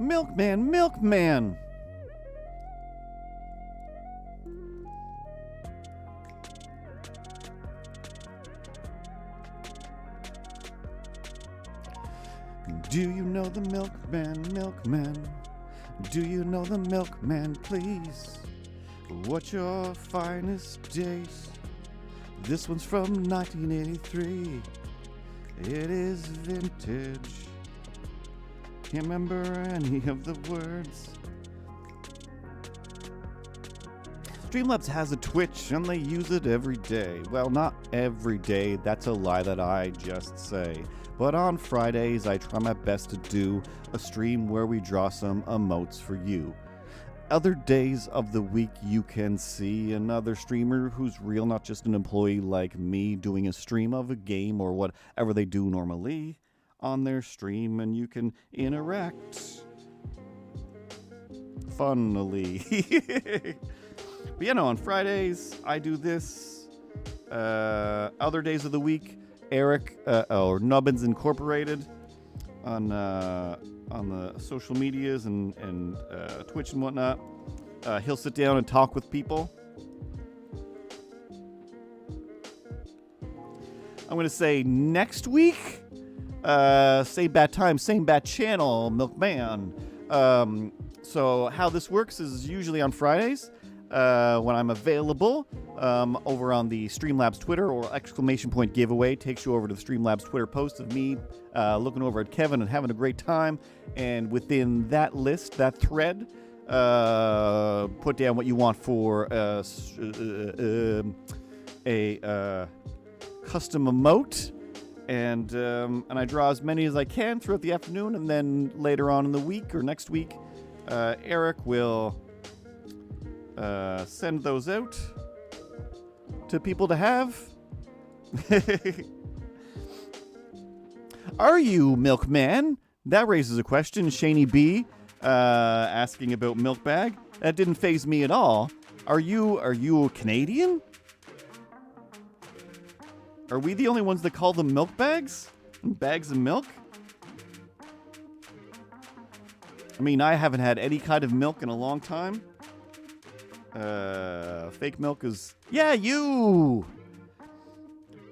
Milkman, milkman! Do you know the milkman, milkman? Do you know the milkman, please? What's your finest date? This one's from 1983. It is vintage. Can't remember any of the words. Streamlabs has a Twitch and they use it every day. Well, not every day, that's a lie that I just say. But on Fridays, I try my best to do a stream where we draw some emotes for you. Other days of the week, you can see another streamer who's real, not just an employee like me doing a stream of a game or whatever they do normally on their stream, and you can interact funnily. But you know, on Fridays I do this. Other days of the week, Eric or Nubbins Incorporated on the social medias and Twitch and whatnot. He'll sit down and talk with people. I'm gonna say next week. Same bat time, same bat channel, Milkman. So how this works is usually on Fridays when I'm available over on the Streamlabs Twitter, or exclamation point giveaway takes you over to the Streamlabs Twitter post of me looking over at Kevin and having a great time. And within that list, that thread, put down what you want for a custom emote. And I draw as many as I can throughout the afternoon, and then later on in the week or next week, Eric will send those out to people to have. Are you Milkman? That raises a question. Shani B asking about milk bag. That didn't faze me at all. Are you Canadian? Are we the only ones that call them milk bags? Bags of milk? I mean, I haven't had any kind of milk in a long time. Fake milk is... Yeah, you!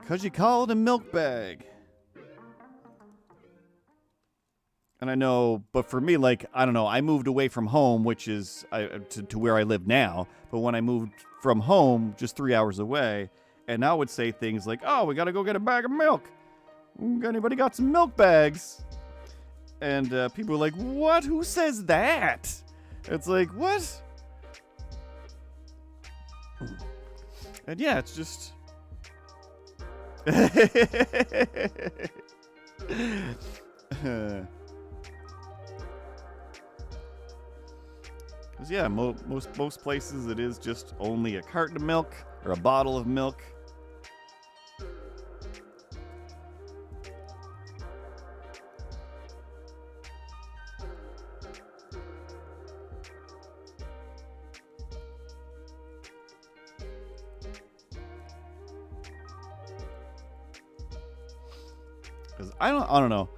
'Cause you call it a milk bag. And I know, but for me, like, I don't know, I moved away from home, which is to where I live now. But when I moved from home, just 3 hours away... And I would say things like, oh, we got to go get a bag of milk. Anybody got some milk bags? And people are like, what? Who says that? It's like, what? And yeah, it's just... Because yeah, most places it is just only a carton of milk or a bottle of milk. Because I don't know.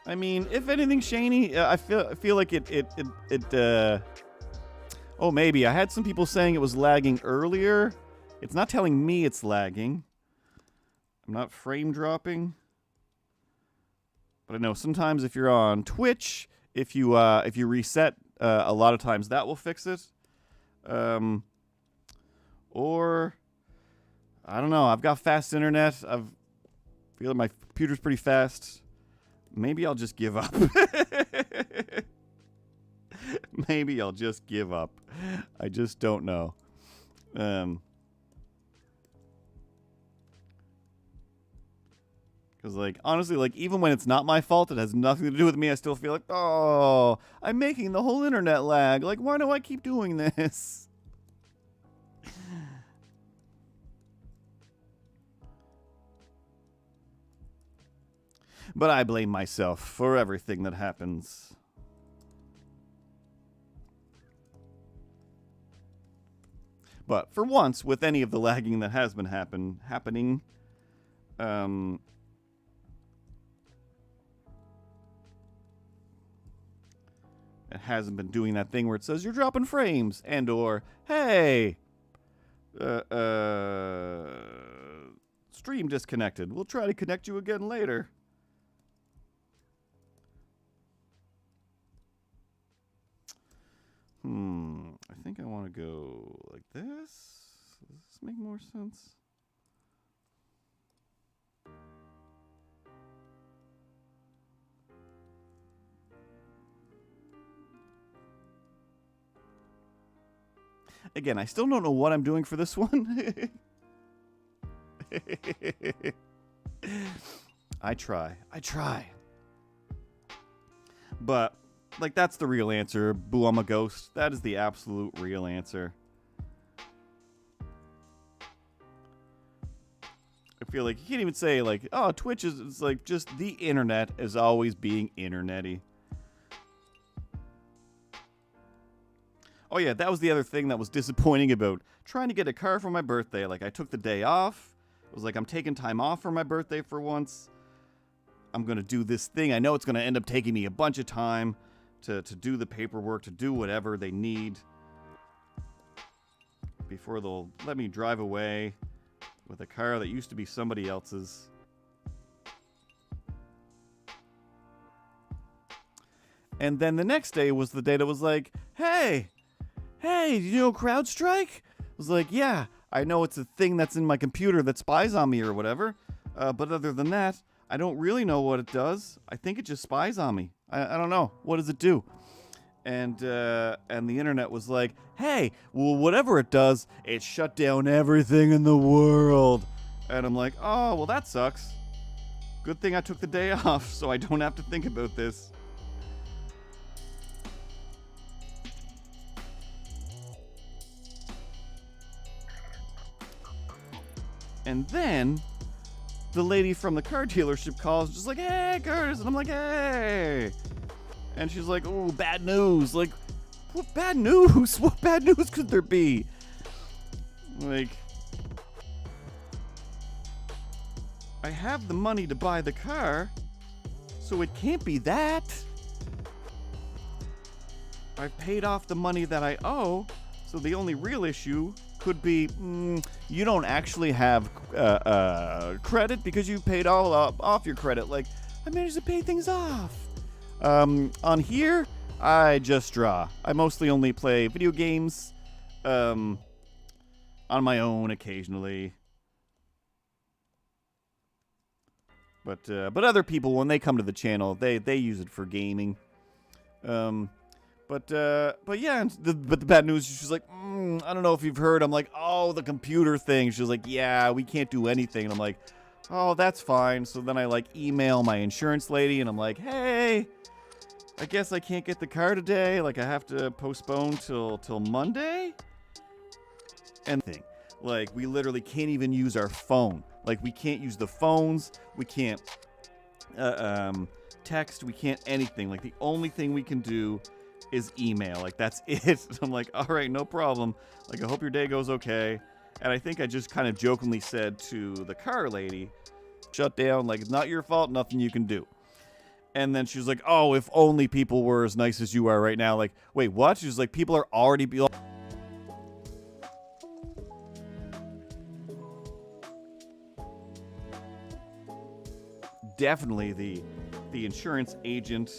I mean, if anything, Shani, I feel like it. Oh, maybe I had some people saying it was lagging earlier. It's not telling me it's lagging. I'm not frame dropping. But I know sometimes if you're on Twitch, if you reset, a lot of times that will fix it. Or I don't know. I've got fast internet. I feel like my computer's pretty fast. Maybe I'll just give up. Maybe I'll just give up. I just don't know. Because, like, honestly, like, even when it's not my fault, it has nothing to do with me, I still feel like, oh, I'm making the whole internet lag. Like, why do I keep doing this? But I blame myself for everything that happens. But for once, with any of the lagging that has been happening, it hasn't been doing that thing where it says you're dropping frames and or hey, stream disconnected. We'll try to connect you again later. I think I want to go like this. Does this make more sense? Again, I still don't know what I'm doing for this one. I try. But, like, that's the real answer. Boo, I'm a ghost. That is the absolute real answer. I feel like you can't even say, like, oh, Twitch is it's like just the internet is always being internet-y. Oh, yeah, that was the other thing that was disappointing about trying to get a car for my birthday. Like, I took the day off. It was like, I'm taking time off for my birthday for once. I'm going to do this thing. I know it's going to end up taking me a bunch of time to do the paperwork, to do whatever they need before they'll let me drive away with a car that used to be somebody else's. And then the next day was the day that was like, hey, you know CrowdStrike? I was like, yeah, I know it's a thing that's in my computer that spies on me or whatever. But other than that, I don't really know what it does. I think it just spies on me. I don't know. What does it do? And the internet was like, hey, well, whatever it does, it shut down everything in the world. And I'm like, oh, well, that sucks. Good thing I took the day off so I don't have to think about this. And then the lady from the car dealership calls, just like, hey, Curtis. And I'm like, hey. And she's like, oh, bad news. Like, what bad news? What bad news could there be? Like, I have the money to buy the car, so it can't be that. I've paid off the money that I owe, so the only real issue could be you don't actually have credit because you paid all off your credit. Like, I managed to pay things off. On here, I just draw. I mostly only play video games on my own occasionally. But other people, when they come to the channel, they use it for gaming. But yeah, but the bad news, she's like, I don't know if you've heard. I'm like, oh, the computer thing. She's like, yeah, we can't do anything. And I'm like, oh, that's fine. So then I like email my insurance lady, and I'm like, hey, I guess I can't get the car today. Like, I have to postpone till Monday. And like, we literally can't even use our phone. Like, we can't use the phones. We can't text. We can't anything. Like, the only thing we can do is email. Like, that's it. I'm like, all right, no problem. Like, I hope your day goes okay. And I think I just kind of jokingly said to the car lady, shut down. Like, it's not your fault. Nothing you can do. And then she was like, oh, if only people were as nice as you are right now. Like, wait, what? She was like, people are already... Definitely the the insurance agent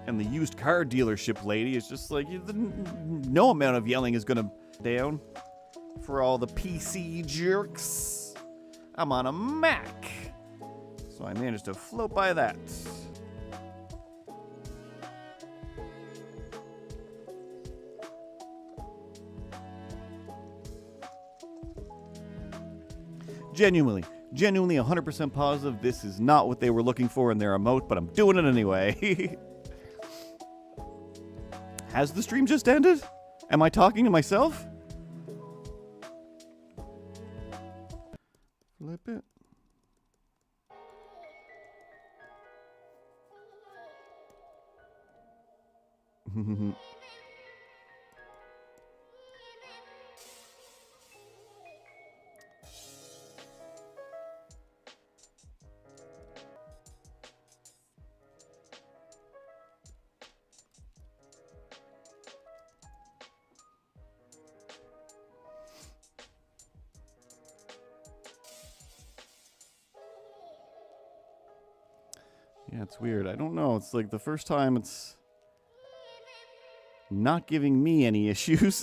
and the used car dealership lady is just like, no amount of yelling is gonna down for all the PC jerks. I'm on a Mac, so I managed to float by that. Genuinely 100% positive this is not what they were looking for in their emote, but I'm doing it anyway. Has the stream just ended? Am I talking to myself? Flip it. Yeah, it's weird. I don't know. It's like the first time it's not giving me any issues.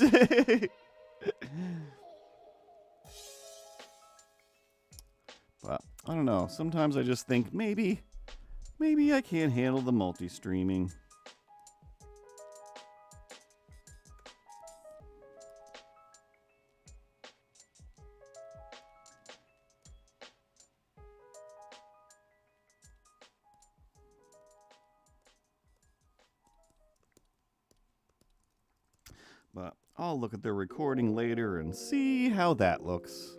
But I don't know. Sometimes I just think maybe I can't handle the multi-streaming. But I'll look at their recording later and see how that looks.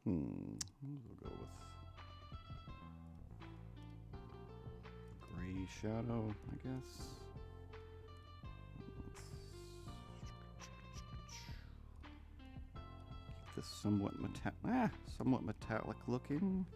We'll go with gray shadow, I guess. Keep this somewhat metallic looking.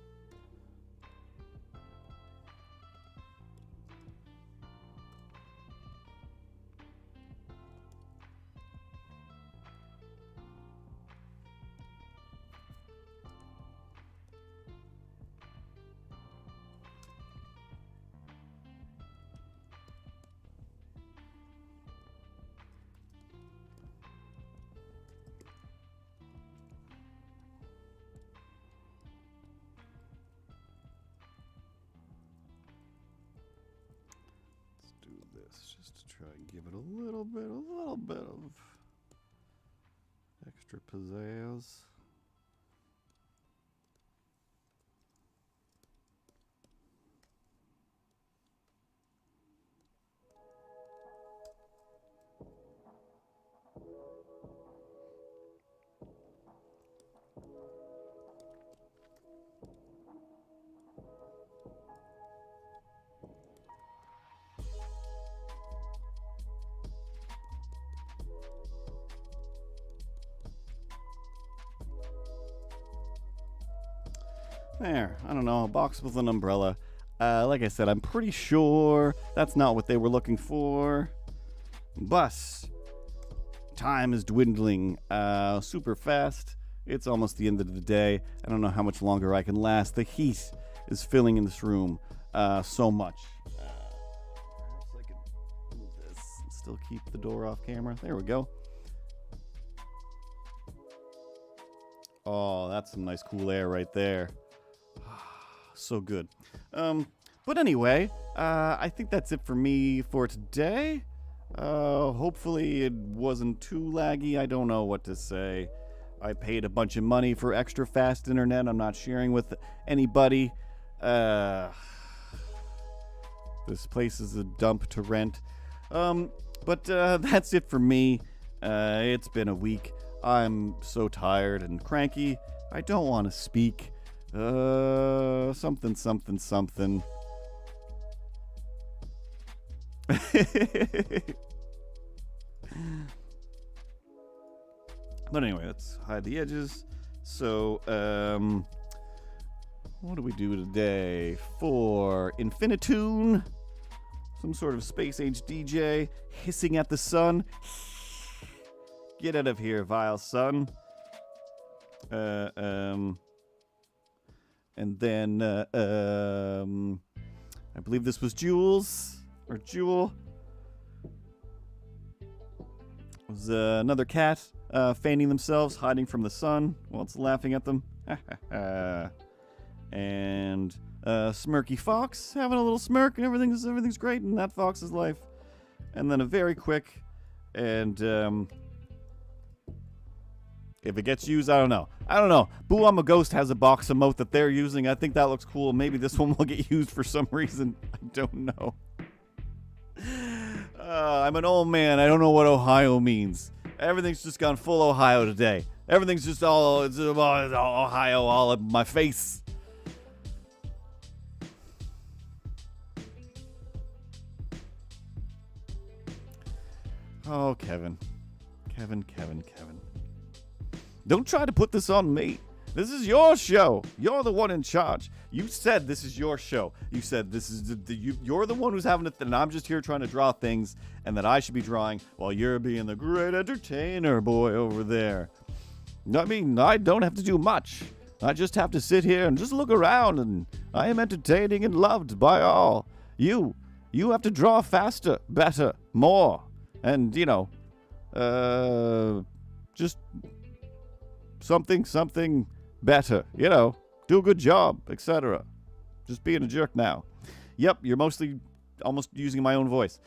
Just to try and give it a little bit of extra pizzazz. There, I don't know, a box with an umbrella. Like I said, I'm pretty sure that's not what they were looking for. But time is dwindling super fast. It's almost the end of the day. I don't know how much longer I can last. The heat is filling in this room so much. Perhaps I could move this and still keep the door off camera. There we go. Oh, that's some nice cool air right there. So good. But anyway, I think that's it for me for today. Hopefully it wasn't too laggy. I don't know what to say. I paid a bunch of money for extra fast internet. I'm not sharing with anybody. This place is a dump to rent. But that's it for me. It's been a week. I'm so tired and cranky. I don't want to speak. Something. But anyway, let's hide the edges. So, what do we do today? For Infinitune, some sort of space age DJ hissing at the sun. Get out of here, vile sun. And then, I believe this was Jules, or Jewel. It was another cat fanning themselves, hiding from the sun while it's laughing at them. And Smirky Fox having a little smirk, and everything's great in that fox's life. And then a very quick, and if it gets used, I don't know. Boo I'm a Ghost has a box emote that they're using. I think that looks cool. Maybe this one will get used for some reason. I don't know. I'm an old man. I don't know what Ohio means. Everything's just gone full Ohio today. Everything's just all Ohio all up my face. Oh, Kevin. Don't try to put this on me. This is your show. You're the one in charge. You said this is your show. You said this is you're the one who's having it, and I'm just here trying to draw things, and that I should be drawing while you're being the great entertainer boy over there. I mean, I don't have to do much. I just have to sit here and just look around, and I am entertaining and loved by all. You have to draw faster, better, more, and just something better, do a good job, etc. Just being a jerk now. Yep, you're mostly almost using my own voice.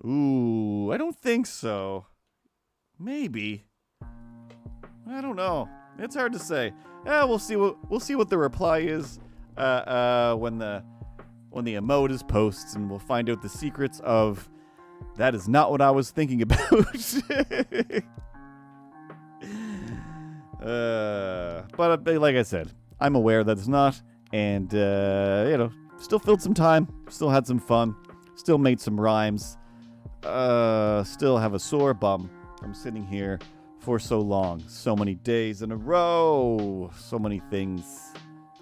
Ooh, I don't think so. Maybe. I don't know. It's hard to say. We'll see what the reply is when the emote is posted, and we'll find out the secrets of that is not what I was thinking about. But like I said, I'm aware that it's not, and still filled some time, still had some fun, still made some rhymes, still have a sore bum from sitting here for so long, so many days in a row, so many things,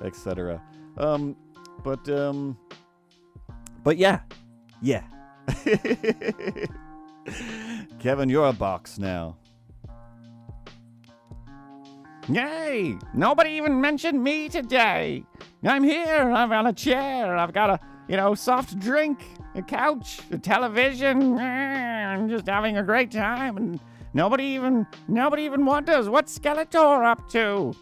etc. But yeah. Kevin, you're a box now. Yay! Nobody even mentioned me today. I'm here. I'm on a chair. I've got a, soft drink, a couch, a television. I'm just having a great time, and nobody even wonders what Skeletor up to.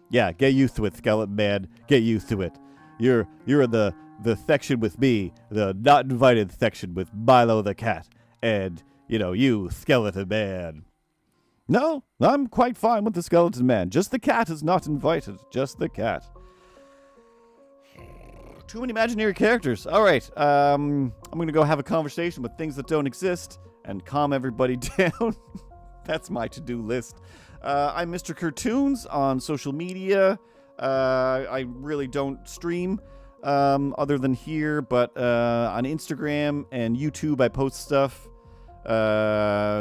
Yeah, get used to it, Skeleton Man. Get used to it. You're the section with me, the not invited section with Milo the cat, and you, Skeleton Man. No, I'm quite fine with the Skeleton Man. Just the cat is not invited. Just the cat. Too many imaginary characters. All right, I'm going to go have a conversation with things that don't exist and calm everybody down. That's my to-do list. I'm Mr. Cartoons on social media. I really don't stream other than here, but on Instagram and YouTube I post stuff.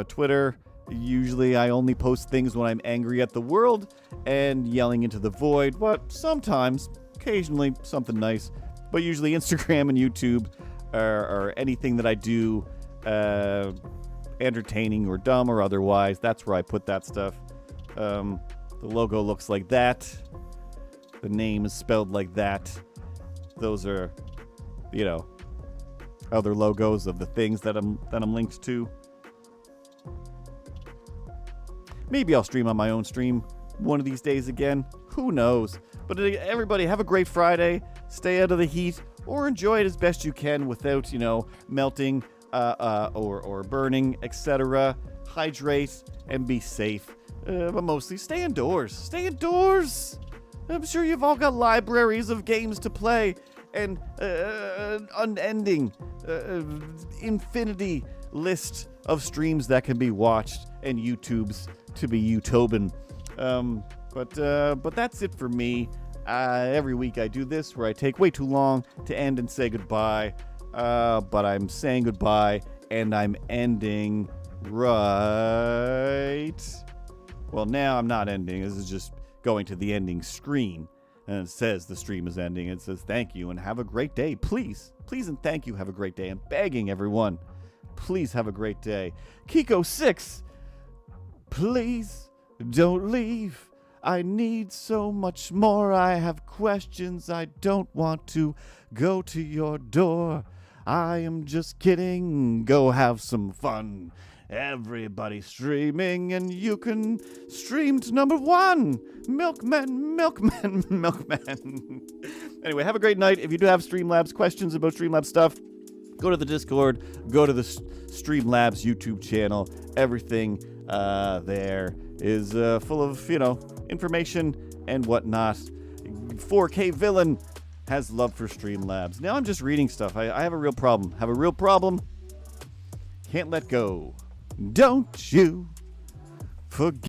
Twitter, usually I only post things when I'm angry at the world and yelling into the void, but sometimes, occasionally, something nice. But usually Instagram and YouTube are anything that I do entertaining or dumb or otherwise. That's where I put that stuff. The logo looks like that. The name is spelled like that. Those are, other logos of the things that I'm linked to. Maybe I'll stream on my own stream one of these days again. Who knows? But everybody, have a great Friday. Stay out of the heat, or enjoy it as best you can without, melting or burning, etc. Hydrate and be safe. But mostly stay indoors. Stay indoors! I'm sure you've all got libraries of games to play and unending, infinity list of streams that can be watched and YouTubes to be YouTubing. But that's it for me. Every week I do this where I take way too long to end and say goodbye. But I'm saying goodbye and I'm ending right. Well, now I'm not ending. This is just going to the ending screen. And it says the stream is ending. It says thank you and have a great day. Please and thank you. Have a great day. I'm begging everyone. Please have a great day. Kiko6, please don't leave. I need so much more. I have questions. I don't want to go to your door. I am just kidding. Go have some fun. Everybody streaming, and you can stream to number 1. Milkman. Anyway, have a great night. If you do have Streamlabs questions about Streamlabs stuff, go to the Discord, go to the Streamlabs YouTube channel. Everything there is full of, information and whatnot. 4K Villain has love for Streamlabs. Now I'm just reading stuff. I have a real problem. Can't let go. Don't you forget.